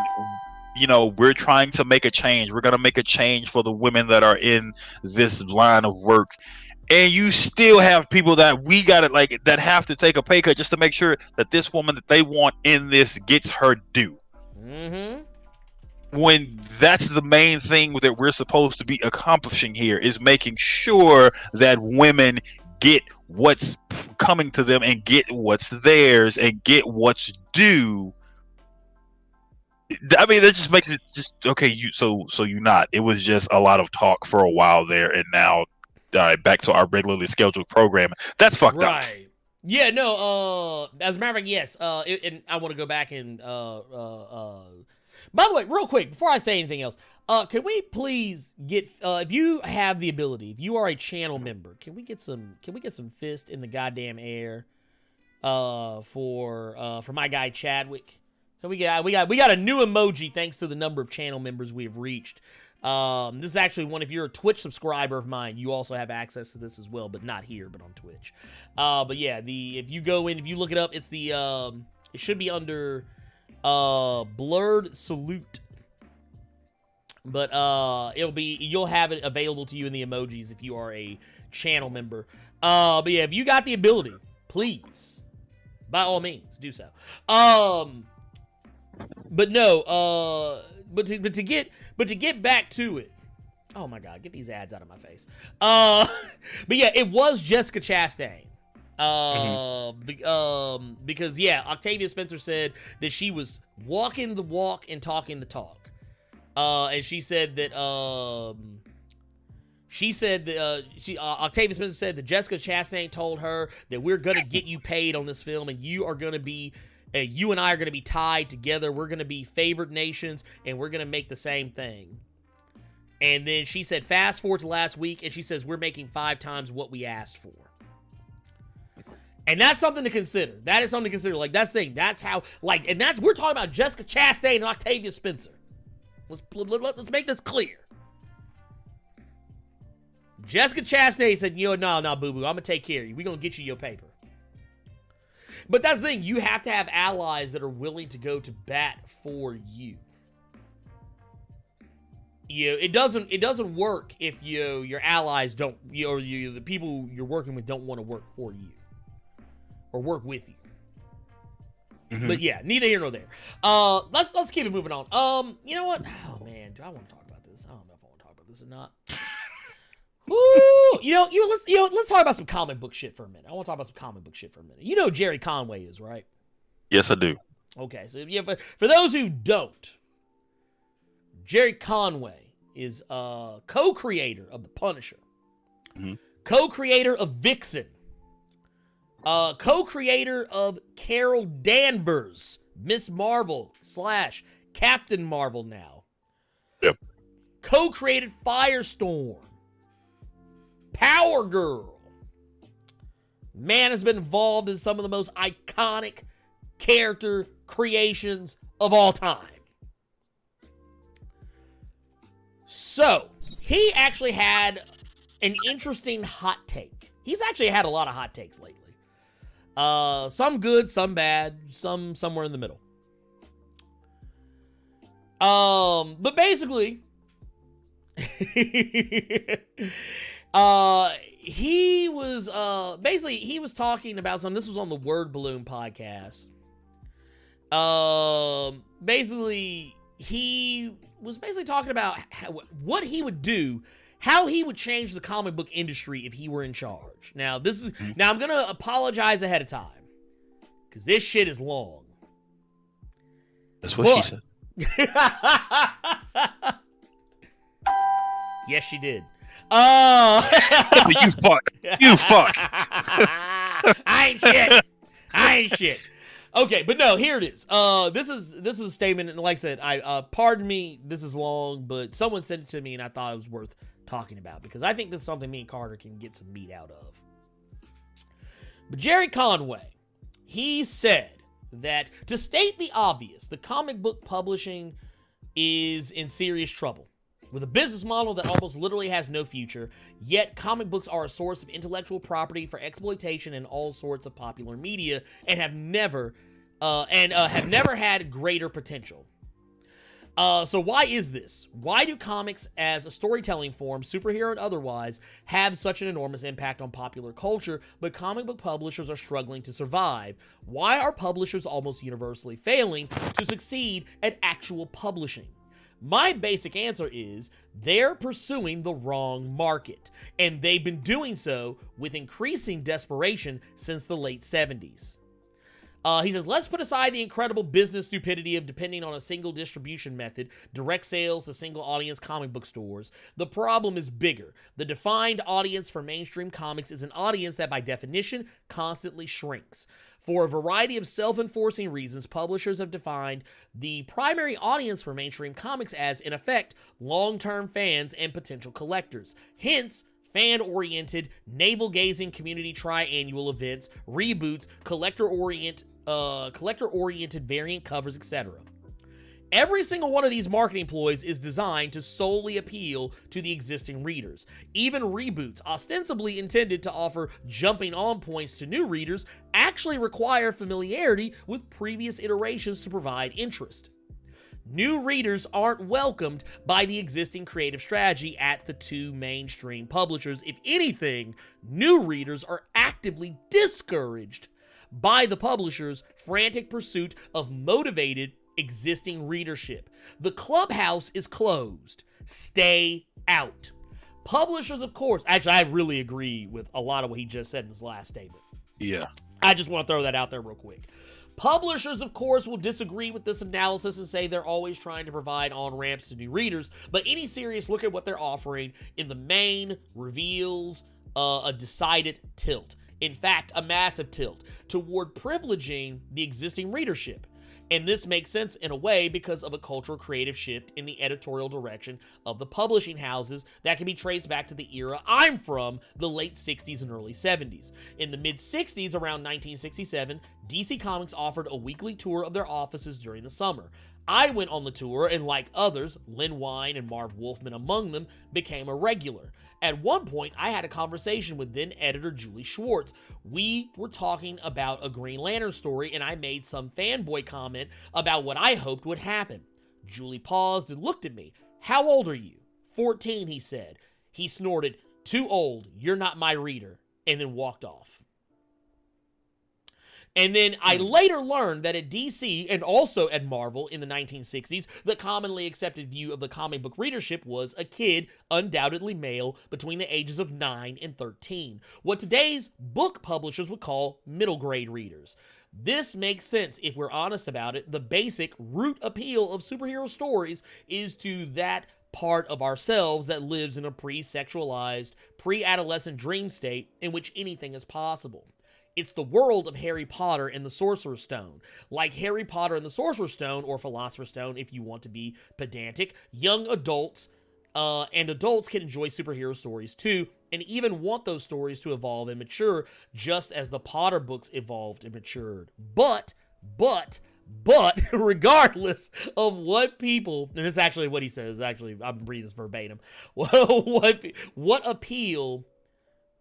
you know we're trying to make a change. We're gonna make a change for the women that are in this line of work. And you still have people that we gotta like that have to take a pay cut just to make sure that this woman that they want in this gets her due. When that's the main thing that we're supposed to be accomplishing here is making sure that women get what's coming to them and get what's theirs and get what's due. I mean, that just makes it just okay. So you not. It was just a lot of talk for a while there, and now. Back to our regularly scheduled program. That's fucked up. Yeah, no, as a matter of fact, yes. And I want to go back and, by the way, real quick, before I say anything else, can we please get, if you have the ability, if you are a channel member, can we get some fist in the goddamn air, for my guy Chadwick? We got a new emoji thanks to the number of channel members we have reached. This is actually one, if you're a Twitch subscriber of mine, you also have access to this as well, but not here, but on Twitch. But yeah, if you go in, if you look it up, it's the, it should be under, Blerd Salute. But, you'll have it available to you in the emojis if you are a channel member. But yeah, if you got the ability, please, by all means, do so. But no, but to get back to it, oh my god, get these ads out of my face. But yeah, it was Jessica Chastain. Because yeah, Octavia Spencer said that she was walking the walk and talking the talk. And she said that Octavia Spencer said that Jessica Chastain told her that we're gonna get you paid on this film, and you are gonna be. You and I are going to be tied together. We're going to be favored nations, and we're going to make the same thing. And then she said, fast forward to last week, and she says, we're making 5 times what we asked for. And that's something to consider. That is something to consider. Like, that's the thing. That's how, like, and that's, we're talking about Jessica Chastain and Octavia Spencer. Let's make this clear. Jessica Chastain said, no, boo-boo, I'm going to take care of you. We're going to get you your paper. But that's the thing, you have to have allies that are willing to go to bat for you. It doesn't work if your allies don't, or the people you're working with don't want to work for you or work with you. But yeah, neither here nor there. Let's keep it moving on. You know what? Oh man, do I want to talk about this? I don't know if I want to talk about this or not. Woo! Let's talk about some comic book shit for a minute. I want to talk about some comic book shit for a minute. You know who Jerry Conway is, right? Yes, I do. Okay, so yeah, for those who don't, Jerry Conway is co-creator of The Punisher, co-creator of Vixen, co-creator of Carol Danvers, Miss Marvel / Captain Marvel now. Yep. Co-created Firestorm. Power Girl. Man has been involved in some of the most iconic character creations of all time. So, he actually had an interesting hot take. He's actually had a lot of hot takes lately. Some good, some bad, some somewhere in the middle. But basically, He was basically he was talking about something. This was on the Word Balloon podcast. Basically he was talking about what he would do, how he would change the comic book industry if he were in charge. Now I'm gonna apologize ahead of time because this shit is long. That's what she said. Yes, she did. You fuck. You fuck. I ain't shit. Okay, but no, here it is. This is a statement, and like I said, pardon me, this is long, but someone sent it to me, and I thought it was worth talking about because I think this is something me and Carter can get some meat out of. But Jerry Conway, he said that to state the obvious, the comic book publishing is in serious trouble. With a business model that almost literally has no future, yet comic books are a source of intellectual property for exploitation in all sorts of popular media and have never had greater potential. So why is this? Why do comics as a storytelling form, superhero and otherwise, have such an enormous impact on popular culture, but comic book publishers are struggling to survive? Why are publishers almost universally failing to succeed at actual publishing? My basic answer is they're pursuing the wrong market, and they've been doing so with increasing desperation since the late 70s. He says, let's put aside the incredible business stupidity of depending on a single distribution method, direct sales to single audience comic book stores. The problem is bigger. The defined audience for mainstream comics is an audience that by definition constantly shrinks. For a variety of self-enforcing reasons, publishers have defined the primary audience for mainstream comics as, in effect, long-term fans and potential collectors. Hence, fan-oriented, navel-gazing community triannual events, reboots, collector-oriented variant covers, etc. Every single one of these marketing ploys is designed to solely appeal to the existing readers. Even reboots, ostensibly intended to offer jumping-on points to new readers, actually require familiarity with previous iterations to provide interest. New readers aren't welcomed by the existing creative strategy at the two mainstream publishers. If anything, new readers are actively discouraged by the publishers' frantic pursuit of motivated existing readership. The clubhouse is closed. Stay out. Publishers, of course, actually, I really agree with a lot of what he just said in his last statement. Yeah. I just want to throw that out there real quick. Publishers, of course, will disagree with this analysis and say they're always trying to provide on-ramps to new readers, but any serious look at what they're offering in the main reveals a decided tilt. In fact, a massive tilt toward privileging the existing readership. And this makes sense in a way because of a cultural creative shift in the editorial direction of the publishing houses that can be traced back to the era I'm from, the late 60s and early 70s. In the mid-60s, around 1967, DC Comics offered a weekly tour of their offices during the summer. I went on the tour, and like others, Len Wein and Marv Wolfman among them, became a regular. At one point, I had a conversation with then editor Julie Schwartz. We were talking about a Green Lantern story, and I made some fanboy comment about what I hoped would happen. Julie paused and looked at me. "How old are you?" 14, he said. He snorted, "Too old, you're not my reader," and then walked off. And then I later learned that at DC and also at Marvel in the 1960s, the commonly accepted view of the comic book readership was a kid, undoubtedly male, between the ages of 9 and 13, what today's book publishers would call middle grade readers. This makes sense if we're honest about it. The basic root appeal of superhero stories is to that part of ourselves that lives in a pre-sexualized, pre-adolescent dream state in which anything is possible. It's the world of Harry Potter and the Sorcerer's Stone. Like Harry Potter and the Sorcerer's Stone, or Philosopher's Stone if you want to be pedantic, young adults and adults can enjoy superhero stories too, and even want those stories to evolve and mature, just as the Potter books evolved and matured. But, regardless of what people, and this is actually what he says, actually, I'm reading this verbatim, what appeal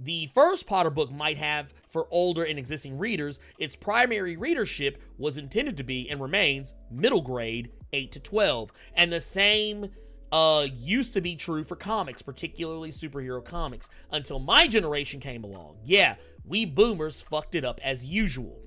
the first Potter book might have for older and existing readers, its primary readership was intended to be, and remains, middle grade, 8 to 12. And the same used to be true for comics, particularly superhero comics, until my generation came along. Yeah, we boomers fucked it up as usual.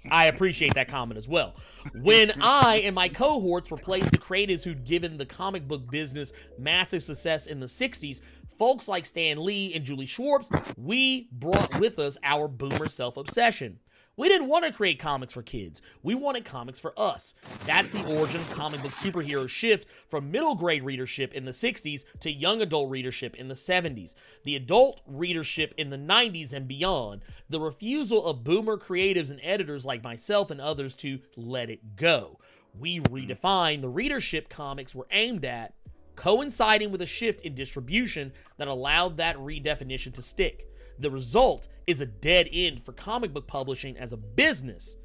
I appreciate that comment as well. When I and my cohorts replaced the creatives who'd given the comic book business massive success in the 60s, folks like Stan Lee and Julie Schwartz, we brought with us our boomer self-obsession. We didn't want to create comics for kids. We wanted comics for us. That's the origin of comic book superhero shift from middle grade readership in the 60s to young adult readership in the 70s. The adult readership in the 90s and beyond. The refusal of boomer creatives and editors like myself and others to let it go. We redefined the readership comics were aimed at, coinciding with a shift in distribution that allowed that redefinition to stick. The result is a dead end for comic book publishing as a business.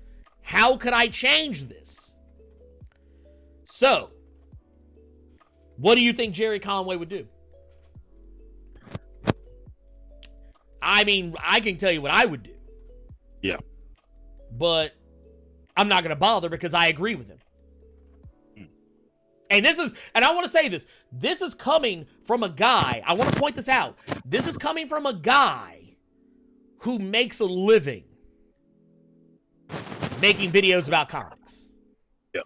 How could I change this? So, what do you think Jerry Conway would do? I mean, I can tell you what I would do. Yeah. But I'm not going to bother because I agree with him. And I want to say this. This is coming from a guy. I want to point this out. This is coming from a guy who makes a living making videos about comics. Yeah.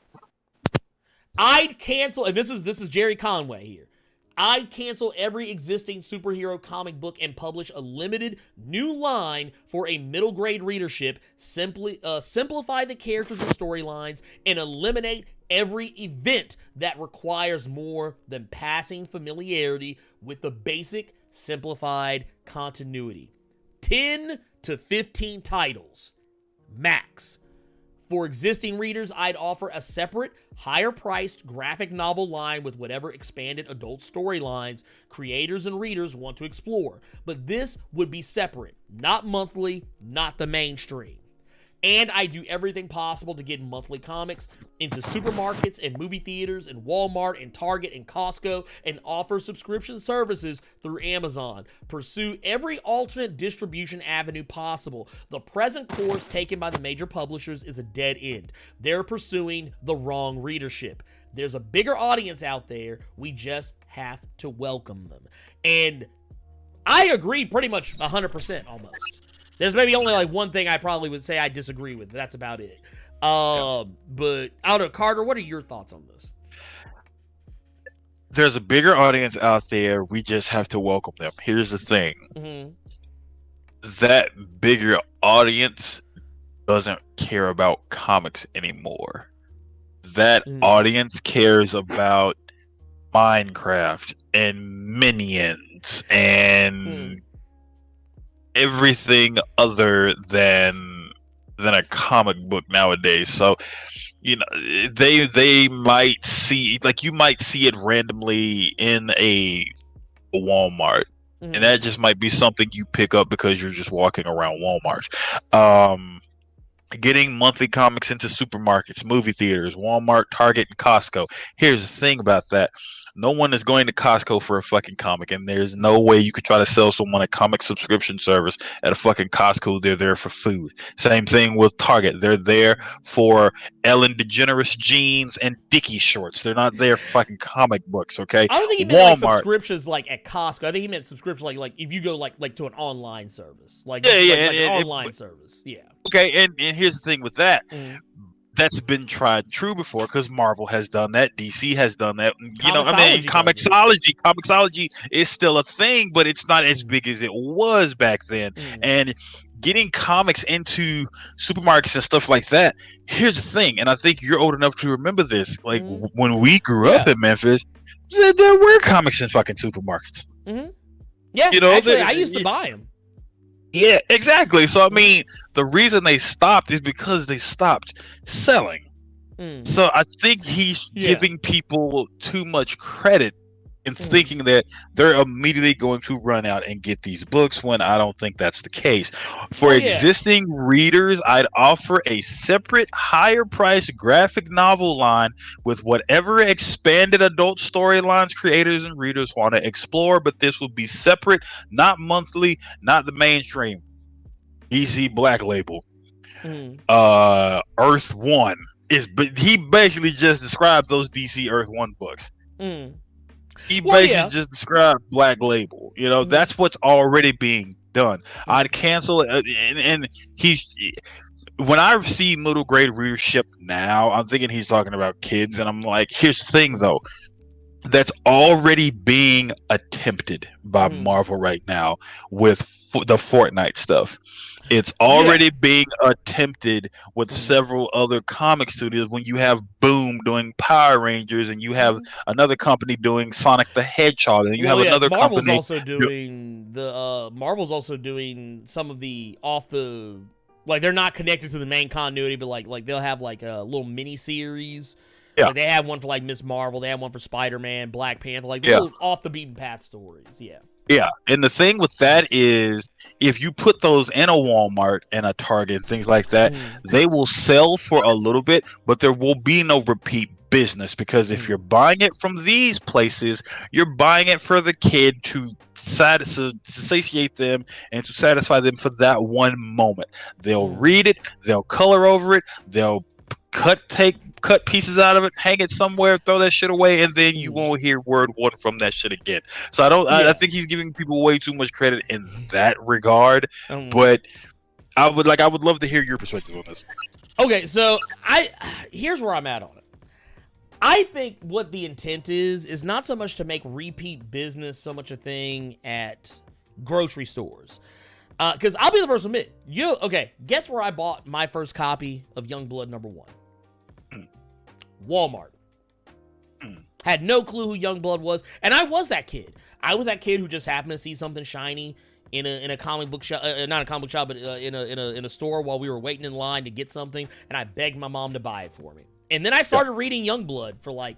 I'd cancel, and this is Jerry Conway here. I'd cancel every existing superhero comic book and publish a limited new line for a middle grade readership, simply simplify the characters and storylines, and eliminate every event that requires more than passing familiarity with the basic simplified continuity. 10 to 15 titles, max. For existing readers, I'd offer a separate, higher-priced graphic novel line with whatever expanded adult storylines creators and readers want to explore. But this would be separate, not monthly, not the mainstream. And I do everything possible to get monthly comics into supermarkets and movie theaters and Walmart and Target and Costco and offer subscription services through Amazon. Pursue every alternate distribution avenue possible. The present course taken by the major publishers is a dead end. They're pursuing the wrong readership. There's a bigger audience out there. We just have to welcome them. And I agree pretty much 100% almost. There's maybe only like one thing I probably would say I disagree with. That's about it. But I don't know, Carter, what are your thoughts on this? There's a bigger audience out there. We just have to welcome them. Here's the thing. Mm-hmm. That bigger audience doesn't care about comics anymore. That audience cares about Minecraft and Minions and everything other than a comic book nowadays. So, you know, they might see, like, you might see it randomly in a Walmart, and that just might be something you pick up because you're just walking around Walmart. Getting monthly comics into supermarkets, movie theaters, Walmart, Target, and Costco. Here's the thing about that. No one is going to Costco for a fucking comic, and there's no way you could try to sell someone a comic subscription service at a fucking Costco. They're there for food. Same thing with Target. They're there for Ellen DeGeneres jeans and Dickie shorts. They're not there for fucking comic books, okay? I don't think he meant like subscriptions like at Costco. I think he meant subscriptions like if you go like to an online service. Like an online service. Yeah. Okay, and here's the thing with that. That's been tried true before because Marvel has done that, DC has done that. You know, I mean, Comixology is still a thing, but it's not as big as it was back then. And getting comics into supermarkets and stuff like that. Here's the thing, and I think you're old enough to remember this. Like when we grew up in Memphis, there were comics in fucking supermarkets. Yeah, you know, actually, I used to buy them. Yeah, exactly. So, I mean, the reason they stopped is because they stopped selling. So I think he's giving people too much credit in thinking that they're immediately going to run out and get these books when I don't think that's the case. For existing readers, I'd offer a separate, higher priced graphic novel line with whatever expanded adult storylines creators and readers want to explore, but this will be separate, not monthly, not the mainstream. DC Black Label. Earth One. But he basically just described those DC Earth One books. He Well, basically yeah. just described Black Label. You know, that's what's already being done. I'd cancel it, and he's. When I see middle grade readership now, I'm thinking he's talking about kids, and I'm like, here's the thing though, that's already being attempted by Marvel right now with the Fortnite stuff. It's already being attempted with several other comic studios. When you have Boom doing Power Rangers, and you have another company doing Sonic the Hedgehog, and you have another Marvel's company also doing Marvel's also doing some of the off the, like, they're not connected to the main continuity, but like they'll have like a little mini series. Yeah. Like they have one for like Miss Marvel, they have one for Spider-Man, Black Panther, like little off the beaten path stories. Yeah. Yeah, and the thing with that is, if you put those in a Walmart and a Target and things like that, they will sell for a little bit, but there will be no repeat business, because if you're buying it from these places, you're buying it for the kid to satiate them and to satisfy them for that one moment. They'll read it, they'll color over it, they'll cut pieces out of it, hang it somewhere, throw that shit away, and then you won't hear word one from that shit again. So I think he's giving people way too much credit in that regard. But I would love to hear your perspective on this. Okay, so here's where I'm at on it. I think what the intent is not so much to make repeat business so much a thing at grocery stores. Because I'll be the first to admit, guess where I bought my first copy of Youngblood #1? Walmart. Had no clue who Youngblood was, and I was that kid. I was that kid who just happened to see something shiny in a comic book shop, not a comic book shop, but in a store while we were waiting in line to get something, and I begged my mom to buy it for me. And then I started reading Youngblood for like,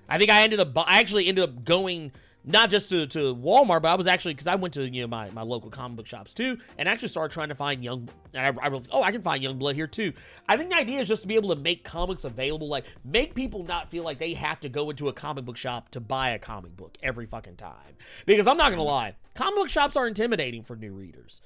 I think I actually ended up going not just to Walmart, but I was actually, because I went to my local comic book shops too, and actually started trying to find and I was like, oh, I can find Youngblood here too. I think the idea is just to be able to make comics available, like make people not feel like they have to go into a comic book shop to buy a comic book every fucking time. Because I'm not gonna lie, comic book shops are intimidating for new readers.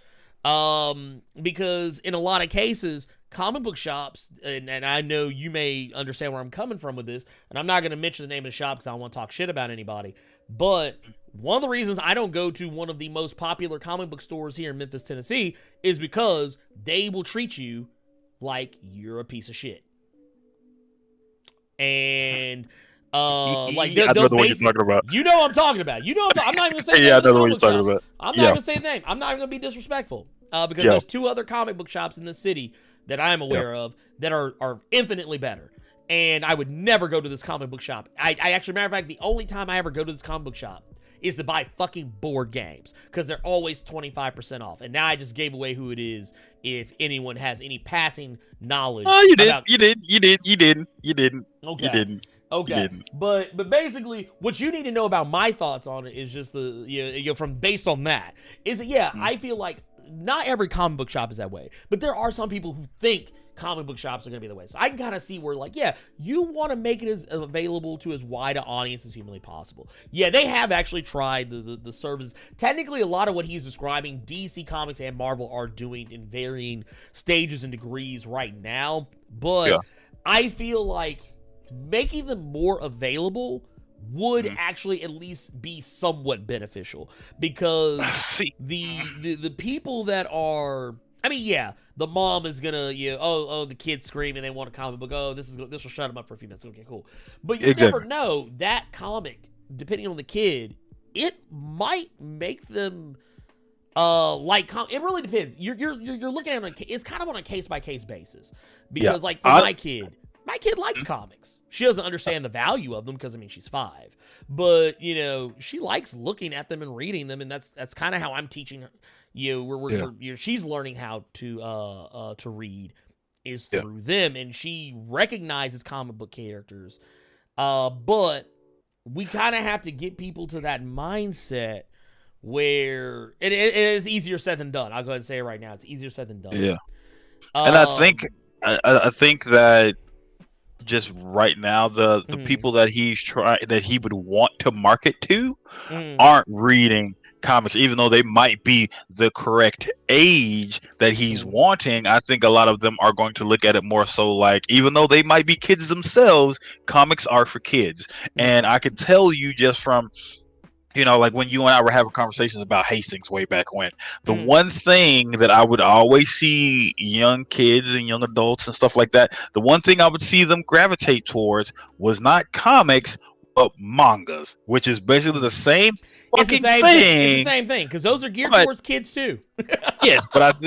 Because in a lot of cases, comic book shops, and I know you may understand where I'm coming from with this, and I'm not going to mention the name of the shop because I don't want to talk shit about anybody, but one of the reasons I don't go to one of the most popular comic book stores here in Memphis, Tennessee, is because they will treat you like you're a piece of shit. And like I know the one you're talking about. You know what I'm talking about. You know I'm not even saying I know the one you're talking about. I'm not even saying the name. I'm not even gonna be disrespectful. Because there's two other comic book shops in the city that I'm aware of that are infinitely better. And I would never go to this comic book shop. I actually, matter of fact, the only time I ever go to this comic book shop is to buy fucking board games, because they're always 25% off. And now I just gave away who it is if anyone has any passing knowledge. Oh, you didn't. You didn't. Okay. You didn't. Okay, but basically, what you need to know about my thoughts on it is just from based on that is that I feel like not every comic book shop is that way, but there are some people who think comic book shops are going to be the way. So I can kind of see where, like, you want to make it as available to as wide an audience as humanly possible. Yeah, they have actually tried the service. Technically, a lot of what he's describing, DC Comics and Marvel are doing in varying stages and degrees right now, but I feel like making them more available would actually at least be somewhat beneficial, because the people that are, I mean, the mom is gonna, the kids scream and they want a comic book. Oh, this will shut them up for a few minutes. Okay, cool. But you never know, that comic, depending on the kid, it might make them it really depends. You're looking at it, it's kind of on a case by case basis, because like for my kid likes comics. She doesn't understand the value of them because, I mean, she's 5. But, she likes looking at them and reading them, and that's kind of how I'm teaching her. She's learning how to read is through them, and she recognizes comic book characters. But we kind of have to get people to that mindset where it is easier said than done. I'll go ahead and say it right now. It's easier said than done. Yeah. And I think that just right now, the people that he would want to market to aren't reading comics, even though they might be the correct age that he's wanting. I think a lot of them are going to look at it more so like, even though they might be kids themselves, comics are for kids. And I can tell you just from, like when you and I were having conversations about Hastings way back when, the one thing that I would always see young kids and young adults and stuff like that, the one thing I would see them gravitate towards was not comics, but mangas, which is basically the same fucking thing. It's the same thing, because those are geared towards kids too. Yes, but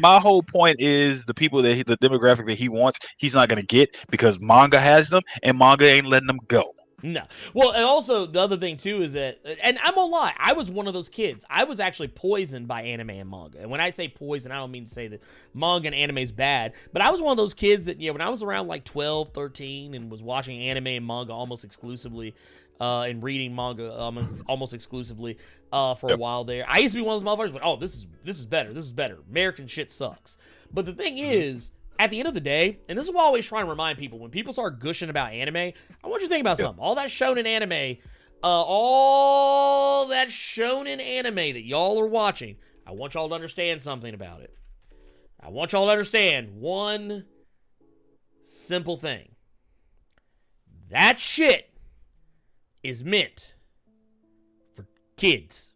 my whole point is the people the demographic that he wants, he's not gonna get because manga has them, and manga ain't letting them go. No. Well, and also the other thing too is that, and I'm gonna lie, I was one of those kids. I was actually poisoned by anime and manga. And when I say poison, I don't mean to say that manga and anime is bad, but I was one of those kids that, when I was around like 12, 13 and was watching anime and manga almost exclusively, and reading manga almost exclusively for a while there. I used to be one of those motherfuckers, but this is better. This is better. American shit sucks. But the thing is, at the end of the day, and this is what I always try and remind people, when people start gushing about anime, I want you to think about something. All that shonen anime that y'all are watching, I want y'all to understand something about it. I want y'all to understand one simple thing. That shit is meant for kids.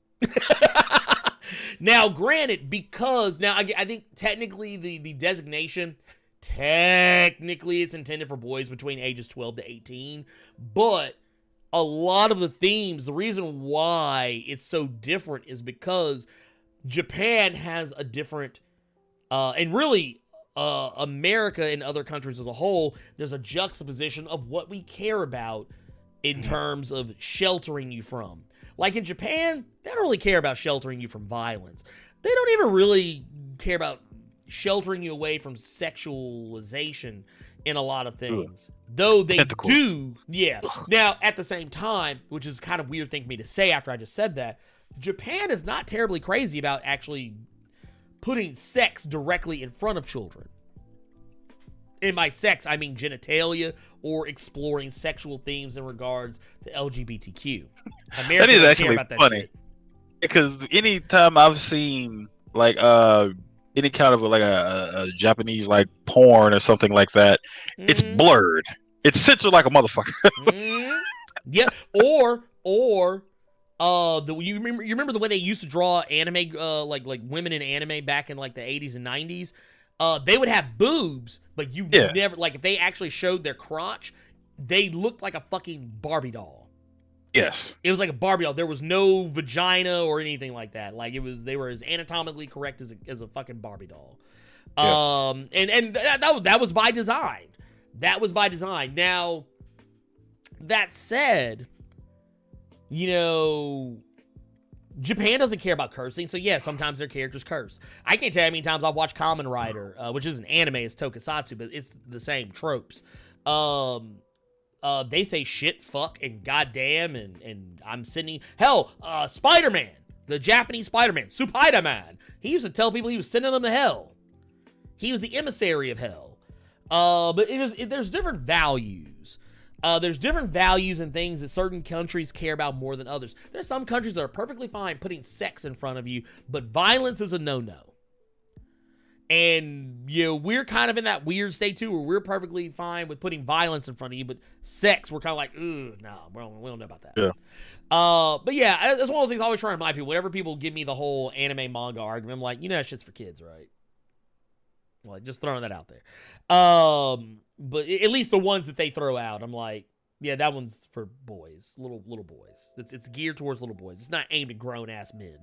Now, granted, because now I think technically the designation, technically it's intended for boys between ages 12 to 18, but a lot of the themes, the reason why it's so different is because Japan has a different, and really America and other countries as a whole, there's a juxtaposition of what we care about in terms of sheltering you from. Like in Japan, they don't really care about sheltering you from violence. They don't even really care about sheltering you away from sexualization in a lot of things. Though they do, yeah. Now, at the same time, which is kind of weird thing for me to say after I just said that, Japan is not terribly crazy about actually putting sex directly in front of children. And by sex, I mean genitalia or exploring sexual themes in regards to LGBTQ. That is actually funny. Because anytime I've seen like any kind of like a Japanese like porn or something like that, it's blurred. It's censored like a motherfucker. Yeah, or you remember the way they used to draw anime like women in anime back in like the 80s and 90s? They would have boobs, but you never, like, if they actually showed their crotch, they looked like a fucking Barbie doll. Yes. It was like a Barbie doll. There was no vagina or anything like that. Like, they were as anatomically correct as a fucking Barbie doll. Yeah. And that was by design. That was by design. Now, that said, Japan doesn't care about cursing, so yeah, sometimes their characters curse. I can't tell you how many times I've watched Kamen Rider, which is an anime, it's tokusatsu, but it's the same tropes. They say shit, fuck, and goddamn, and I'm sending... Hell, Spider-Man, the Japanese Spider-Man, Spider-Man, he used to tell people he was sending them to hell. He was the emissary of hell. But there's different values. There's different values and things that certain countries care about more than others. There's some countries that are perfectly fine putting sex in front of you, but violence is a no-no. And, we're kind of in that weird state, too, where we're perfectly fine with putting violence in front of you, but sex, we're kind of like, no, we don't know about that. Yeah. But yeah, that's one of those things I always try to remind people. Whenever people give me the whole anime manga argument, I'm like, that shit's for kids, right? Like, just throwing that out there. But at least the ones that they throw out, I'm like, yeah, that one's for boys, little boys. It's geared towards little boys. It's not aimed at grown ass men.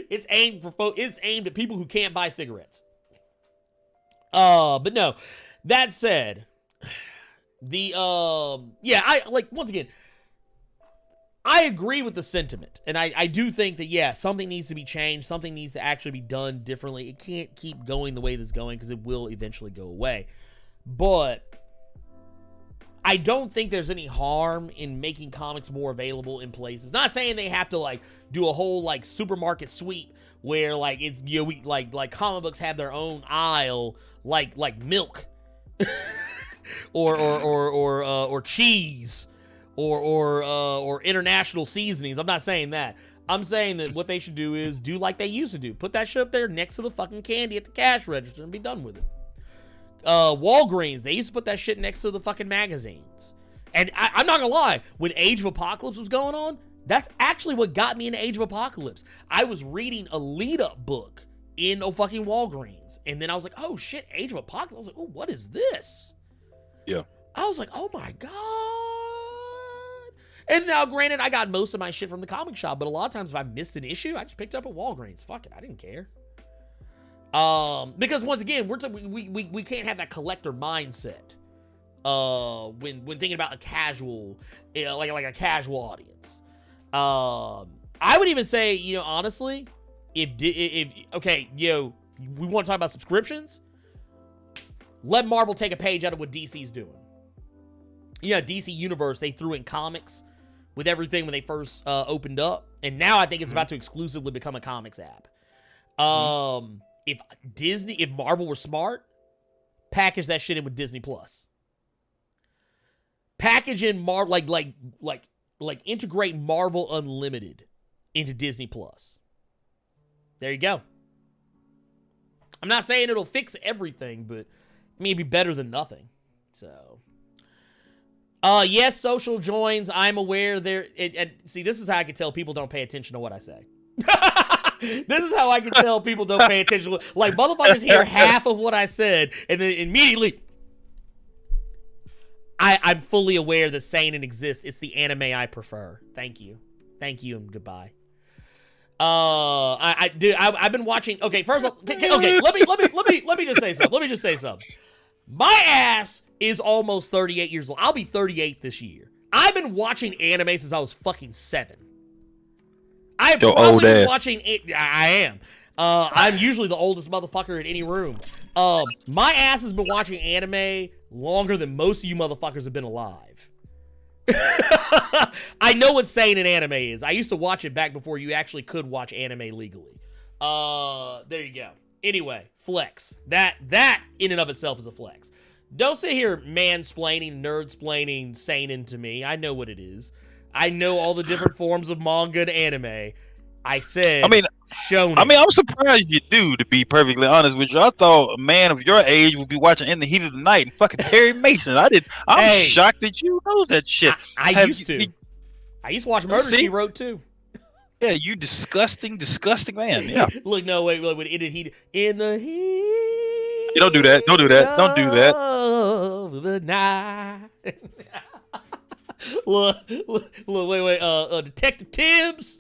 It's aimed at people who can't buy cigarettes. But no. That said, once again, I agree with the sentiment, and I do think that, yeah, something needs to be changed. Something needs to actually be done differently. It can't keep going the way this is going because it will eventually go away. But I don't think there's any harm in making comics more available in places. Not saying they have to, like, do a whole, like, supermarket sweep where, like, it's, like comic books have their own aisle, like milk or cheese. or international seasonings. I'm not saying that. I'm saying that what they should do is do like they used to do. Put that shit up there next to the fucking candy at the cash register and be done with it. Walgreens, they used to put that shit next to the fucking magazines. And I'm not gonna lie, when Age of Apocalypse was going on, that's actually what got me into Age of Apocalypse. I was reading a lead-up book in a fucking Walgreens. And then I was like, oh shit, Age of Apocalypse. I was like, oh, what is this? Yeah. I was like, oh my God. And now, granted, I got most of my shit from the comic shop, but a lot of times if I missed an issue, I just picked it up at Walgreens. Fuck it, I didn't care. Because once again, we can't have that collector mindset when thinking about a casual, like a casual audience. I would even say, you know, honestly, if okay, yo, we want to talk about subscriptions. Let Marvel take a page out of what DC's doing. Yeah, DC Universe, they threw in comics with everything when they first opened up, and now I think it's about to exclusively become a comics app. If Marvel were smart, package that shit in with Disney Plus. Package in like integrate Marvel Unlimited into Disney Plus. There you go. I'm not saying it'll fix everything, but I mean, it'd be better than nothing. So, yes, social joins. I'm aware there. See, this is how I can tell people don't pay attention to what I say. This is how I can tell people don't pay attention. Like, motherfuckers hear half of what I said, and then immediately, I'm fully aware that Seinen exists. It's the anime I prefer. Thank you, and goodbye. I've been watching. Okay, first, okay, let me just say something. My ass is almost 38 years old. I'll be 38 this year. I've been watching anime since I was fucking 7. I've probably been watching it. I am. I'm usually the oldest motherfucker in any room. My ass has been watching anime longer than most of you motherfuckers have been alive. I know what saying an anime is. I used to watch it back before you actually could watch anime legally. There you go. Anyway, flex. That in and of itself is a flex. Don't sit here mansplaining, nerd-splaining, seinen to me. I know what it is. I know all the different forms of manga and anime. I said, shonen. I'm surprised you do, to be perfectly honest with you. I thought a man of your age would be watching In the Heat of the Night and fucking Perry Mason. I'm shocked that you know that shit. I used to watch Murder, She Wrote too. Yeah, you disgusting man. Yeah. Look, no, wait. In the heat. Don't do that. Don't do that. Don't do that. Of the night. Look, wait. Detective Tibbs.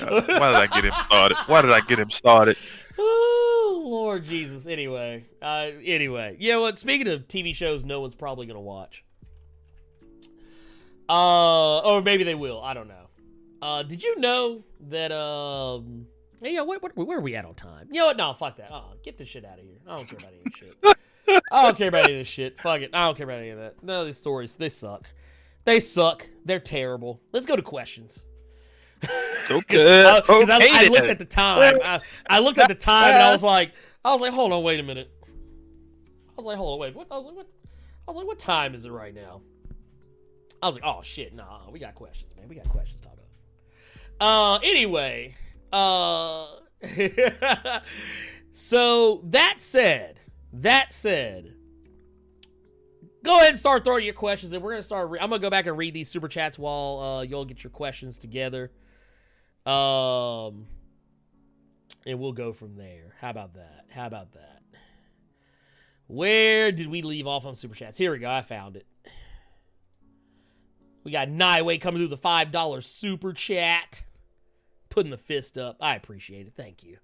Oh my God. Why did I get him started? Oh, Lord Jesus. Anyway. You know what? Speaking of TV shows no one's probably going to watch. Or maybe they will. I don't know. Did you know that, where are we at on time? You know what? No, fuck that. Get this shit out of here. I don't care about any of this shit. I don't care about any of this shit. Fuck it. I don't care about any of that. None of these stories, they suck. They suck. They're terrible. Let's go to questions. Okay. I looked at the time. I looked at the time and I was like, hold on, wait a minute. I was like, hold on, wait. What? I was like, what time is it right now? I was like, oh shit, nah, we got questions, man. We got questions to talk about. Anyway, so that said, go ahead and start throwing your questions in. We're gonna start. I'm gonna go back and read these super chats while y'all get your questions together. And we'll go from there. How about that? Where did we leave off on super chats? Here we go. I found it. We got Nightway coming through the $5 super chat, putting the fist up. I appreciate it. Thank you.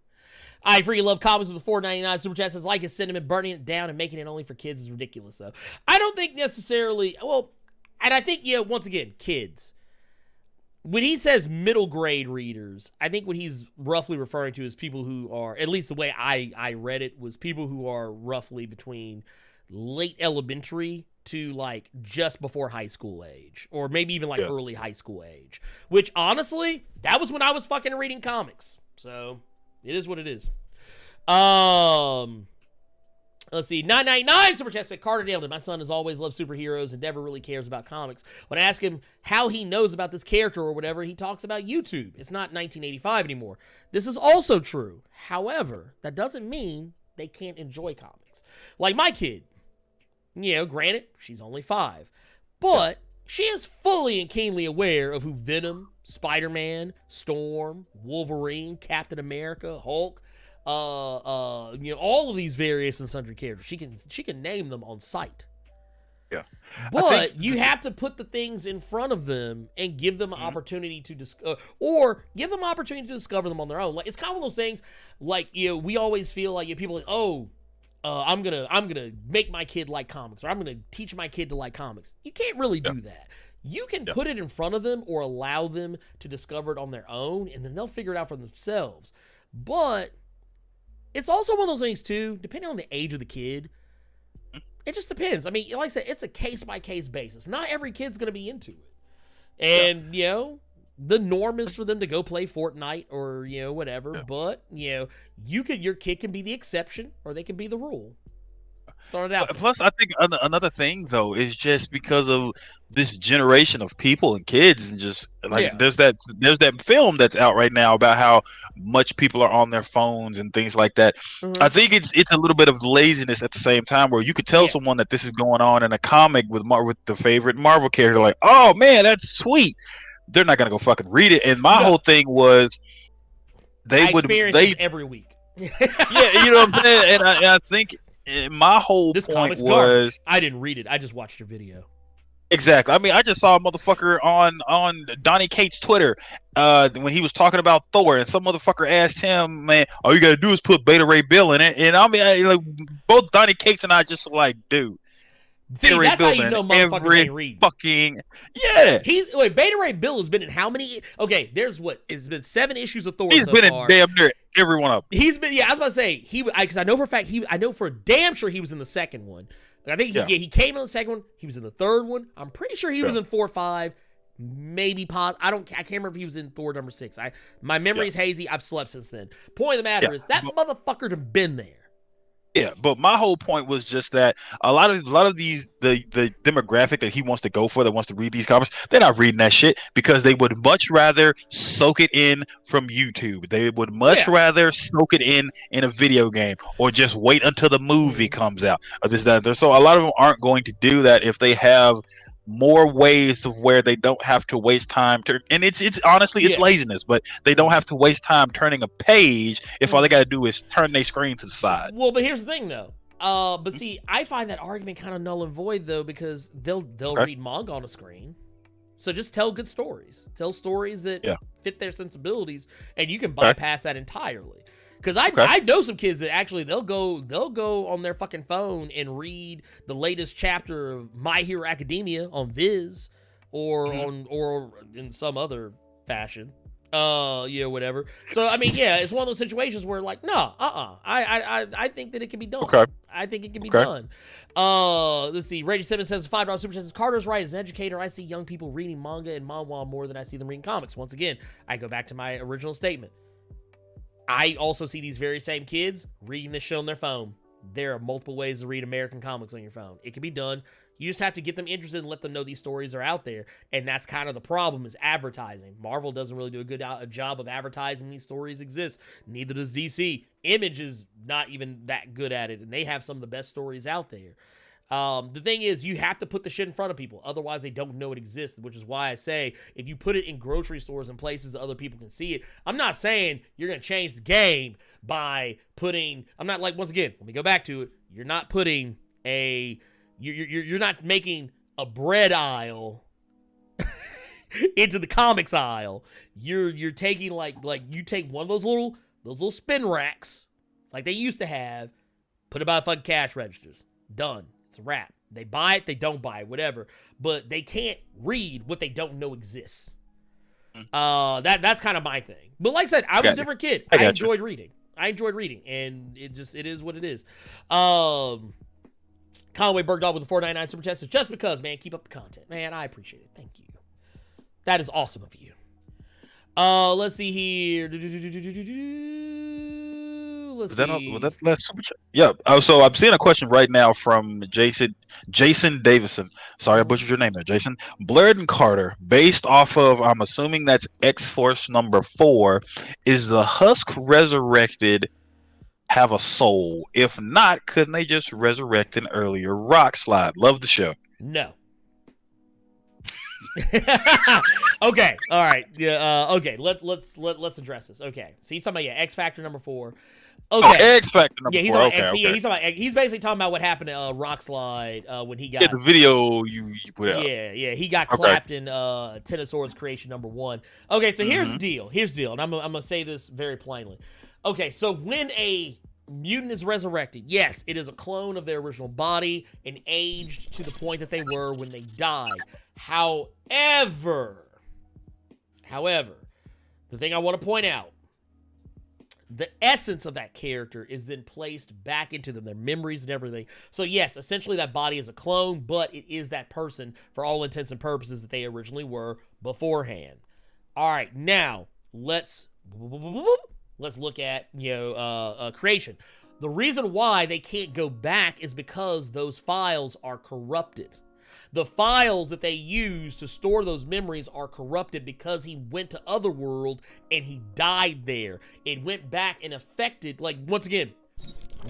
I freaking love comics with the $4.99 super chat. Says, like his sentiment, burning it down and making it only for kids is ridiculous, though. I don't think necessarily, and I think, once again, kids. When he says middle grade readers, I think what he's roughly referring to is people who are, at least the way I read it, was people who are roughly between late elementary to like just before high school age, or maybe even like early high school age, which honestly, that was when I was fucking reading comics. So it is what it is. Let's see. 999 Super Chat said, Carter nailed it. My son has always loved superheroes and never really cares about comics. When I ask him how he knows about this character or whatever, he talks about YouTube. It's not 1985 anymore. This is also true. However, that doesn't mean they can't enjoy comics. Like my kid. You know, granted, she's only 5. But she is fully and keenly aware of who Venom, Spider-Man, Storm, Wolverine, Captain America, Hulk, you know, all of these various and sundry characters. She can name them on sight. Yeah. But you have to put the things in front of them and give them an opportunity to or give them an opportunity to discover them on their own. Like, it's kind of one of those things, like, you know, we always feel like, you know, people are like, oh, I'm gonna make my kid like comics, or I'm gonna teach my kid to like comics. You can't really do that. You can put it in front of them or allow them to discover it on their own, and then they'll figure it out for themselves. But it's also one of those things too, depending on the age of the kid. It just depends. I mean, like I said, it's a case-by-case basis. Not every kid's going to be into it. And, you know, the norm is for them to go play Fortnite or, you know, whatever. Yeah. But, you know, your kid can be the exception or they can be the rule. Start it out. Plus, I think another thing, though, is just because of this generation of people and kids, and just like there's that film that's out right now about how much people are on their phones and things like that. I think it's a little bit of laziness at the same time, where you could tell someone that this is going on in a comic with the favorite Marvel character, like, oh man, that's sweet. They're not gonna go fucking read it. And my whole thing was they every week. Yeah, you know what I'm saying. And I think. My whole point was I didn't read it. I just watched your video. Exactly. I mean, I just saw a motherfucker on Donnie Cates' Twitter when he was talking about Thor, and some motherfucker asked him, "Man, all you gotta do is put Beta Ray Bill in it." And I mean, like both Donnie Cates and I just like, dude. See, that's how you know motherfuckers ain't read. Fucking Beta Ray Bill has been in how many? Okay, it's been 7 issues of Thor. He's been in damn near every one of them. He's been, I was about to say because I know for a fact I know for damn sure he was in the second one. I think he came in the second one. He was in the third one. I'm pretty sure he was in 4 or 5. Maybe I can't remember if he was in Thor number 6. My memory is hazy. I've slept since then. Point of the matter is that motherfucker have been there. Yeah, but my whole point was just that a lot of these the demographic that he wants to go for, that wants to read these comics, they're not reading that shit because they would much rather soak it in from YouTube. They would much rather soak it in a video game, or just wait until the movie comes out, or this, that, there. So a lot of them aren't going to do that if they have more ways of where they don't have to waste time and it's honestly it's laziness, but they don't have to waste time turning a page if all they got to do is turn their screen to the side. Well, but here's the thing though, but see, I find that argument kind of null and void though, because they'll read manga on a screen. So just tell good stories, tell stories that fit their sensibilities, and you can bypass that entirely. Because I know some kids that actually they'll go on their fucking phone and read the latest chapter of My Hero Academia on Viz or in some other fashion. Whatever. So I mean, it's one of those situations where like, I think that it can be done. Okay. I think it can be done. Let's see. Reggie Simmons says $5 super chat says, Carter's right. As an educator, I see young people reading manga and manhwa more than I see them reading comics. Once again, I go back to my original statement. I also see these very same kids reading this shit on their phone. There are multiple ways to read American comics on your phone. It can be done. You just have to get them interested and let them know these stories are out there. And that's kind of the problem, is advertising. Marvel doesn't really do a good job of advertising these stories exist. Neither does DC. Image is not even that good at it, and they have some of the best stories out there. The thing is, you have to put the shit in front of people. Otherwise, they don't know it exists, which is why I say if you put it in grocery stores and places that other people can see it, I'm not saying you're going to change the game by putting, I'm not like, once again, let me go back to it. You're not putting you're not making a bread aisle into the comics aisle. You're taking like you take one of those little spin racks like they used to have, put it by fucking cash registers. Done. It's a wrap. They buy it, they don't buy it, whatever. But they can't read what they don't know exists. That's kind of my thing. But like I said, I was a different kid. I enjoyed reading. And it is what it is. Conway Bergdahl with the 499 super chat says, just because, man, keep up the content. Man, I appreciate it. Thank you. That is awesome of you. Let's see here. Let's Was that see. was that last super chat? Yeah. So I'm seeing a question right now from Jason Davison. Sorry, I butchered your name there, Jason. Blerd and Carter, based off of, I'm assuming that's X-Force number 4. Is the Husk resurrected? Have a soul? If not, couldn't they just resurrect an earlier rock slide? Love the show. No. Okay. All right. Yeah. Okay. Let's address this. Okay. So he's talking about X Factor number 4. Okay. Oh, X Factor number he's 4. talking Okay, about okay. he's talking about he's basically talking about what happened to Rock Slide when he got Yeah, the video you put out. Yeah, he got Okay. clapped in Tennosaurus creation number 1. Okay, so here's the deal. And I'm gonna say this very plainly. Okay, so when a mutant is resurrected, yes, it is a clone of their original body and aged to the point that they were when they died. However, the thing I want to point out, the essence of that character is then placed back into them, their memories and everything. So yes, essentially that body is a clone, but it is that person for all intents and purposes that they originally were beforehand. All right, now let's look at creation. The reason why they can't go back is because those files are corrupted. The files that they use to store those memories are corrupted because he went to Otherworld and he died there. It went back and affected, like, once again,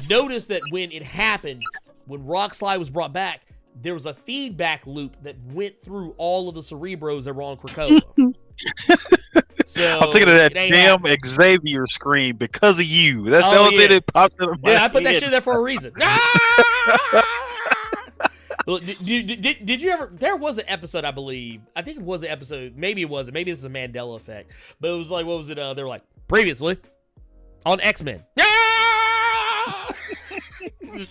notice that when it happened, when Rockslide was brought back, there was a feedback loop that went through all of the Cerebros that were on Krakoa. So I'm thinking of that damn happening. Xavier screen because of you. That's the only thing that popped in my Yeah, I put that head. shit there for a reason. Well, did you ever? There was an episode, I believe. I think it was an episode. Maybe it wasn't. Maybe this is a Mandela effect. But it was like, what was it? They were like, previously on X-Men.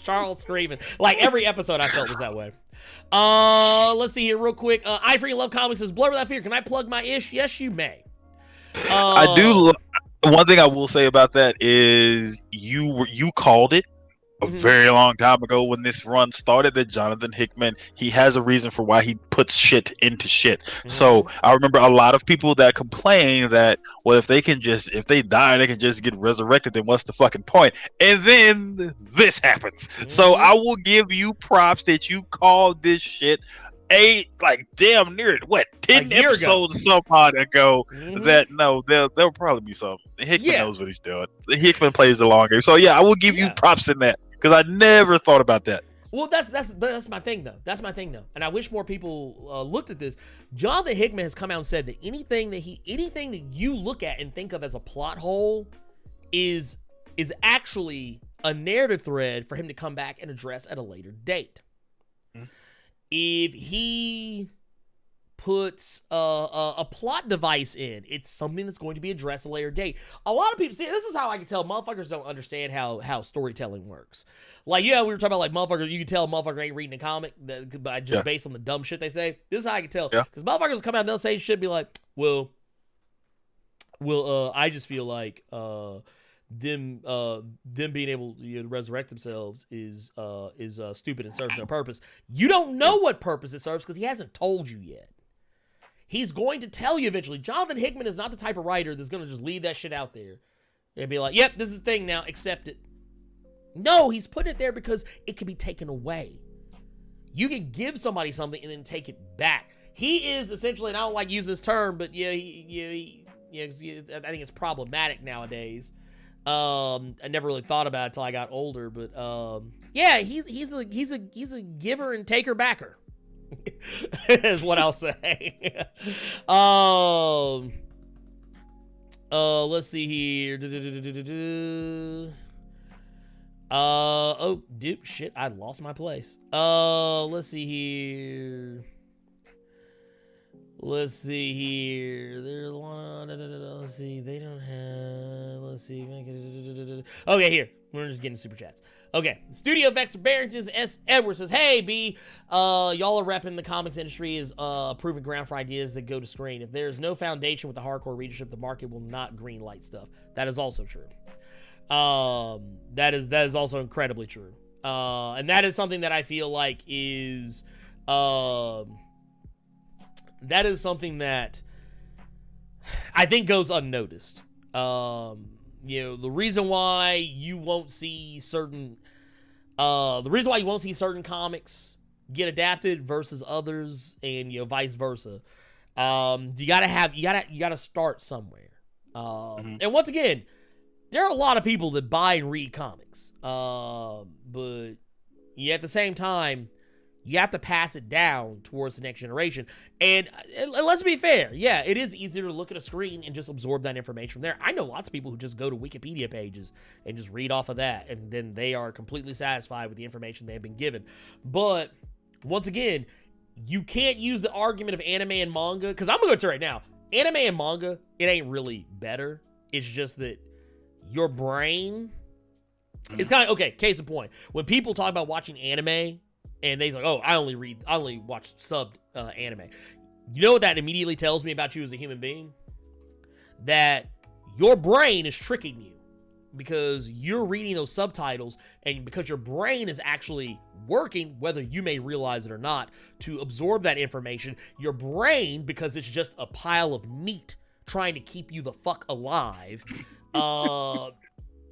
Charles screaming. Like every episode I felt was that way. Let's see here real quick. I Freaking Love Comics says, Blur Without Fear. Can I plug my ish? Yes, you may. I do. One thing I will say about that is you called it a very long time ago when this run started, that Jonathan Hickman, he has a reason for why he puts shit into shit. So I remember a lot of people that complain that, well, if they die, they can just get resurrected, then what's the fucking point? And then this happens. So I will give you props that you called this shit damn near 10 episodes some odd ago. That there'll probably be some. Hickman knows what he's doing. Hickman plays the long game. So yeah, I will give you props in that, because I never thought about that. Well, that's my thing though. That's my thing though, and I wish more people looked at this. Jonathan Hickman has come out and said that anything that you look at and think of as a plot hole is actually a narrative thread for him to come back and address at a later date. If he puts a plot device in, it's something that's going to be addressed at a later date. A lot of people, see, this is how I can tell motherfuckers don't understand how storytelling works. Like, we were talking about, like, motherfuckers, you can tell a motherfucker ain't reading a comic based on the dumb shit they say. This is how I can tell. Because motherfuckers will come out and they'll say shit, be like, well, I just feel like them being able to resurrect themselves is stupid and serves no purpose. You don't know what purpose it serves because he hasn't told you yet. He's going to tell you eventually. Jonathan Hickman is not the type of writer that's going to just leave that shit out there and be like, yep, this is the thing now, accept it. No, he's putting it there because it can be taken away. You can give somebody something and then take it back. He is essentially, and I don't like to use this term, but I think it's problematic nowadays. I never really thought about it until I got older, but he's a giver and taker backer. Is what I'll say. Let's see here. Shit, I lost my place. Let's see here. Let's see. They don't have. Let's see. Okay, here. We're just getting super chats. Okay. Studio Vex Barrington S. Edwards says, hey, B, y'all are repping the comics industry is proving ground for ideas that go to screen. If there's no foundation with the hardcore readership, the market will not green light stuff. That is also true. That is also incredibly true. And that is something that I feel like is something that I think goes unnoticed. the reason why you won't see certain comics get adapted versus others, and vice versa. You gotta start somewhere. And once again, there are a lot of people that buy and read comics. But at the same time, you have to pass it down towards the next generation. And let's be fair. Yeah, it is easier to look at a screen and just absorb that information from there. I know lots of people who just go to Wikipedia pages and just read off of that, and then they are completely satisfied with the information they've been given. But once again, you can't use the argument of anime and manga, because I'm going to tell you right now, anime and manga, it ain't really better. It's just that your brain, it's kind of, okay, case in point, when people talk about watching anime, and they're like, oh, I only watch subbed anime. You know what that immediately tells me about you as a human being? That your brain is tricking you, because you're reading those subtitles, and because your brain is actually working, whether you may realize it or not, to absorb that information. Your brain, because it's just a pile of meat trying to keep you the fuck alive,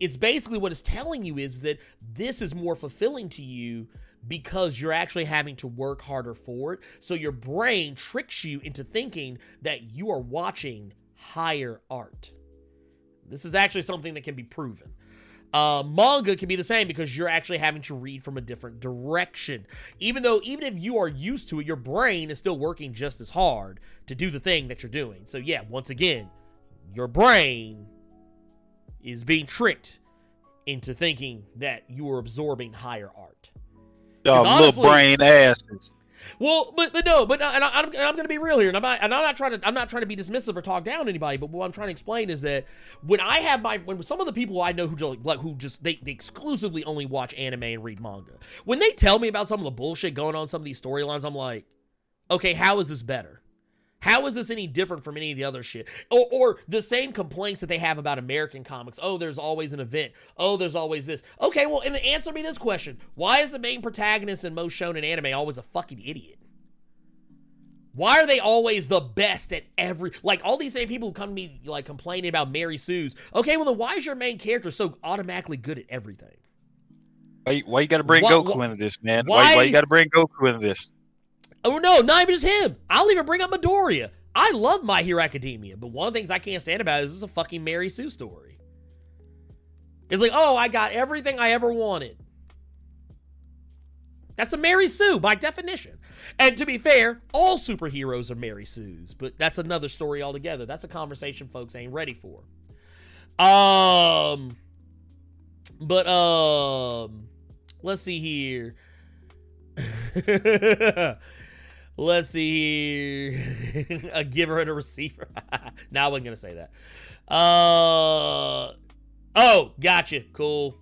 it's basically what it's telling you is that this is more fulfilling to you because you're actually having to work harder for it. So your brain tricks you into thinking that you are watching higher art. This is actually something that can be proven. Manga can be the same because you're actually having to read from a different direction. Even if you are used to it, your brain is still working just as hard to do the thing that you're doing. So yeah, once again, your brain is being tricked into thinking that you are absorbing higher art. Little brain asses. Well, but I'm going to be real here, and I'm not trying to be dismissive or talk down anybody. But what I'm trying to explain is that when some of the people I know who they exclusively only watch anime and read manga, when they tell me about some of the bullshit going on in some of these storylines, I'm like, okay, how is this better? How is this any different from any of the other shit? Or the same complaints that they have about American comics. Oh, there's always an event. Oh, there's always this. Okay, well, and answer me this question. Why is the main protagonist in most shonen anime always a fucking idiot? Why are they always the best at all these same people who come to me, complaining about Mary Sue's. Okay, well, then why is your main character so automatically good at everything? Why you gotta bring Goku into this, man? Why you gotta bring Goku into this? Oh, no, not even just him. I'll even bring up Midoriya. I love My Hero Academia, but one of the things I can't stand about it is this is a fucking Mary Sue story. It's like, oh, I got everything I ever wanted. That's a Mary Sue by definition. And to be fair, all superheroes are Mary Sues, but that's another story altogether. That's a conversation folks ain't ready for. Let's see here. Let's see here. A giver and a receiver. Now I wasn't going to say that. Oh, gotcha. Cool.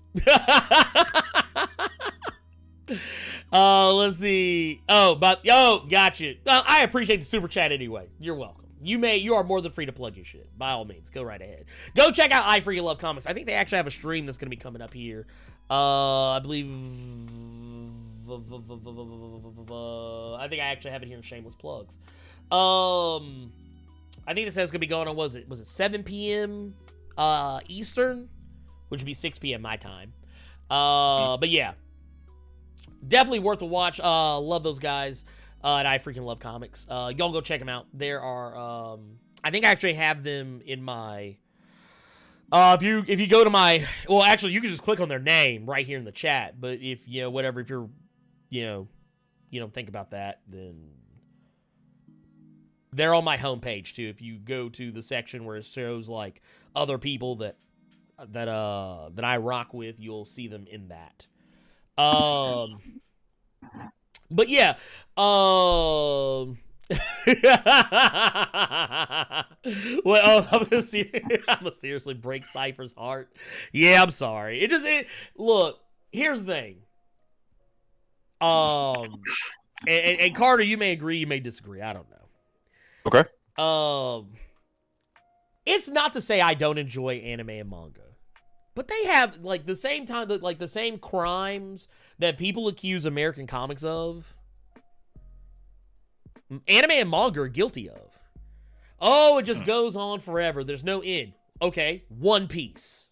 Let's see. Gotcha. I appreciate the super chat anyway. You're welcome. You are more than free to plug your shit. By all means, go right ahead. Go check out I Freaking Love Comics. I think they actually have a stream that's going to be coming up here. I believe... I think I actually have it here in shameless plugs. I think this says going to be going on, was it 7 p.m. Eastern, which would be 6 p.m. my time. But yeah, definitely worth a watch. Love those guys at I Freaking Love Comics. Y'all go check them out. There are, I think I actually have them in my, if you go to my, well, actually, you can just click on their name right here in the chat. But if, if you're, you don't think about that, then they're on my homepage too. If you go to the section where it shows other people that I rock with, you'll see them in that. But yeah, well, I'm gonna seriously break Cypher's heart. Yeah, I'm sorry. Look, here's the thing. And Carter, you may agree, you may disagree. I don't know. Okay. It's not to say I don't enjoy anime and manga, but they have the same time that the same crimes that people accuse American comics of, anime and manga are guilty of. Oh, it just goes on forever. There's no end. Okay, One Piece.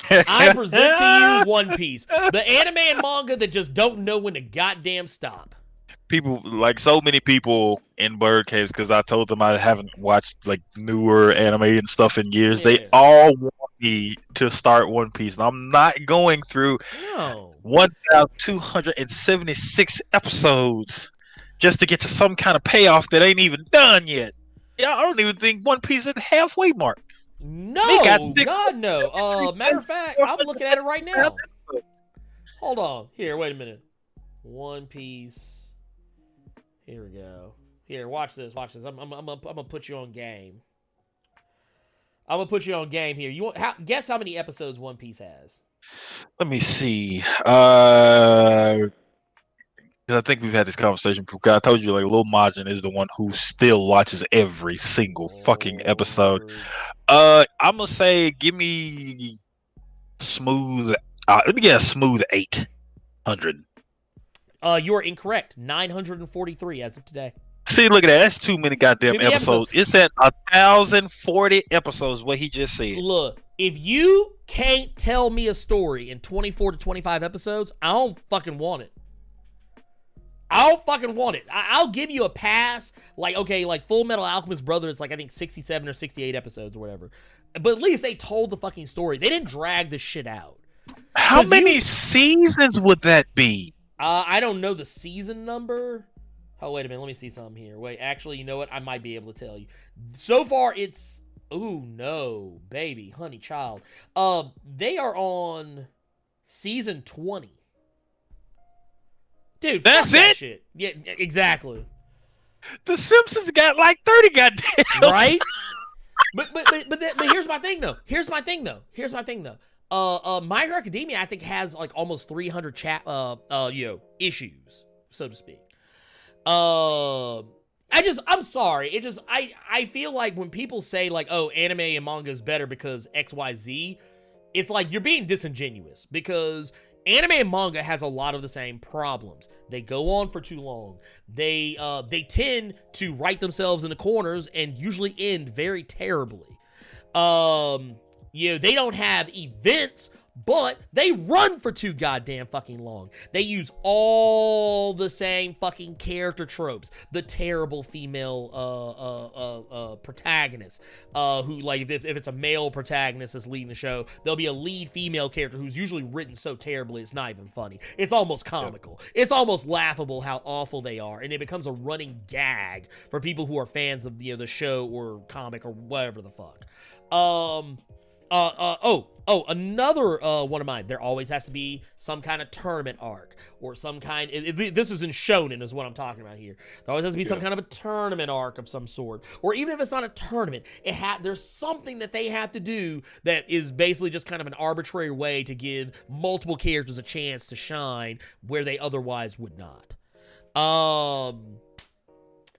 I present to you One Piece, the anime and manga that just don't know when to goddamn stop. People, like so many people in Blerd Caves, because I told them I haven't watched like newer anime and stuff in years. Yeah. They all want me to start One Piece, and I'm not going through No. 1,276 episodes just to get to some kind of payoff that ain't even done yet. Yeah, I don't even think One Piece is at the halfway mark. No, God no. Matter of fact, I'm looking at it right now. Hold on. Here, wait a minute. One Piece. Here we go. Here, watch this. Watch this. I'm gonna put you on game. I'm gonna put you on game here. Guess how many episodes One Piece has? Let me see. I think we've had this conversation. I told you, like, Lil Majin is the one who still watches every single fucking episode. I'm gonna say, give me smooth. Let me get a smooth 800. You are incorrect. 943 as of today. See, look at that. That's too many goddamn episodes. It's at 1,040 episodes. What he just said. Look, if you can't tell me a story in 24 to 25 episodes, I don't fucking want it. I don't fucking want it. I'll give you a pass. Like, okay, like Full Metal Alchemist Brother, it's like, I think 67 or 68 episodes or whatever. But at least they told the fucking story. They didn't drag the shit out. How many seasons would that be? I don't know the season number. Oh, wait a minute. Let me see something here. Wait, actually, you know what? I might be able to tell you. So far, it's... Ooh, no. Baby, honey, child. They are on season 20. Dude, that's that it? shit. Yeah, exactly. The Simpsons got like 30 goddamn. Right? but here's my thing, though. My Hero Academia, I think, has like almost 300 issues, so to speak. I'm sorry. I feel like when people say like, oh, anime and manga is better because XYZ, it's like you're being disingenuous, because anime and manga has a lot of the same problems. They go on for too long. They tend to write themselves into corners and usually end very terribly. They don't have events, but they run for too goddamn fucking long. They use all the same fucking character tropes. The terrible female protagonist, who, like, if it's a male protagonist that's leading the show, there'll be a lead female character who's usually written so terribly it's not even funny. It's almost comical. It's almost laughable how awful they are, and it becomes a running gag for people who are fans of the show or comic or whatever the fuck. Another one of mine. There always has to be some kind of tournament arc or some kind. This is in shonen, is what I'm talking about here. There always has to be some kind of a tournament arc of some sort, or even if it's not a tournament, there's something that they have to do that is basically just kind of an arbitrary way to give multiple characters a chance to shine where they otherwise would not.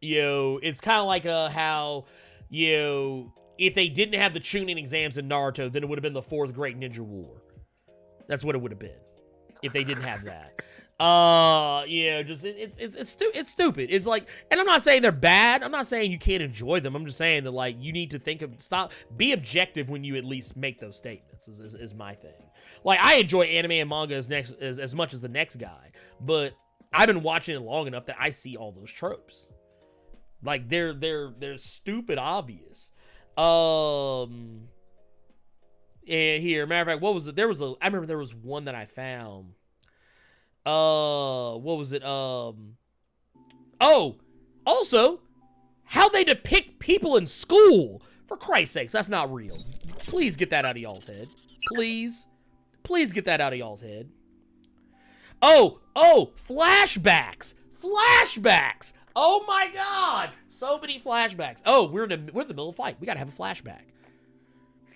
It's kind of like how if they didn't have the Chunin exams in Naruto, then it would have been the fourth Great Ninja War. That's what it would have been if they didn't have that. It's stupid. It's like, and I'm not saying they're bad. I'm not saying you can't enjoy them. I'm just saying that, like, you need to be objective when you at least make those statements. Is my thing. Like, I enjoy anime and manga as much as the next guy, but I've been watching it long enough that I see all those tropes. Like, they're stupid obvious. And here, matter of fact, what was it? I remember there was one that I found. What was it? Also, how they depict people in school. For Christ's sakes, that's not real. Please get that out of y'all's head. Please get that out of y'all's head. Oh, flashbacks. Oh my God! So many flashbacks. Oh, we're in the middle of a fight. We gotta have a flashback.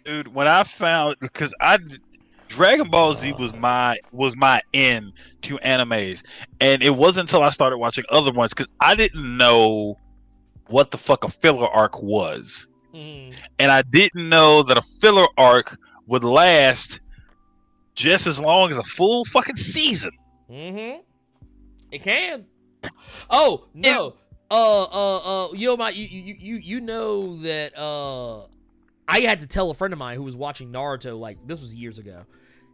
Dude, when I found, because Dragon Ball Z was my end to animes, and it wasn't until I started watching other ones, because I didn't know what the fuck a filler arc was, and I didn't know that a filler arc would last just as long as a full fucking season. It can. Oh no! You know that I had to tell a friend of mine who was watching Naruto, like, this was years ago.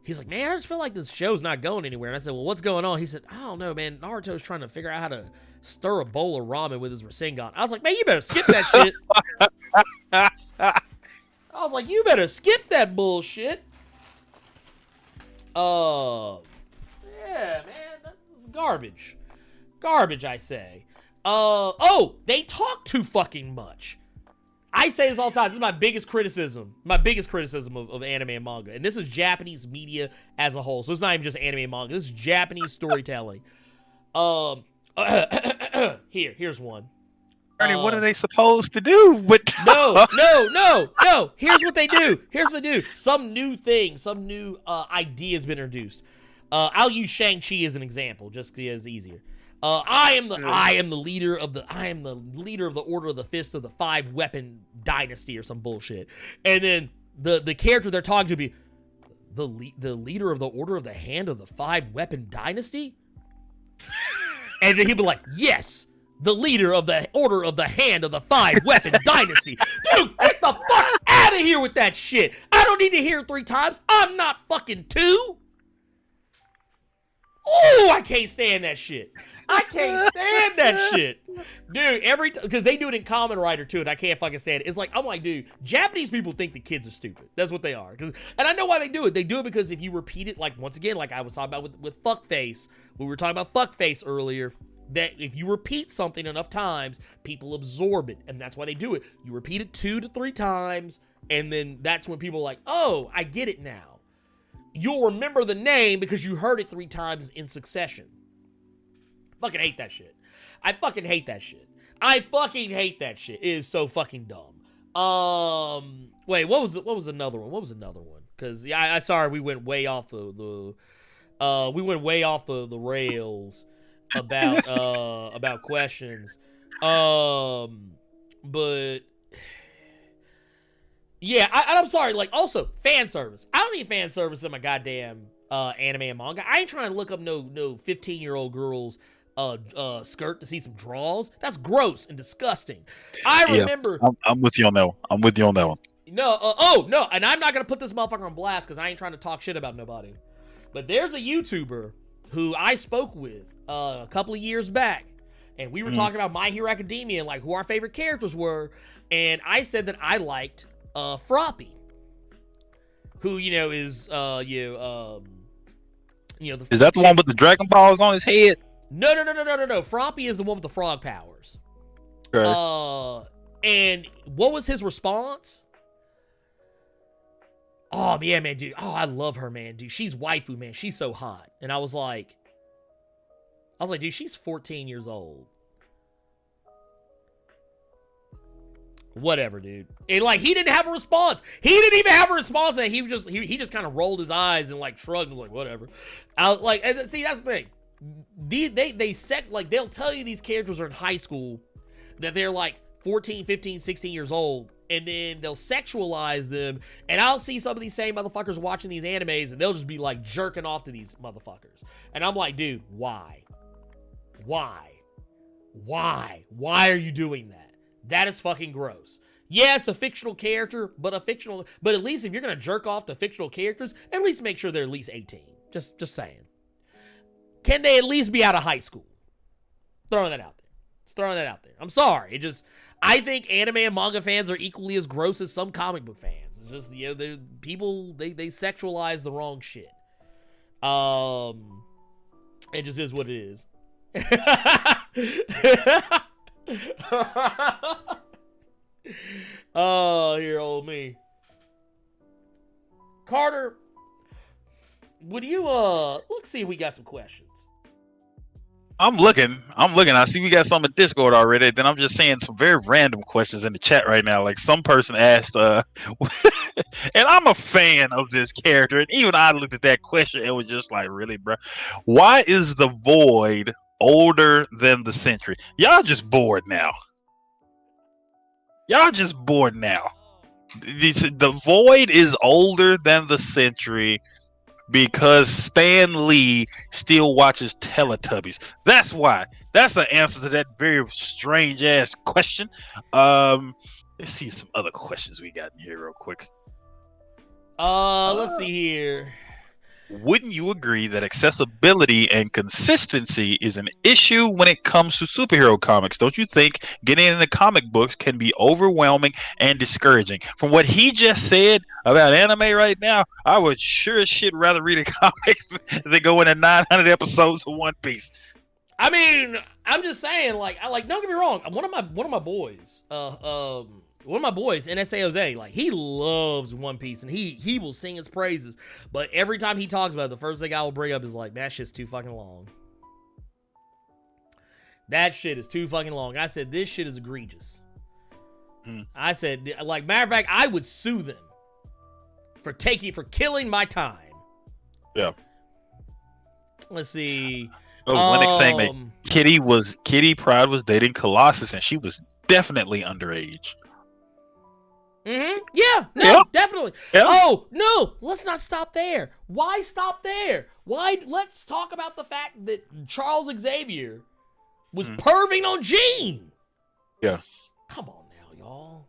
He's like, man, I just feel like this show's not going anywhere. And I said, well, what's going on? He said, I don't know, man. Naruto's trying to figure out how to stir a bowl of ramen with his Rasengan. I was like, man, you better skip that shit. I was like, you better skip that bullshit. Yeah, man, that's garbage. Garbage, I say. Oh, they talk too fucking much. I say this all the time. This is my biggest criticism. My biggest criticism of anime and manga. And this is Japanese media as a whole. So it's not even just anime and manga. This is Japanese storytelling. Here's one. Ernie, what are they supposed to do? No. Here's what they do. Some new thing, some new idea has been introduced. I'll use Shang-Chi as an example, just because it's easier. I am the leader of the Order of the Fist of the Five Weapon Dynasty or some bullshit. And then the character they're talking to be the leader of the Order of the Hand of the Five Weapon Dynasty. And then he'll be like, yes, the leader of the Order of the Hand of the Five Weapon Dynasty. Dude, get the fuck out of here with that shit. I don't need to hear it 3 times. I'm not fucking 2. Oh, I can't stand that shit. I can't stand that shit. Dude, because they do it in Kamen Rider too, and I can't fucking stand it. It's like, I'm like, dude, Japanese people think the kids are stupid. That's what they are. And I know why they do it. They do it because if you repeat it, like, once again, like I was talking about with fuckface, we were talking about fuckface earlier, that if you repeat something enough times, people absorb it, and that's why they do it. You repeat it 2 to 3 times, and then that's when people are like, oh, I get it now. You'll remember the name because you heard it 3 times in succession. Fucking hate that shit. I fucking hate that shit. It is so fucking dumb. Wait, what was another one? Because I sorry, we went way off the rails about questions. But yeah, I'm sorry. Like, also fan service. I don't need fan service in my goddamn anime and manga. I ain't trying to look up no 15-year-old girls skirt to see some draws. That's gross and disgusting. I remember. I'm with you on that one. No, no, and I'm not gonna put this motherfucker on blast because I ain't trying to talk shit about nobody. But there's a YouTuber who I spoke with a couple of years back, and we were talking about My Hero Academia and like who our favorite characters were, and I said that I liked Froppy, who is is that the one with the Dragon Balls on his head? No. Froppy is the one with the frog powers. Okay. And what was his response? Oh yeah, man, dude. Oh, I love her, man, dude. She's waifu, man. She's so hot. And I was like, dude, she's 14 years old. Whatever, dude. And like, he didn't have a response. He didn't even have a response. And he just kind of rolled his eyes and like shrugged and was like, whatever. And see, that's the thing. They'll tell you these characters are in high school, that they're like 14, 15, 16 years old, and then they'll sexualize them, and I'll see some of these same motherfuckers watching these animes, and they'll just be like jerking off to these motherfuckers. And I'm like, dude, why? Why are you doing that? That is fucking gross. Yeah, it's a fictional character, but at least if you're gonna jerk off to fictional characters, at least make sure they're at least 18. Just saying. Can they at least be out of high school? Throwing that out there. I'm sorry. I think anime and manga fans are equally as gross as some comic book fans. It's just, people, they sexualize the wrong shit. It just is what it is. Oh, here, old me. Carter, would you, let's see if we got some questions. I'm looking. I see we got some in Discord already. Then I'm just saying some very random questions in the chat right now. Like some person asked, and I'm a fan of this character, and even I looked at that question and was just like, really, bro? Why is the Void older than the Sentry? Y'all just bored now. The Void is older than the Sentry because Stan Lee still watches Teletubbies. That's why. That's the answer to that very strange ass question. Let's see some other questions we got in here real quick. Let's see here. Wouldn't you agree that accessibility and consistency is an issue when it comes to superhero comics? Don't you think getting into comic books can be overwhelming and discouraging? From what he just said about anime right now, I would sure as shit rather read a comic than go into 900 episodes of One Piece. I mean, I'm just saying, like, don't get me wrong. One of my boys, NSA Jose, like, he loves One Piece and he will sing its praises. But every time he talks about it, the first thing I will bring up is like, that shit's too fucking long. That shit is too fucking long. I said, this shit is egregious. I said, like, matter of fact, I would sue them for killing my time. Yeah. Let's see. Linux saying that Kitty Pryde was dating Colossus and she was definitely underage. Yeah, no, definitely. Yeah. Oh, no, let's not stop there. Why stop there? Let's talk about the fact that Charles Xavier was perving on Jean. Yeah. Come on now, y'all.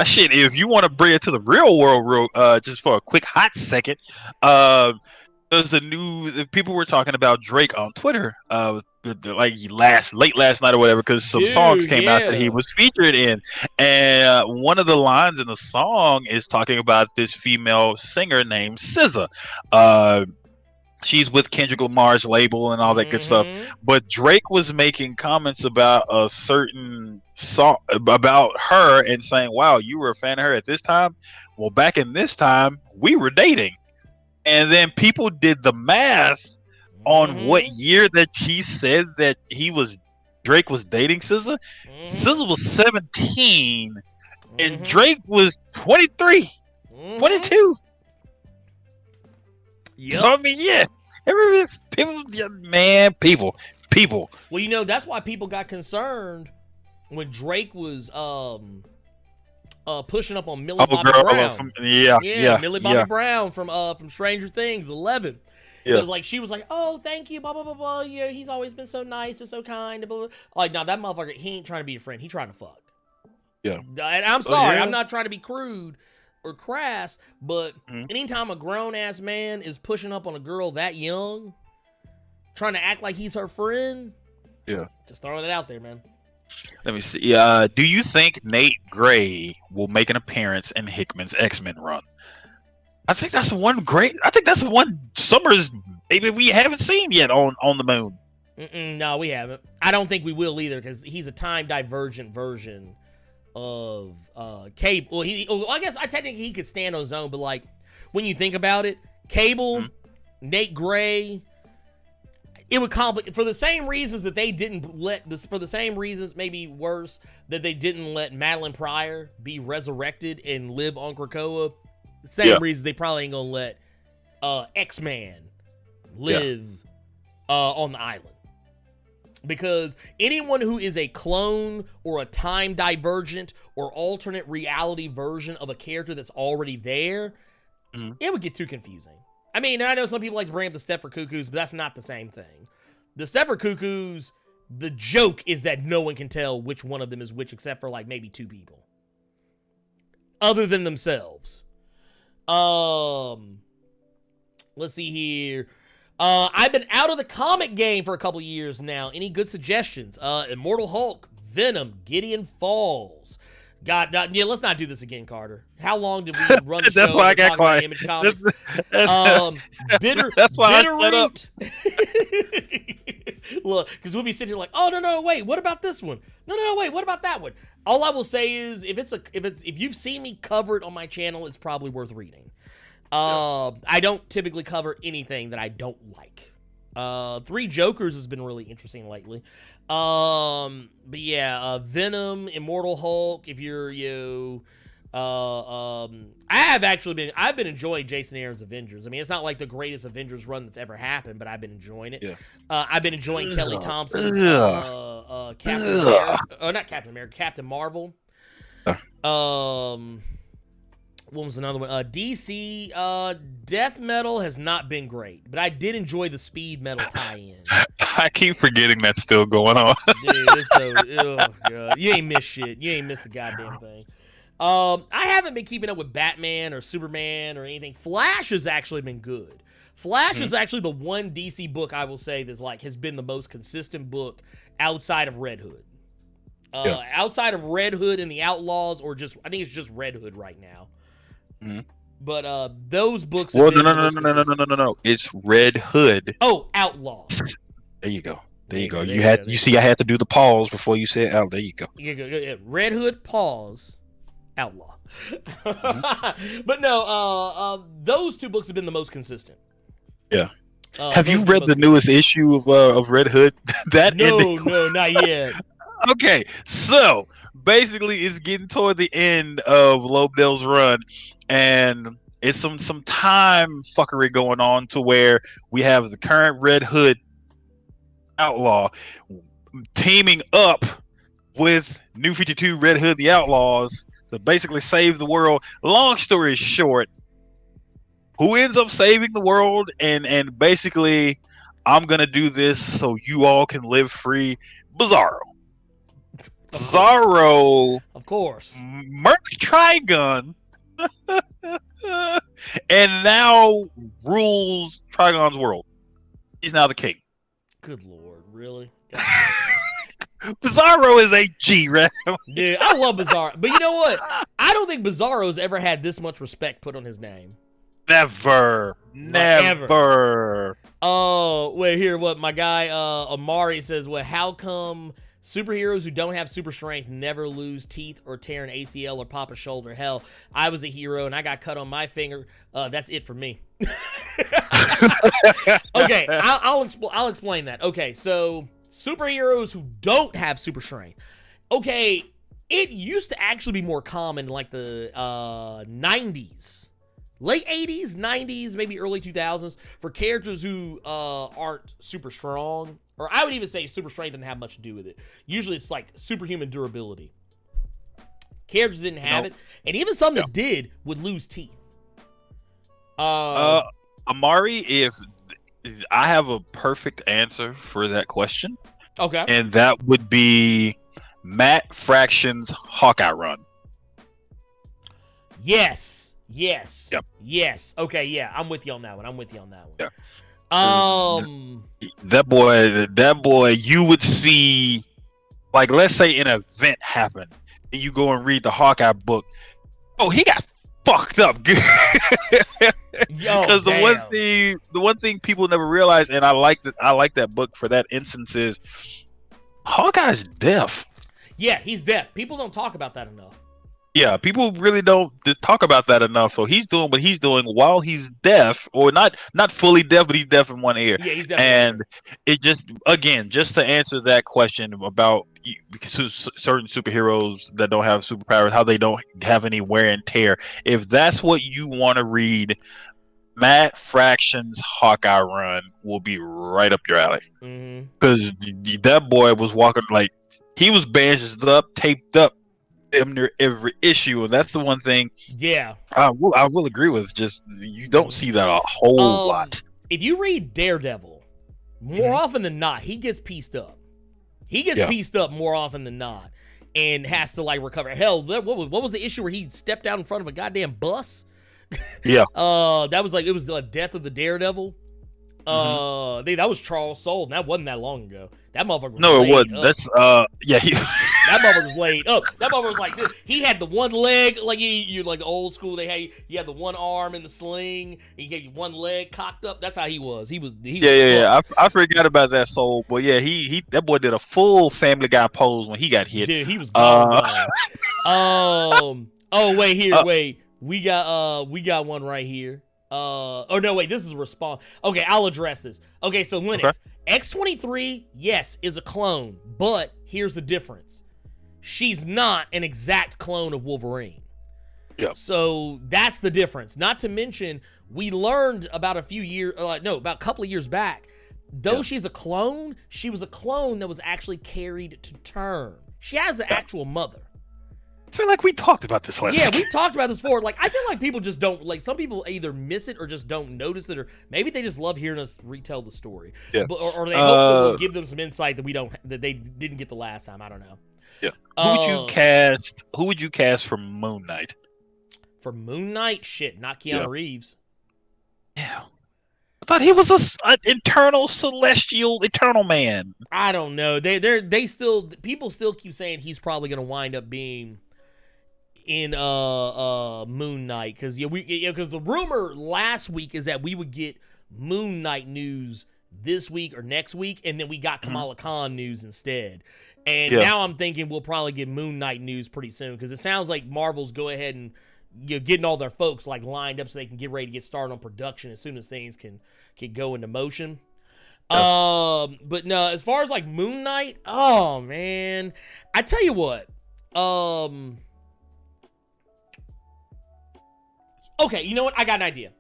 Shit, if you want to bring it to the real world, just for a quick hot second, there's people were talking about Drake on Twitter, like late last night or whatever, because some songs came out that he was featured in, and one of the lines in the song is talking about this female singer named SZA. She's with Kendrick Lamar's label and all that good stuff, but Drake was making comments about a certain song about her and saying, "Wow, you were a fan of her at this time. Well, back in this time, we were dating." And then people did the math on what year that he said that Drake was dating SZA. SZA was 17 and Drake was 23, 22. Yep. So I mean, yeah, people. Well, you know, that's why people got concerned when Drake was pushing up on Millie Bobby Brown. Millie Bobby Brown from Stranger Things 11. Because like she was like, "Oh, thank you, blah blah blah blah. Yeah, he's always been so nice and so kind." Blah, blah. Like, now that motherfucker, he ain't trying to be a friend. He trying to fuck. Yeah. And I'm sorry, I'm not trying to be crude or crass, but anytime a grown ass man is pushing up on a girl that young, trying to act like he's her friend, just throwing it out there, man. Let me see. Do you think Nate Gray will make an appearance in Hickman's X-Men run? I think that's the one Summers maybe we haven't seen yet on the moon. No, we haven't. I don't think we will either, because he's a time divergent version of Cable. Well, I guess technically he could stand on his own, but like when you think about it, Cable, Nate Gray. It would complicate for the same reasons that they didn't let this. For the same reasons, maybe worse, that they didn't let Madeline Pryor be resurrected and live on Krakoa. The same reasons they probably ain't gonna let X-Man live on the island, because anyone who is a clone or a time divergent or alternate reality version of a character that's already there, it would get too confusing. I mean, I know some people like to bring up the Stepford Cuckoos, but that's not the same thing. The Stepford Cuckoos, the joke is that no one can tell which one of them is which, except for like maybe two people, other than themselves. Let's see here. I've been out of the comic game for a couple years now. Any good suggestions? Immortal Hulk, Venom, Gideon Falls. God, let's not do this again, Carter. How long did we run the show? That's why I got quiet. Image Comics? That's why I shut up. Look, because we'll be sitting here like, oh no, wait, what about this one? No, wait, what about that one? All I will say is, if you've seen me cover it on my channel, it's probably worth reading. I don't typically cover anything that I don't like. Three Jokers has been really interesting lately. But yeah, Venom, Immortal Hulk, if you're I've been enjoying Jason Aaron's Avengers. I mean, it's not like the greatest Avengers run that's ever happened, but I've been enjoying it. I've been enjoying Kelly Thompson's Captain Marvel. What was another one? DC Death Metal has not been great, but I did enjoy the Speed Metal tie-in. I keep forgetting that's still going on. Dude, it's so, oh god, you ain't missed shit. You ain't missed the goddamn thing. I haven't been keeping up with Batman or Superman or anything. Flash has actually been good. Flash is actually the one DC book I will say that's like has been the most consistent book outside of Red Hood. Outside of Red Hood and the Outlaws, or just I think it's just Red Hood right now. But those books. Well, no. It's Red Hood. Oh, Outlaws. There you go. You see, I had to do the pause before you said out. There you go. Yeah. Red Hood, pause, Outlaw. But no, those two books have been the most consistent. Yeah. Have you read the newest issue of Red Hood? No, not yet. Okay, so basically, it's getting toward the end of Lobdell's run, and it's some time fuckery going on to where we have the current Red Hood Outlaw teaming up with New 52 Red Hood the Outlaws to basically save the world. Long story short, who ends up saving the world and basically, I'm gonna do this so you all can live free. Bizarro. Bizarro, of course, murked Trigon, and now rules Trigon's world. He's now the king. Good lord, really? Bizarro is a G, right? Dude, I love Bizarro, but you know what? I don't think Bizarro's ever had this much respect put on his name. Never. Oh, wait, here, what my guy Amari says, well, how come superheroes who don't have super strength never lose teeth or tear an ACL or pop a shoulder? Hell, I was a hero and I got cut on my finger. That's it for me. Okay, I'll explain that. Okay, so superheroes who don't have super strength. Okay, it used to actually be more common in like the 90s. Late 80s, 90s, maybe early 2000s for characters who aren't super strong. Or I would even say super strength doesn't have much to do with it. Usually it's like superhuman durability. Characters didn't have it. And even some that did would lose teeth. Amari, if I have a perfect answer for that question. Okay. And that would be Matt Fraction's Hawkeye run. Yes. Yep. Yes. Okay, yeah. I'm with you on that one. Yeah. That boy, you would see, like, let's say an event happened, and you go and read the Hawkeye book. Oh, he got fucked up good. Because the one thing people never realize, and I like that book for that instance, is Hawkeye's deaf. Yeah, he's deaf. People don't talk about that enough. Yeah, people really don't talk about that enough. So he's doing what he's doing while he's deaf, or not fully deaf, but he's deaf in one ear. Yeah, he's deaf. And it just to answer that question about certain superheroes that don't have superpowers, how they don't have any wear and tear. If that's what you want to read, Matt Fraction's Hawkeye run will be right up your alley. Because that boy was walking like he was bandaged up, taped up. Near every issue, and that's the one thing. Yeah, I will agree with. Just you don't see that a whole lot. If you read Daredevil, more often than not, he gets pieced up. He gets pieced up more often than not, and has to like recover. Hell, what was the issue where he stepped out in front of a goddamn bus? Yeah. That was like it was the death of the Daredevil. That was Charles Soule, and that wasn't that long ago. That motherfucker was it wasn't. Up. That's That motherfucker was laid up. That motherfucker was like this. He had the one leg, like you like old school. He had the one arm in the sling. He had one leg cocked up. That's how he was. He was. I forgot about that Soul, but yeah, he that boy did a full Family Guy pose when he got hit. Dude, he was gone. Oh wait. We got one right here. This is a response. Okay, I'll address this. Okay, so Linux. Okay. X-23, yes, is a clone, but here's the difference. She's not an exact clone of Wolverine. Yeah. So that's the difference. Not to mention, we learned about a couple of years back, though she's a clone, she was a clone that was actually carried to term. She has an actual mother. I feel like we talked about this last Yeah, week. we talked about this before. Like, I feel like people just don't, like, some people either miss it or just don't notice it, or maybe they just love hearing us retell the story. Yeah. Or they hope that we'll give them some insight that they didn't get the last time. I don't know. Yeah. Who would you cast? Who would you cast for Moon Knight? For Moon Knight? Shit, not Keanu Reeves. Yeah. I thought he was an eternal, celestial, eternal man. I don't know. People still keep saying he's probably going to wind up being in Moon Knight, because the rumor last week is that we would get Moon Knight news this week or next week, and then we got Kamala Khan news instead. And now I'm thinking we'll probably get Moon Knight news pretty soon, because it sounds like Marvel's go ahead and getting all their folks like lined up so they can get ready to get started on production as soon as things can go into motion. But no, as far as like Moon Knight, oh man, I tell you what, okay, you know what? I got an idea.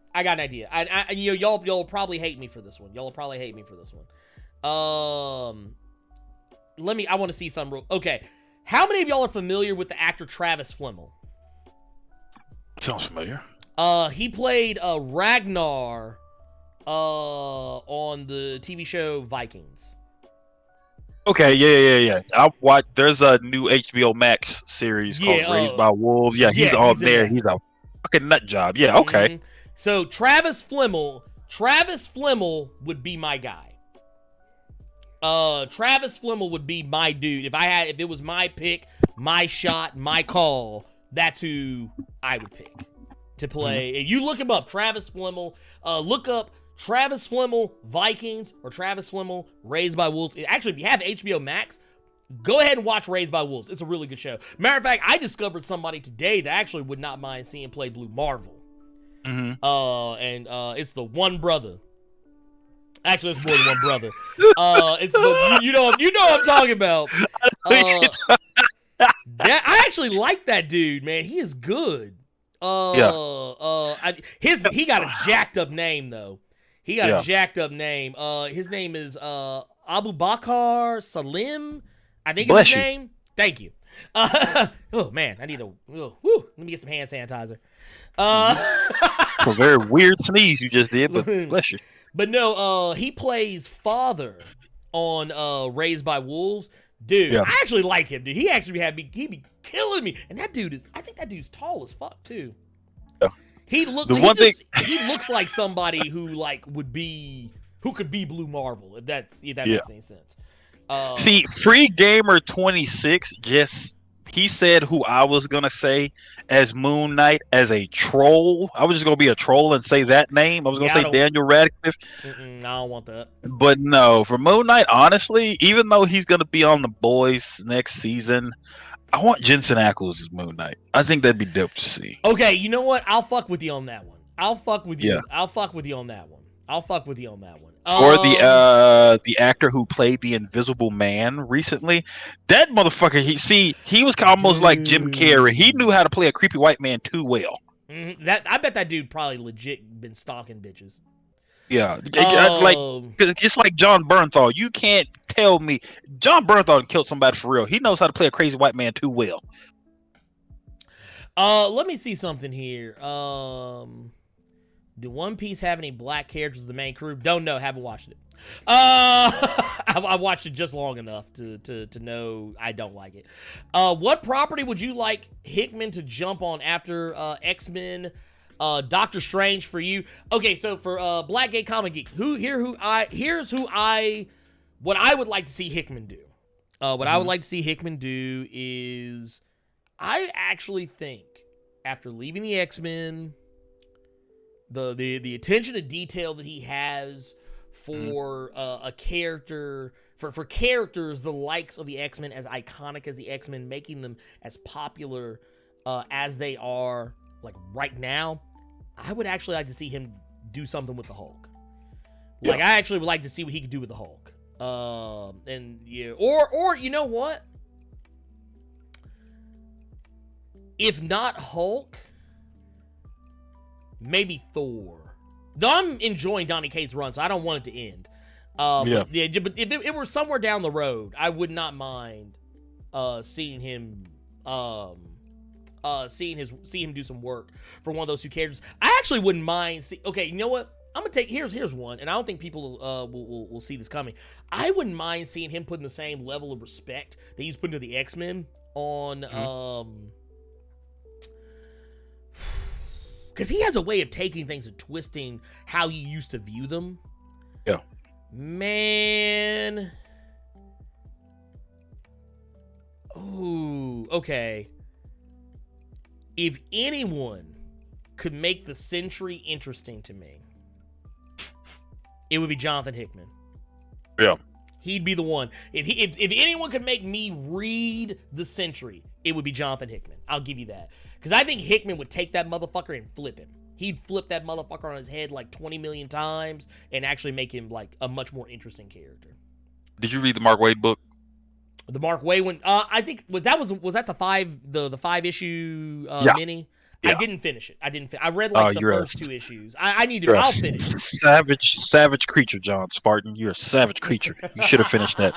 I y'all probably hate me for this one. I want to see some real. Okay, how many of y'all are familiar with the actor Travis Fimmel? Sounds familiar. He played Ragnar on the TV show Vikings. Okay, yeah. I watch. There's a new HBO Max series called Raised by Wolves. Yeah, he's on there. He's a fucking nut job. Yeah, okay. Mm-hmm. So Travis Fimmel would be my guy. Travis Fimmel would be my dude. If it was my pick, my shot, my call, that's who I would pick to play. Mm-hmm. You look him up, Travis Fimmel. Look up Travis Fimmel Vikings or Travis Fimmel Raised by Wolves. Actually, if you have HBO Max, go ahead and watch Raised by Wolves. It's a really good show. Matter of fact, I discovered somebody today that actually would not mind seeing play Blue Marvel. Mm-hmm. And it's the one brother. Actually, it's more than one brother. It's you know what I'm talking about. I actually like that dude, man. He is good. He got a jacked up name though. His name is Abu Bakar Salim, I think is his name. Thank you. Oh man, I need let me get some hand sanitizer. A very weird sneeze you just did, but bless you. But no, he plays father on Raised by Wolves. Dude, I actually like him, dude. He actually he be killing me. And I think that dude's tall as fuck too. Yeah. He looks like somebody who could be Blue Marvel, if that makes any sense. See, Free Gamer 26 he said who I was gonna say as Moon Knight as a troll. I was just gonna be a troll and say that name. I was gonna say Daniel Radcliffe. I don't want that. But no, for Moon Knight, honestly, even though he's gonna be on The Boys next season, I want Jensen Ackles as Moon Knight. I think that'd be dope to see. Okay, you know what? I'll fuck with you on that one. I'll fuck with you on that one. Or the actor who played the Invisible Man recently. That motherfucker, he was almost like Jim Carrey. He knew how to play a creepy white man too well. Mm-hmm. I bet that dude probably legit been stalking bitches. Yeah, like it's like John Bernthal. You can't tell me John Bernthal killed somebody for real. He knows how to play a crazy white man too well. Let me see something here. Do One Piece have any black characters as the main crew? Don't know. Haven't watched it. I watched it just long enough to know I don't like it. What property would you like Hickman to jump on after X-Men, Doctor Strange for you? Okay, so for Black Gay Comic Geek, what I would like to see Hickman do. I would like to see Hickman do is I actually think after leaving the X-Men, the attention to detail that he has for a character, for characters the likes of the X-Men, as iconic as the X-Men, making them as popular as they are like right now, I would actually like to see him do something with the Hulk. Like, I actually would like to see what he could do with the Hulk. And yeah, or you know what? If not Hulk, maybe Thor. Though I'm enjoying Donny Cates' run, so I don't want it to end. But if it were somewhere down the road, I would not mind seeing him see him do some work for one of those two characters. I actually wouldn't mind. Okay, you know what? I'm gonna take here's one, and I don't think people will see this coming. I wouldn't mind seeing him putting the same level of respect that he's putting to the X-Men on because he has a way of taking things and twisting how you used to view them. Yeah, man. Ooh, okay. If anyone could make the Sentry interesting to me, it would be Jonathan Hickman. Yeah. He'd be the one. If anyone could make me read the Sentry, it would be Jonathan Hickman. I'll give you that. Because I think Hickman would take that motherfucker and flip him. He'd flip that motherfucker on his head like 20 million times and actually make him like a much more interesting character. Did you read the Mark Waid book? The Mark Waid one, I think was that the 5 issue mini? Yeah. I didn't finish it. I read like the first 2 issues. I need to. I'll finish. Savage creature, John Spartan. You're a savage creature. You should have finished that.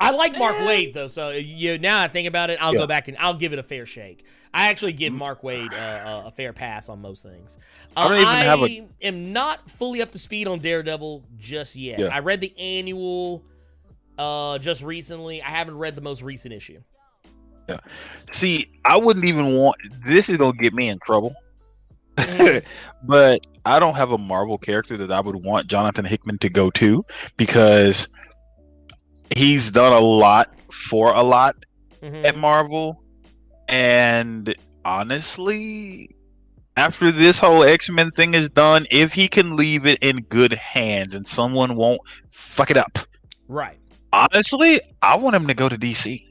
I like Mark Waid though, so now I think about it, I'll go back and I'll give it a fair shake. I actually give Mark Waid a fair pass on most things. I am not fully up to speed on Daredevil just yet. Yeah. I read the annual just recently. I haven't read the most recent issue. Yeah. See, I wouldn't even want. This is gonna get me in trouble. But I don't have a Marvel character that I would want Jonathan Hickman to go to because he's done a lot for a lot at Marvel. And honestly, after this whole X-Men thing is done, if he can leave it in good hands and someone won't fuck it up. Right. Honestly, I want him to go to DC.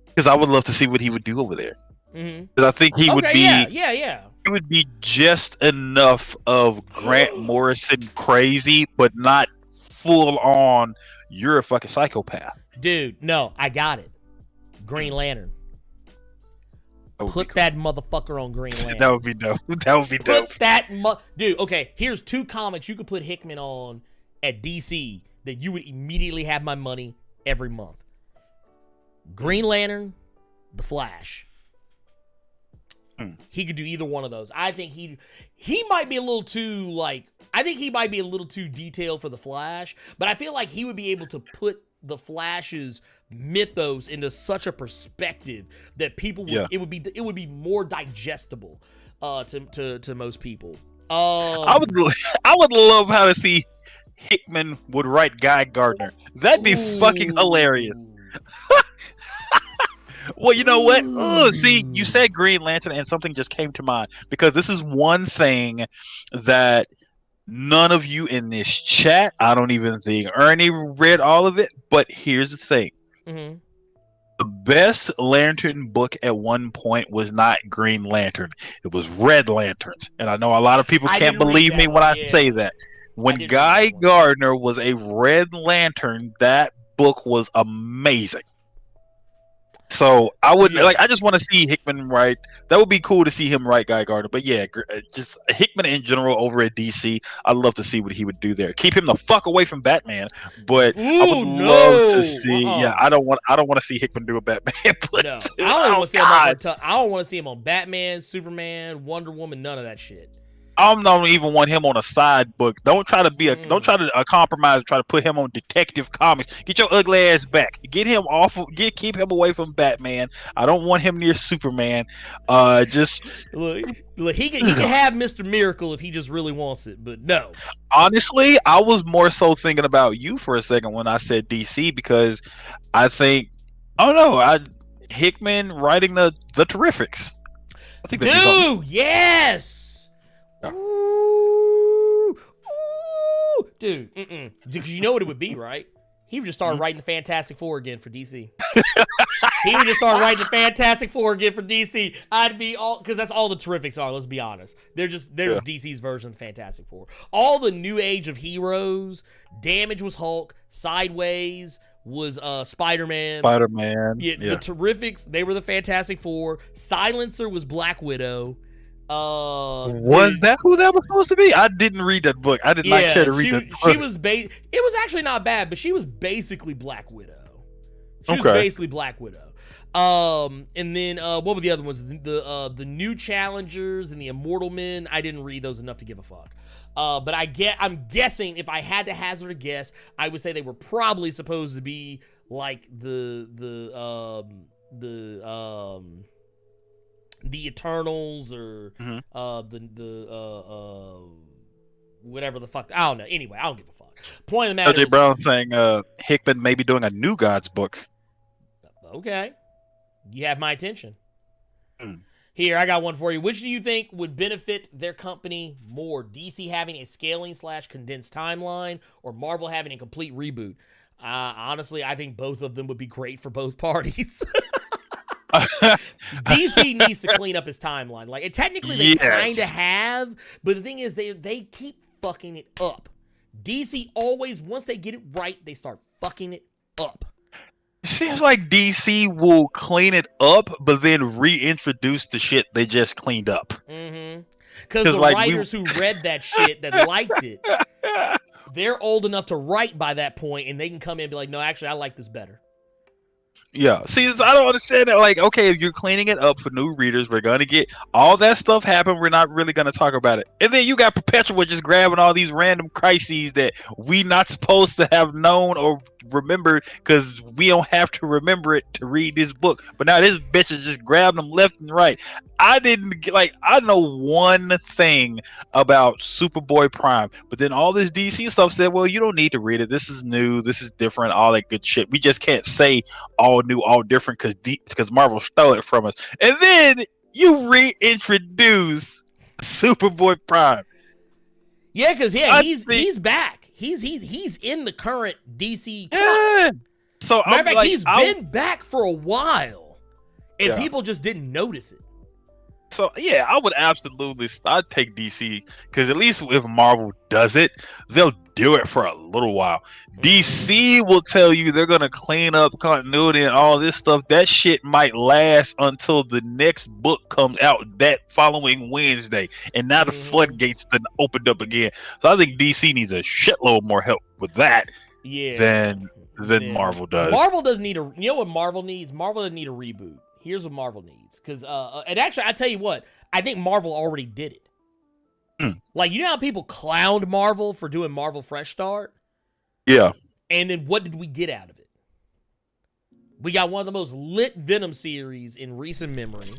Because I would love to see what he would do over there. Because I think he would be, yeah. He would be just enough of Grant Morrison crazy, but not full on. You're a fucking psychopath, dude. No, I got it. Green Lantern. Put that motherfucker on Green Lantern. That would be dope. That would be dope. Put that dude. Okay, here's 2 comics you could put Hickman on at DC that you would immediately have my money every month. Green Lantern, The Flash. He could do either one of those. I think he might be a little too detailed for The Flash, but I feel like he would be able to put the Flash's mythos into such a perspective that people would it would be more digestible to most people. I would love how to see Hickman would write Guy Gardner. That'd be fucking hilarious. Well, you know what? See, you said Green Lantern and something just came to mind because this is one thing that none of you in this chat, I don't even think Ernie read all of it, but here's the thing. The best Lantern book at one point was not Green Lantern. It was Red Lanterns. And I know a lot of people can't believe me when I say that. When Guy Gardner was a Red Lantern, that book was amazing. So I would I just want to see Hickman write. That would be cool to see him write Guy Gardner. But yeah, just Hickman in general over at DC. I'd love to see what he would do there. Keep him the fuck away from Batman. But I would love to see. Yeah, I don't want to see Hickman do a Batman. No, I don't want to see him on Batman, Superman, Wonder Woman. None of that shit. I don't even want him on a side book. Don't try to don't try to compromise. Try to put him on Detective Comics. Get your ugly ass back. Get him off. Keep him away from Batman. I don't want him near Superman. Just look. He can have Mr. Miracle if he just really wants it, but no. Honestly, I was more so thinking about you for a second when I said DC because I think Hickman writing the Terrifics. I think yes. Ooh, dude, because you know what it would be, right? He would just start writing the Fantastic Four again for DC. He would just start writing the Fantastic Four again for DC. I'd be all because that's all the Terrifics are. Let's be honest. They're just DC's version of Fantastic Four. All the new age of heroes. Damage was Hulk. Sideways was Spider-Man. Yeah, the Terrifics. They were the Fantastic Four. Silencer was Black Widow. Was that who that was supposed to be? I didn't read that book. I did not care to read that book. It was actually not bad, but she was basically Black Widow. She was Okay. basically Black Widow. And then what were the other ones? The new challengers and the immortal men. I didn't read those enough to give a fuck. But I'm guessing if I had to hazard a guess, I would say they were probably supposed to be like the Eternals or whatever the fuck. I don't know. Anyway, I don't give a fuck. Point of the matter LJ is, Brown saying Hickman may be doing a New Gods book. okay, you have my attention. Mm. Here, I got one for you. Which do you think would benefit their company more? DC having a scaling/condensed timeline, or Marvel having a complete reboot? Honestly, I think both of them would be great for both parties. DC needs to clean up his timeline. Like, technically, they kind of have, but the thing is, they keep fucking it up. DC always, once they get it right, they start fucking it up. It seems like DC will clean it up, but then reintroduce the shit they just cleaned up. Mm-hmm. Because the writers who read that shit, that liked it, they're old enough to write by that point, and they can come in and be like, no, actually, I like this better. Yeah. See, I don't understand that. Like, okay, if you're cleaning it up for new readers, we're going to get all that stuff happen. We're not really going to talk about it. And then you got Perpetua just grabbing all these random crises that we not supposed to have known or remembered because we don't have to remember it to read this book. But now this bitch is just grabbing them left and right. I know one thing about Superboy Prime, but then all this DC stuff said, well, you don't need to read it. This is new. This is different. All that good shit. We just can't say all new, all different because Marvel stole it from us. And then you reintroduce Superboy Prime. Yeah, because he's back. He's in the current DC. Yeah. So he's been back for a while, and people just didn't notice it. So yeah, I would absolutely. I'd take DC because at least if Marvel does it, they'll do it for a little while. DC will tell you they're gonna clean up continuity and all this stuff. That shit might last until the next book comes out that following Wednesday, and now the floodgates then opened up again. So I think DC needs a shitload more help with that than Marvel does. Marvel doesn't need a. You know what Marvel needs? Marvel doesn't need a reboot. Here's what Marvel needs, because and actually, I tell you what, I think Marvel already did it. Like, you know how people clowned Marvel for doing Marvel Fresh Start? Yeah. And then what did we get out of it? We got one of the most lit Venom series in recent memory.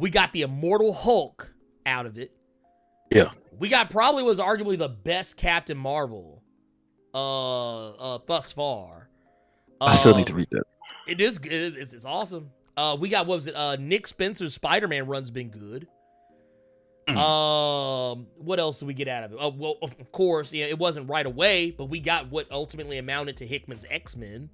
We got the Immortal Hulk out of it. Yeah. We got probably was arguably the best Captain Marvel thus far. I still need to read that. It is good. It's awesome. We got, what was it? Nick Spencer's Spider-Man run's been good. What else did we get out of it? Well, of course, it wasn't right away, but we got what ultimately amounted to Hickman's X-Men.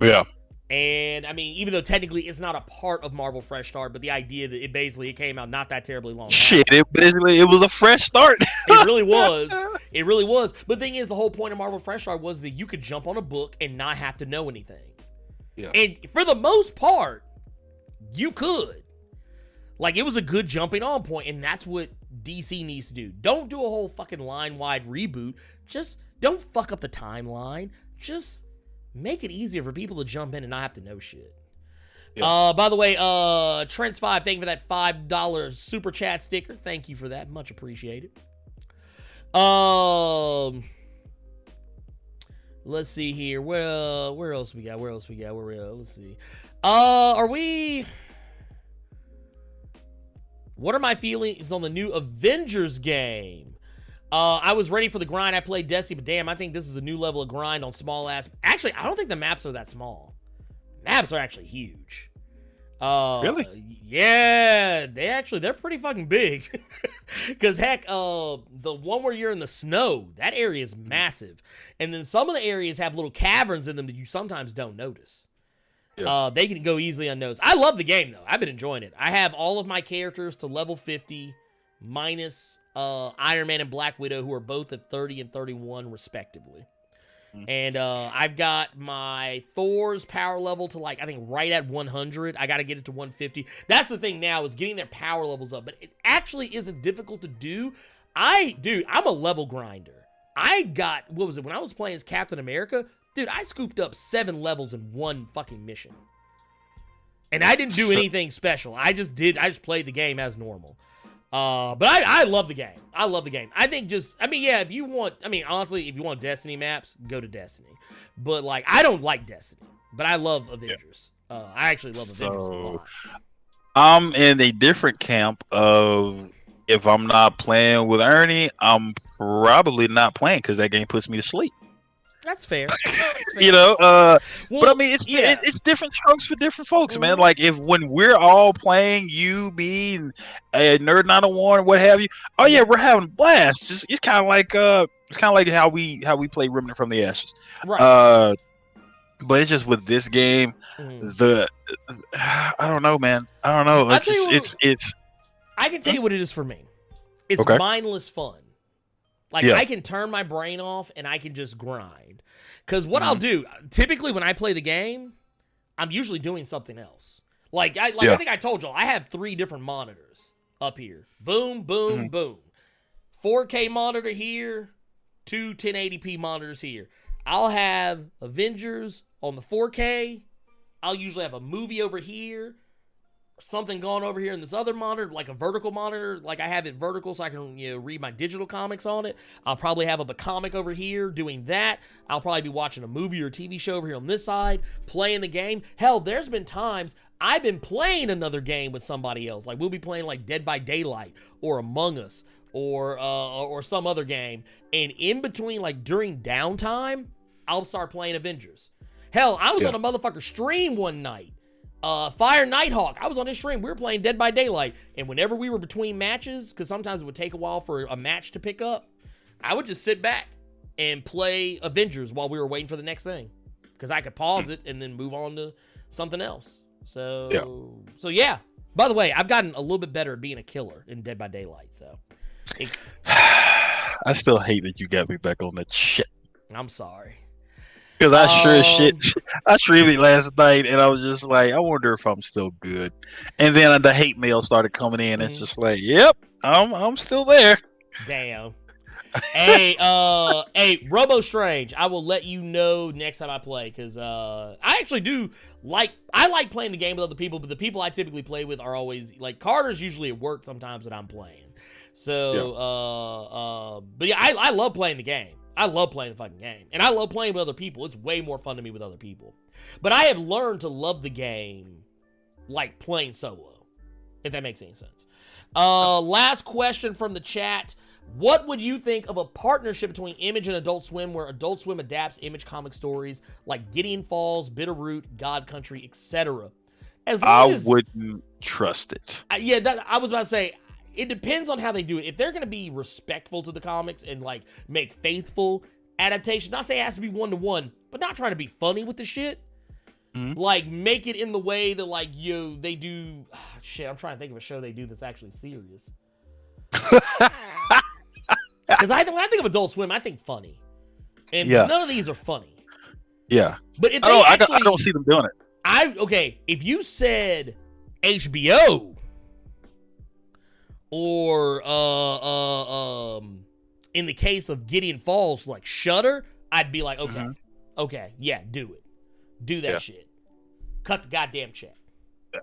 Yeah. And I mean, even though technically it's not a part of Marvel Fresh Start, but the idea that it came out not that terribly long. Shit, it was a fresh start. It really was. It really was. But the thing is, the whole point of Marvel Fresh Start was that you could jump on a book and not have to know anything. Yeah. And for the most part, you could. Like, it was a good jumping on point, and that's what DC needs to do. Don't do a whole fucking line-wide reboot. Just don't fuck up the timeline. Just make it easier for people to jump in and not have to know shit. Yeah. By the way, Trents5, thank you for that $5 super chat sticker. Thank you for that. Much appreciated. Let's see here. Where else we got? Let's see. What are my feelings on the new Avengers game? I was ready for the grind. I played Destiny, but damn, I think this is a new level of grind on small ass. Actually, I don't think the maps are that small. Maps are actually huge. Really? Yeah, they're pretty fucking big. Because heck, the one where you're in the snow, that area is massive. And then some of the areas have little caverns in them that you sometimes don't notice. Yeah. They can go easily unnoticed. I love the game, though. I've been enjoying it. I have all of my characters to level 50, minus Iron Man and Black Widow, who are both at 30 and 31, respectively. And I've got my Thor's power level to, like, I think right at 100. I got to get it to 150. That's the thing now, is getting their power levels up. But it actually isn't difficult to do. I'm a level grinder. I got, what was it, when I was playing as Captain America, dude, I scooped up 7 levels in one fucking mission. And I didn't do anything special. I just played the game as normal. But I love the game. I love the game. I think yeah, if you want, honestly, if you want Destiny maps, go to Destiny. But, like, I don't like Destiny, but I love Avengers. I actually love Avengers a lot. I'm in a different camp of, if I'm not playing with Ernie, I'm probably not playing because that game puts me to sleep. That's fair. You know, well, but I mean, it's different strokes for different folks, man. Like, when we're all playing, you, me, and Nerd 901, what have you. Oh yeah, we're having a blast. It's kind of like how we play Remnant from the Ashes, right? But it's just with this game, I don't know, man. I don't know. It's. I can tell you what it is for me. It's mindless fun. Like, I can turn my brain off and I can just grind. Because what I'll do, typically when I play the game, I'm usually doing something else. I think I told y'all, I have 3 different monitors up here. Boom, boom, boom. 4K monitor here, 2 1080p monitors here. I'll have Avengers on the 4K. I'll usually have a movie over here. Something going over here in this other monitor, like a vertical monitor. Like, I have it vertical so I can, read my digital comics on it. I'll probably have a comic over here doing that. I'll probably be watching a movie or a TV show over here on this side, playing the game. Hell, there's been times I've been playing another game with somebody else. Like, we'll be playing, like, Dead by Daylight or Among Us or some other game. And in between, like, during downtime, I'll start playing Avengers. Hell, I was on a motherfucker stream one night. Fire Nighthawk. I was on his stream. We were playing Dead by Daylight. And whenever we were between matches, because sometimes it would take a while for a match to pick up, I would just sit back and play Avengers while we were waiting for the next thing. Because I could pause it and then move on to something else. So yeah. By the way, I've gotten a little bit better at being a killer in Dead by Daylight. So I still hate that you got me back on that shit. I'm sorry. Because I streamed it last night, and I was just like, I wonder if I'm still good. And then the hate mail started coming in. It's just like, yep, I'm still there. Damn. Hey, Robo Strange, I will let you know next time I play, because I actually do like playing the game with other people, but the people I typically play with are always, like, Carter's usually at work sometimes that I'm playing. So, but yeah, I love playing the game. I love playing the fucking game. And I love playing with other people. It's way more fun to me with other people. But I have learned to love the game like playing solo, if that makes any sense. Last question from the chat. What would you think of a partnership between Image and Adult Swim where Adult Swim adapts Image comic stories like Gideon Falls, Bitterroot, God Country, etc.? I wouldn't trust it. I was about to say, it depends on how they do it. If they're going to be respectful to the comics and, like, make faithful adaptations, not say it has to be 1-to-1, but not trying to be funny with the shit. Like, make it in the way that, like, they do. Shit, I'm trying to think of a show they do that's actually serious. Because when I think of Adult Swim, I think funny. And none of these are funny. Yeah. But if I don't see them doing it. If you said HBO or in the case of Gideon Falls, like Shudder, I'd be like, okay, yeah, do it. Do that shit. Cut the goddamn check.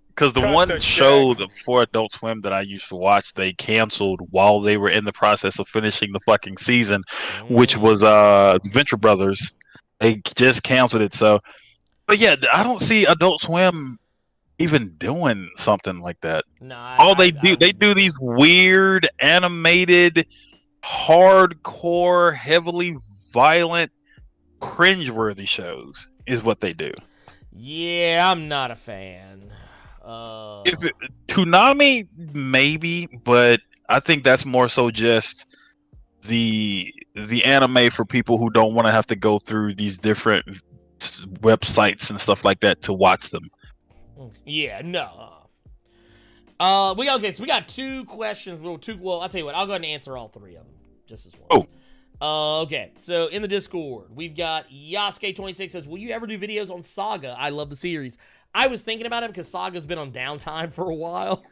Because the one show for Adult Swim that I used to watch, they canceled while they were in the process of finishing the fucking season, which was Venture Brothers. They just canceled it. So, but yeah, I don't see Adult Swim even doing something like that. No, they do these weird animated, hardcore, heavily violent, cringeworthy shows is what they do. Yeah, I'm not a fan. Toonami, maybe, but I think that's more so just the anime for people who don't want to have to go through these different websites and stuff like that to watch them. Yeah, no. We got 2 questions. Well, I'll tell you what. I'll go ahead and answer all 3 of them just as one. Okay, so in the Discord, we've got Yasuke26 says, will you ever do videos on Saga? I love the series. I was thinking about it because Saga's been on downtime for a while.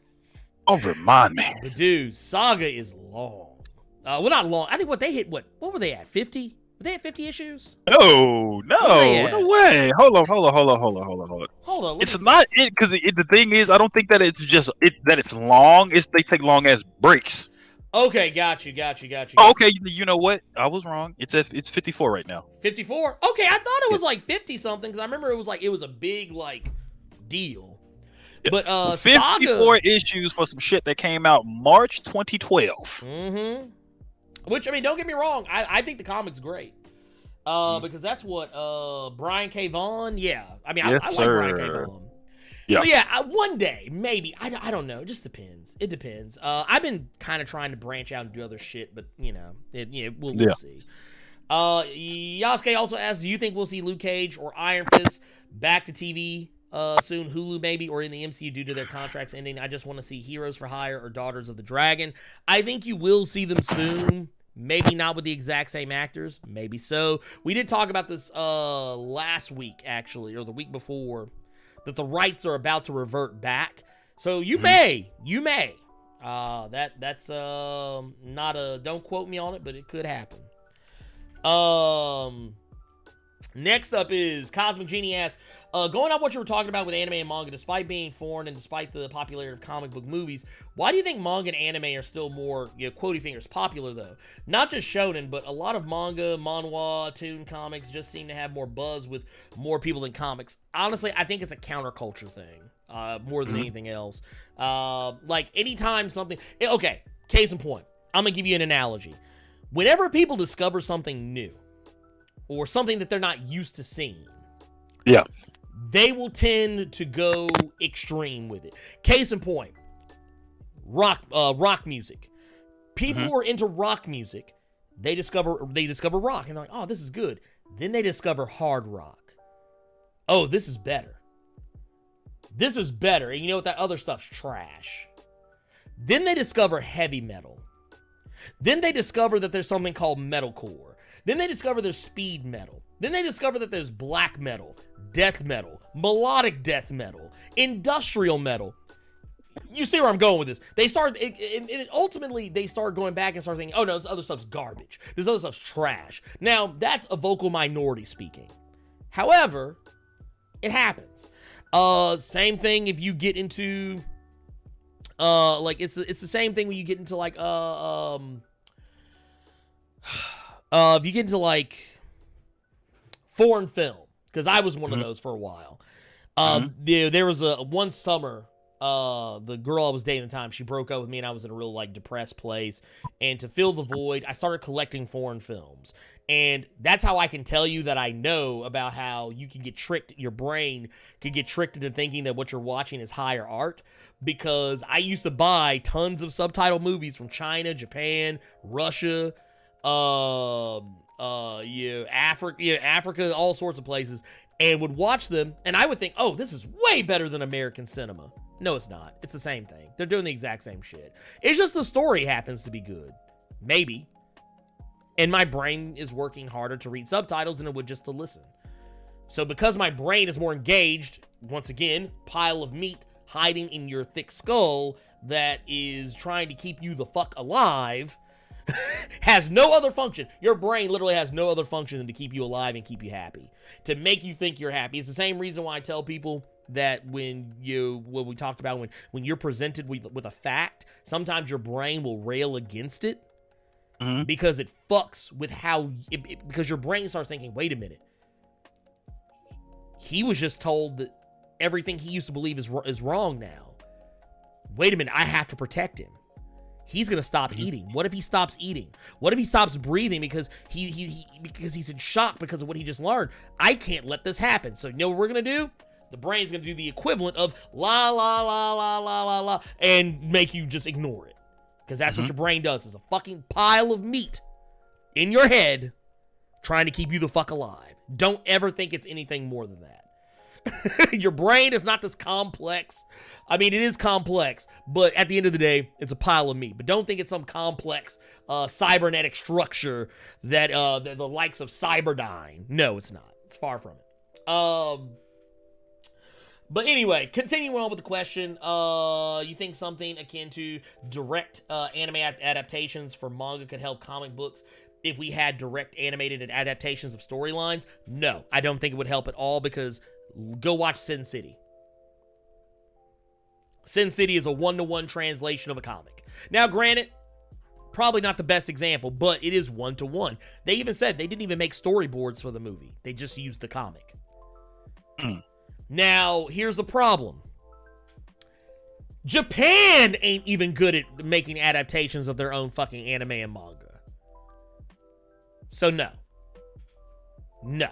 Oh, remind me. But dude, Saga is long. Well, not long. I think what they hit, what were they at? 50? Were they at 50 issues? No, Yeah. no way. Hold on. Hold on. It's not it because the thing is, I don't think that it's just that it's long. They take long as breaks. Okay, got you. Oh, okay, you know what? I was wrong. It's 54 right now. 54? Okay, I thought it was like 50 something because I remember it was a big like deal. But 54 Saga, issues for some shit that came out March 2012. Which, I mean, don't get me wrong, I think the comic's great. Because that's what Brian K. Vaughan. Yeah, I mean, I like Brian K. Vaughan. Yeah. So yeah, one day maybe. I don't know. It just depends. It depends. I've been kind of trying to branch out and do other shit, but you know, we'll see. Yasuke also asks, do you think we'll see Luke Cage or Iron Fist back to TV soon? Hulu maybe, or in the MCU due to their contracts ending? I just want to see Heroes for Hire or Daughters of the Dragon. I think you will see them soon. Maybe not with the exact same actors. Maybe so. We did talk about this last week, actually, or the week before, that the rights are about to revert back. So you may. That's not a, don't quote me on it, but it could happen. Next up is Cosmic Genie asks, going off what you were talking about with anime and manga, despite being foreign and despite the popularity of comic book movies, why do you think manga and anime are still more, quotey fingers, popular though? Not just shonen, but a lot of manga, manhwa, toon comics just seem to have more buzz with more people than comics. Honestly, I think it's a counterculture thing, more than anything else. Like anytime something, okay, case in point, I'm gonna give you an analogy. Whenever people discover something new, or something that they're not used to seeing, yeah, they will tend to go extreme with it. Case in point, rock music. People who are into rock music, they discover rock, and they're like, oh, this is good. Then they discover hard rock. Oh, this is better. This is better. And you know what? That other stuff's trash. Then they discover heavy metal. Then they discover that there's something called metalcore. Then they discover there's speed metal. Then they discover that there's black metal, death metal, melodic death metal, industrial metal. You see where I'm going with this. They start, ultimately, they start going back and start thinking, oh no, this other stuff's garbage. This other stuff's trash. Now, that's a vocal minority speaking. However, it happens. Same thing if you get into, like, it's the same thing when you get into, like, if you get into like foreign film, because I was one of those for a while. There was one summer, the girl I was dating at the time, she broke up with me and I was in a real like depressed place. And to fill the void, I started collecting foreign films. And that's how I can tell you that I know about how you can get tricked, your brain can get tricked into thinking that what you're watching is higher art. Because I used to buy tons of subtitle movies from China, Japan, Russia, Africa, all sorts of places, and would watch them, and I would think, oh, this is way better than American cinema. No, it's not. It's the same thing. They're doing the exact same shit. It's just the story happens to be good. Maybe. And my brain is working harder to read subtitles than it would just to listen. So because my brain is more engaged, once again, pile of meat hiding in your thick skull that is trying to keep you the fuck alive, has no other function. Your brain literally has no other function than to keep you alive and keep you happy, to make you think you're happy. It's the same reason why I tell people that when we talked about when you're presented with a fact, sometimes your brain will rail against it because it fucks with how because your brain starts thinking, wait a minute, he was just told that everything he used to believe is wrong now. Wait a minute, I have to protect him. He's gonna stop eating. What if he stops eating? What if he stops breathing because because he's in shock because of what he just learned? I can't let this happen. So you know what we're gonna do? The brain's gonna do the equivalent of la la la la la la la and make you just ignore it. Because that's what your brain does. It's a fucking pile of meat in your head trying to keep you the fuck alive. Don't ever think it's anything more than that. Your brain is not this complex. I mean, it is complex, but at the end of the day, it's a pile of meat. But don't think it's some complex cybernetic structure that the likes of Cyberdyne. No, it's not. It's far from it. But anyway, continuing on with the question, you think something akin to direct anime adaptations for manga could help comic books if we had direct animated adaptations of storylines? No, I don't think it would help at all, because go watch Sin City. Sin City is a one-to-one translation of a comic. Now, granted, probably not the best example, but it is one-to-one. They even said they didn't even make storyboards for the movie. They just used the comic. Now, here's the problem. Japan ain't even good at making adaptations of their own fucking anime and manga. So, no. No.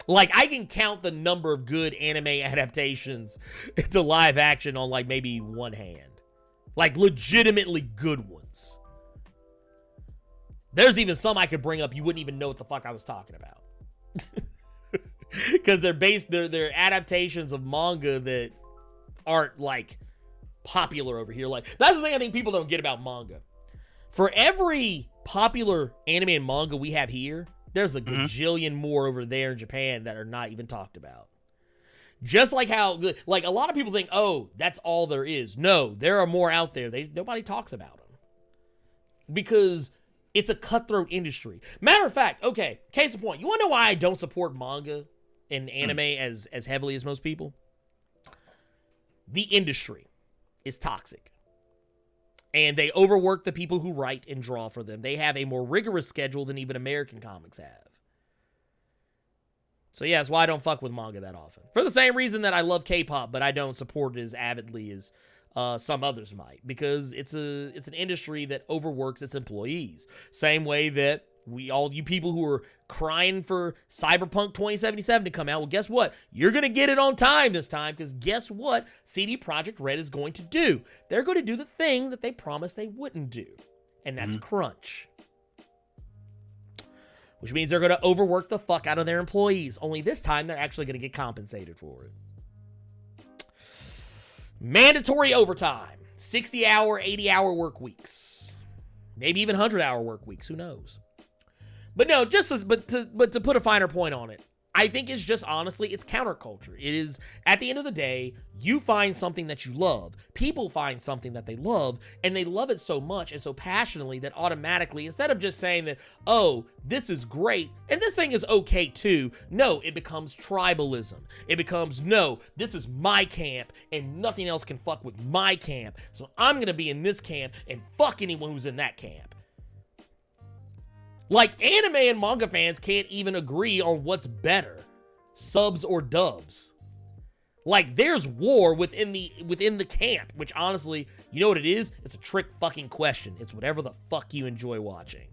Like, I can count the number of good anime adaptations to live action on, like, maybe one hand. Like, legitimately good ones. There's even some I could bring up you wouldn't even know what the fuck I was talking about. Because they're adaptations of manga that aren't, like, popular over here. Like, that's the thing I think people don't get about manga. For every popular anime and manga we have here, there's a gajillion more over there in Japan that are not even talked about. Just like how, like, a lot of people think, oh, that's all there is. No, there are more out there. Nobody talks about them. Because it's a cutthroat industry. Matter of fact, okay, case in point, you want to know why I don't support manga and anime as heavily as most people? The industry is toxic. And they overwork the people who write and draw for them. They have a more rigorous schedule than even American comics have. So yeah, that's why I don't fuck with manga that often. For the same reason that I love K-pop, but I don't support it as avidly as some others might. Because it's an industry that overworks its employees. Same way that all you people who are crying for Cyberpunk 2077 to come out, well, guess what? You're going to get it on time this time, because guess what CD Projekt Red is going to do? They're going to do the thing that they promised they wouldn't do, and that's crunch. Which means they're going to overwork the fuck out of their employees, only this time they're actually going to get compensated for it. Mandatory overtime. 60-hour, 80-hour work weeks. Maybe even 100-hour work weeks, who knows? But no, but to put a finer point on it, I think it's just, honestly, it's counterculture. It is, at the end of the day, you find something that you love. People find something that they love, and they love it so much and so passionately that automatically, instead of just saying that, oh, this is great, and this thing is okay too, no, it becomes tribalism. It becomes, no, this is my camp, and nothing else can fuck with my camp, so I'm going to be in this camp, and fuck anyone who's in that camp. Like, anime and manga fans can't even agree on what's better, subs or dubs. Like, there's war within the camp, which honestly, you know what it is? It's a trick fucking question. It's whatever the fuck you enjoy watching.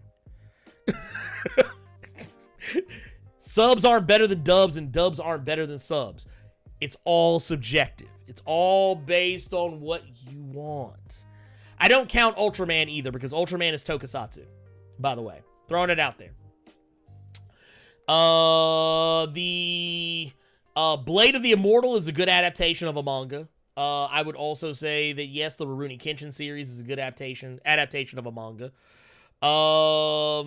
Subs aren't better than dubs, and dubs aren't better than subs. It's all subjective. It's all based on what you want. I don't count Ultraman either, because Ultraman is tokusatsu, by the way. Throwing it out there. The Blade of the Immortal is a good adaptation of a manga. I would also say that, yes, the Rurouni Kenshin series is a good adaptation of a manga. What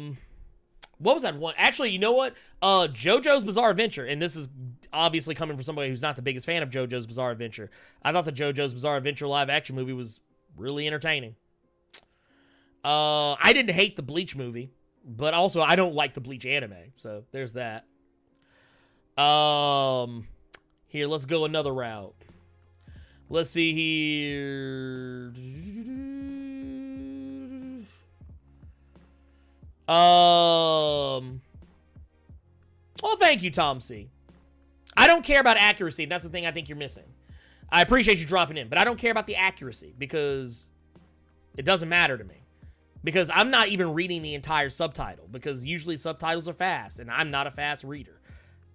was that one? Actually, you know what? JoJo's Bizarre Adventure, and this is obviously coming from somebody who's not the biggest fan of JoJo's Bizarre Adventure. I thought the JoJo's Bizarre Adventure live-action movie was really entertaining. I didn't hate the Bleach movie. But also, I don't like the Bleach anime, so there's that. Here, let's go another route. Let's see here. Well, thank you, Tom C. I don't care about accuracy, and that's the thing I think you're missing. I appreciate you dropping in, but I don't care about the accuracy, because it doesn't matter to me. Because I'm not even reading the entire subtitle, because usually subtitles are fast, and I'm not a fast reader.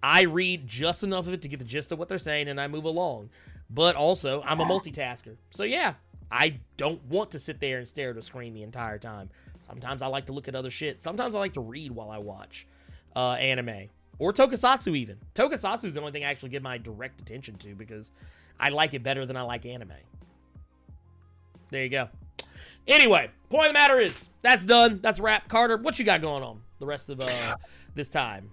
I read just enough of it to get the gist of what they're saying, and I move along. But also, I'm a multitasker. So yeah, I don't want to sit there and stare at a screen the entire time. Sometimes I like to look at other shit. Sometimes I like to read while I watch anime. Or tokusatsu even. Tokusatsu is the only thing I actually give my direct attention to, because I like it better than I like anime. There you go. Anyway, point of the matter is, that's done. That's a wrap. Carter, what you got going on the rest of this time?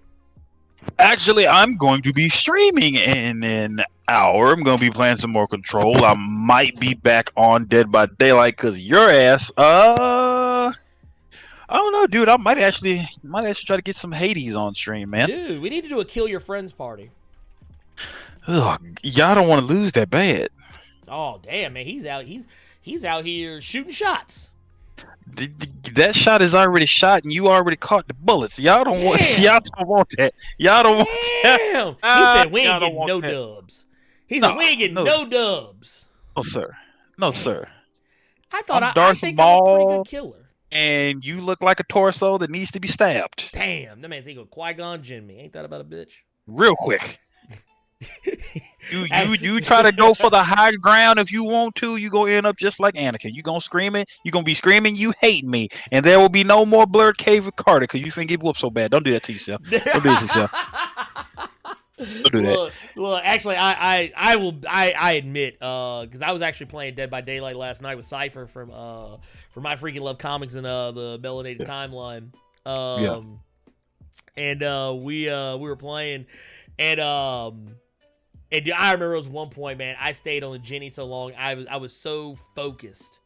Actually, I'm going to be streaming in an hour, I'm gonna be playing some more Control. I might be back on Dead by Daylight because your ass. I don't know, dude. I might actually try to get some Hades on stream, man. Dude, we need to do a kill your friends party. Ugh, y'all don't want to lose that bad. Oh damn, man, he's out here shooting shots. That shot is already shot, and you already caught the bullets. Y'all don't want. Damn. Y'all don't want that. Y'all don't want that. Damn. He said we ain't Y'all don't getting want no that. dubs. He said we ain't getting no dubs. No, sir. No, sir. I thought I'm I Darth think I'm a pretty Maul. good killer. And you look like a torso that needs to be stabbed Damn, that man's equal Qui-Gon Jinn me. Ain't that about a bitch? real quick. You try to go for the high ground if you want to, you gonna end up just like Anakin. You gonna scream it, you gonna be screaming, you hate me, and there will be no more Blerd Cave with Carter because you think get whooped so bad. Don't do that to yourself. Don't do this to yourself. Don't do that. Look, actually, I admit, because I was actually playing Dead by Daylight last night with Cypher from My Freaking Love Comics and the Melanated Timeline. And we were playing, and I remember it was one point, man, I stayed on the Jenny so long, I was so focused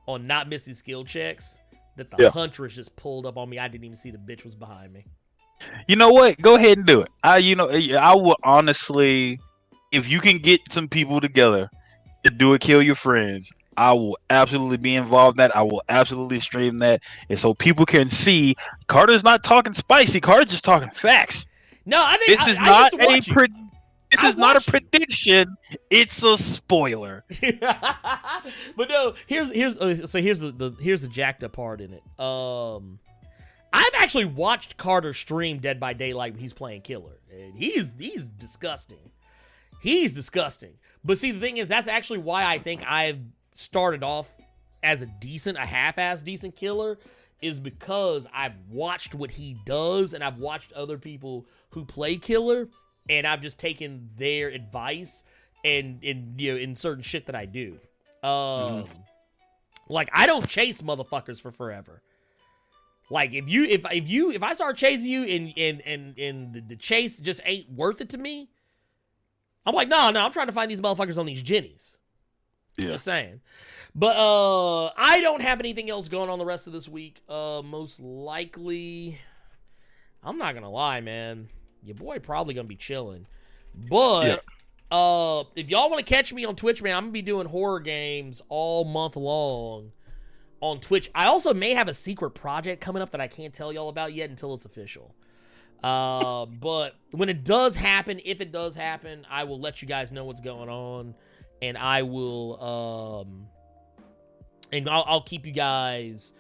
on not missing skill checks that the Huntress just pulled up on me. I didn't even see the bitch was behind me. You know what? Go ahead and do it. I will honestly, if you can get some people together to do it, kill your friends, I will absolutely be involved in that. I will absolutely stream that, and so people can see Carter's not talking spicy. Carter's just talking facts. No, I think this is not a this is not a prediction. It's a spoiler. But no, here's the jacked up part in it. I've actually watched Carter stream Dead by Daylight when he's playing Killer, and he's disgusting. He's disgusting. But see, the thing is, that's actually why I think I've started off as a half-ass decent Killer, is because I've watched what he does, and I've watched other people who play Killer, and I've just taken their advice and in certain shit that I do. Like, I don't chase motherfuckers for forever. Like, if I start chasing you and the chase just ain't worth it to me, I'm like, no, I'm trying to find these motherfuckers on these Jennies. Yeah. Just saying. But I don't have anything else going on the rest of this week. Most likely, I'm not gonna lie, man. Your boy probably gonna be chilling. But if y'all want to catch me on Twitch, man, I'm gonna be doing horror games all month long on Twitch. I also may have a secret project coming up that I can't tell y'all about yet until it's official. But when it does happen, if it does happen, I will let you guys know what's going on, and I will and I'll keep you guys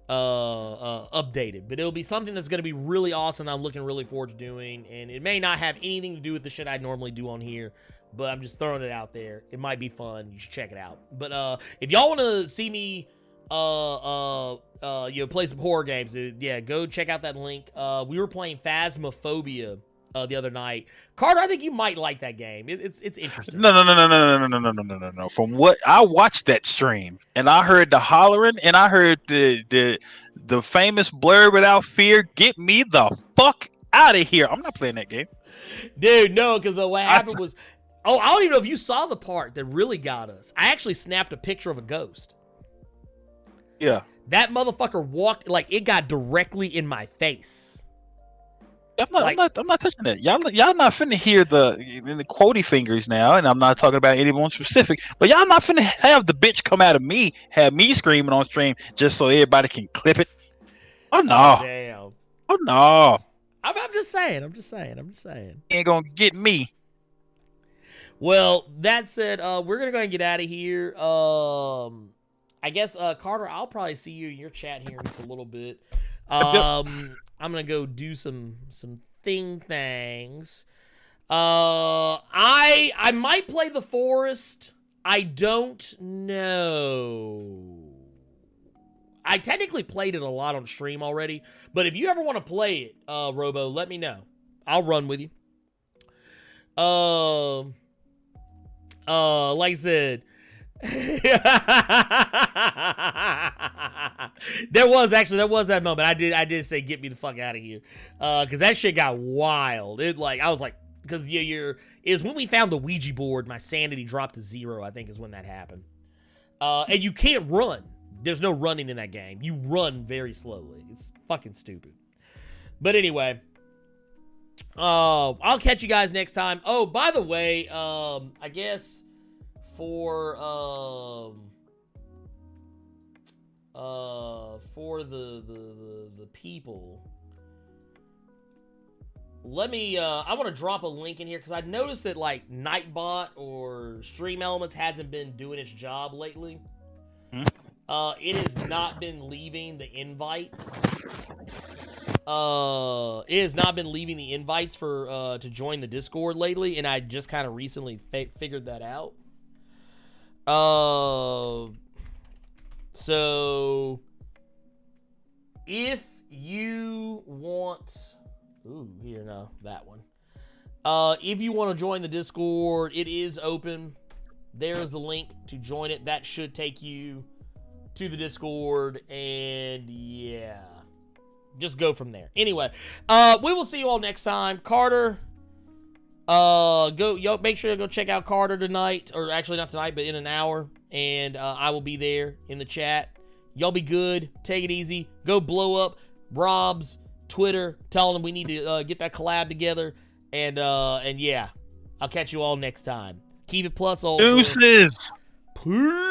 updated. But it'll be something that's going to be really awesome. I'm looking really forward to doing, and it may not have anything to do with the shit I normally do on here, but I'm just throwing it out there. It might be fun. You should check it out. But if y'all want to see me play some horror games, go check out that link. We were playing Phasmophobia the other night. Carter, I think you might like that game. It's interesting. No. From what I watched that stream, and I heard the hollering, and I heard the famous Blerd without fear. Get me the fuck out of here! I'm not playing that game, dude. No, because what happened was, I don't even know if you saw the part that really got us. I actually snapped a picture of a ghost. Yeah. That motherfucker walked, like, it got directly in my face. I'm not touching that. Y'all not finna hear the quotey fingers now, and I'm not talking about anyone specific, but y'all not finna have the bitch come out of me, have me screaming on stream just so everybody can clip it. Oh no. Damn. Oh no. I'm just saying. Ain't gonna get me. Well, that said, we're gonna go and get out of here. I guess, Carter, I'll probably see you in your chat here in just a little bit. I'm gonna go do some things. I might play The Forest. I don't know. I technically played it a lot on stream already, but if you ever want to play it, Robo, let me know. I'll run with you. Like I said, there was that moment. I did say get me the fuck out of here, because that shit got wild. I was like, because is when we found the Ouija board, my sanity dropped to 0. I think is when that happened. And you can't run. There's no running in that game. You run very slowly. It's fucking stupid. But anyway, I'll catch you guys next time. Oh, by the way, I guess for the people, let me I want to drop a link in here because I noticed that like Nightbot or Stream Elements hasn't been doing its job lately. It has not been leaving the invites. It has not been leaving the invites for to join the Discord lately, and I just kind of recently figured that out. So if you want, that one. If you want to join the Discord, it is open. There's the link to join it. That should take you to the Discord, and yeah, just go from there. Anyway, we will see you all next time. Carter, make sure to go check out Carter tonight, or actually not tonight, but in an hour, and I will be there in the chat. Y'all be good. Take it easy. Go blow up Rob's Twitter. Tell him we need to get that collab together, and yeah, I'll catch you all next time. Keep it plus, old. Deuces. Peace.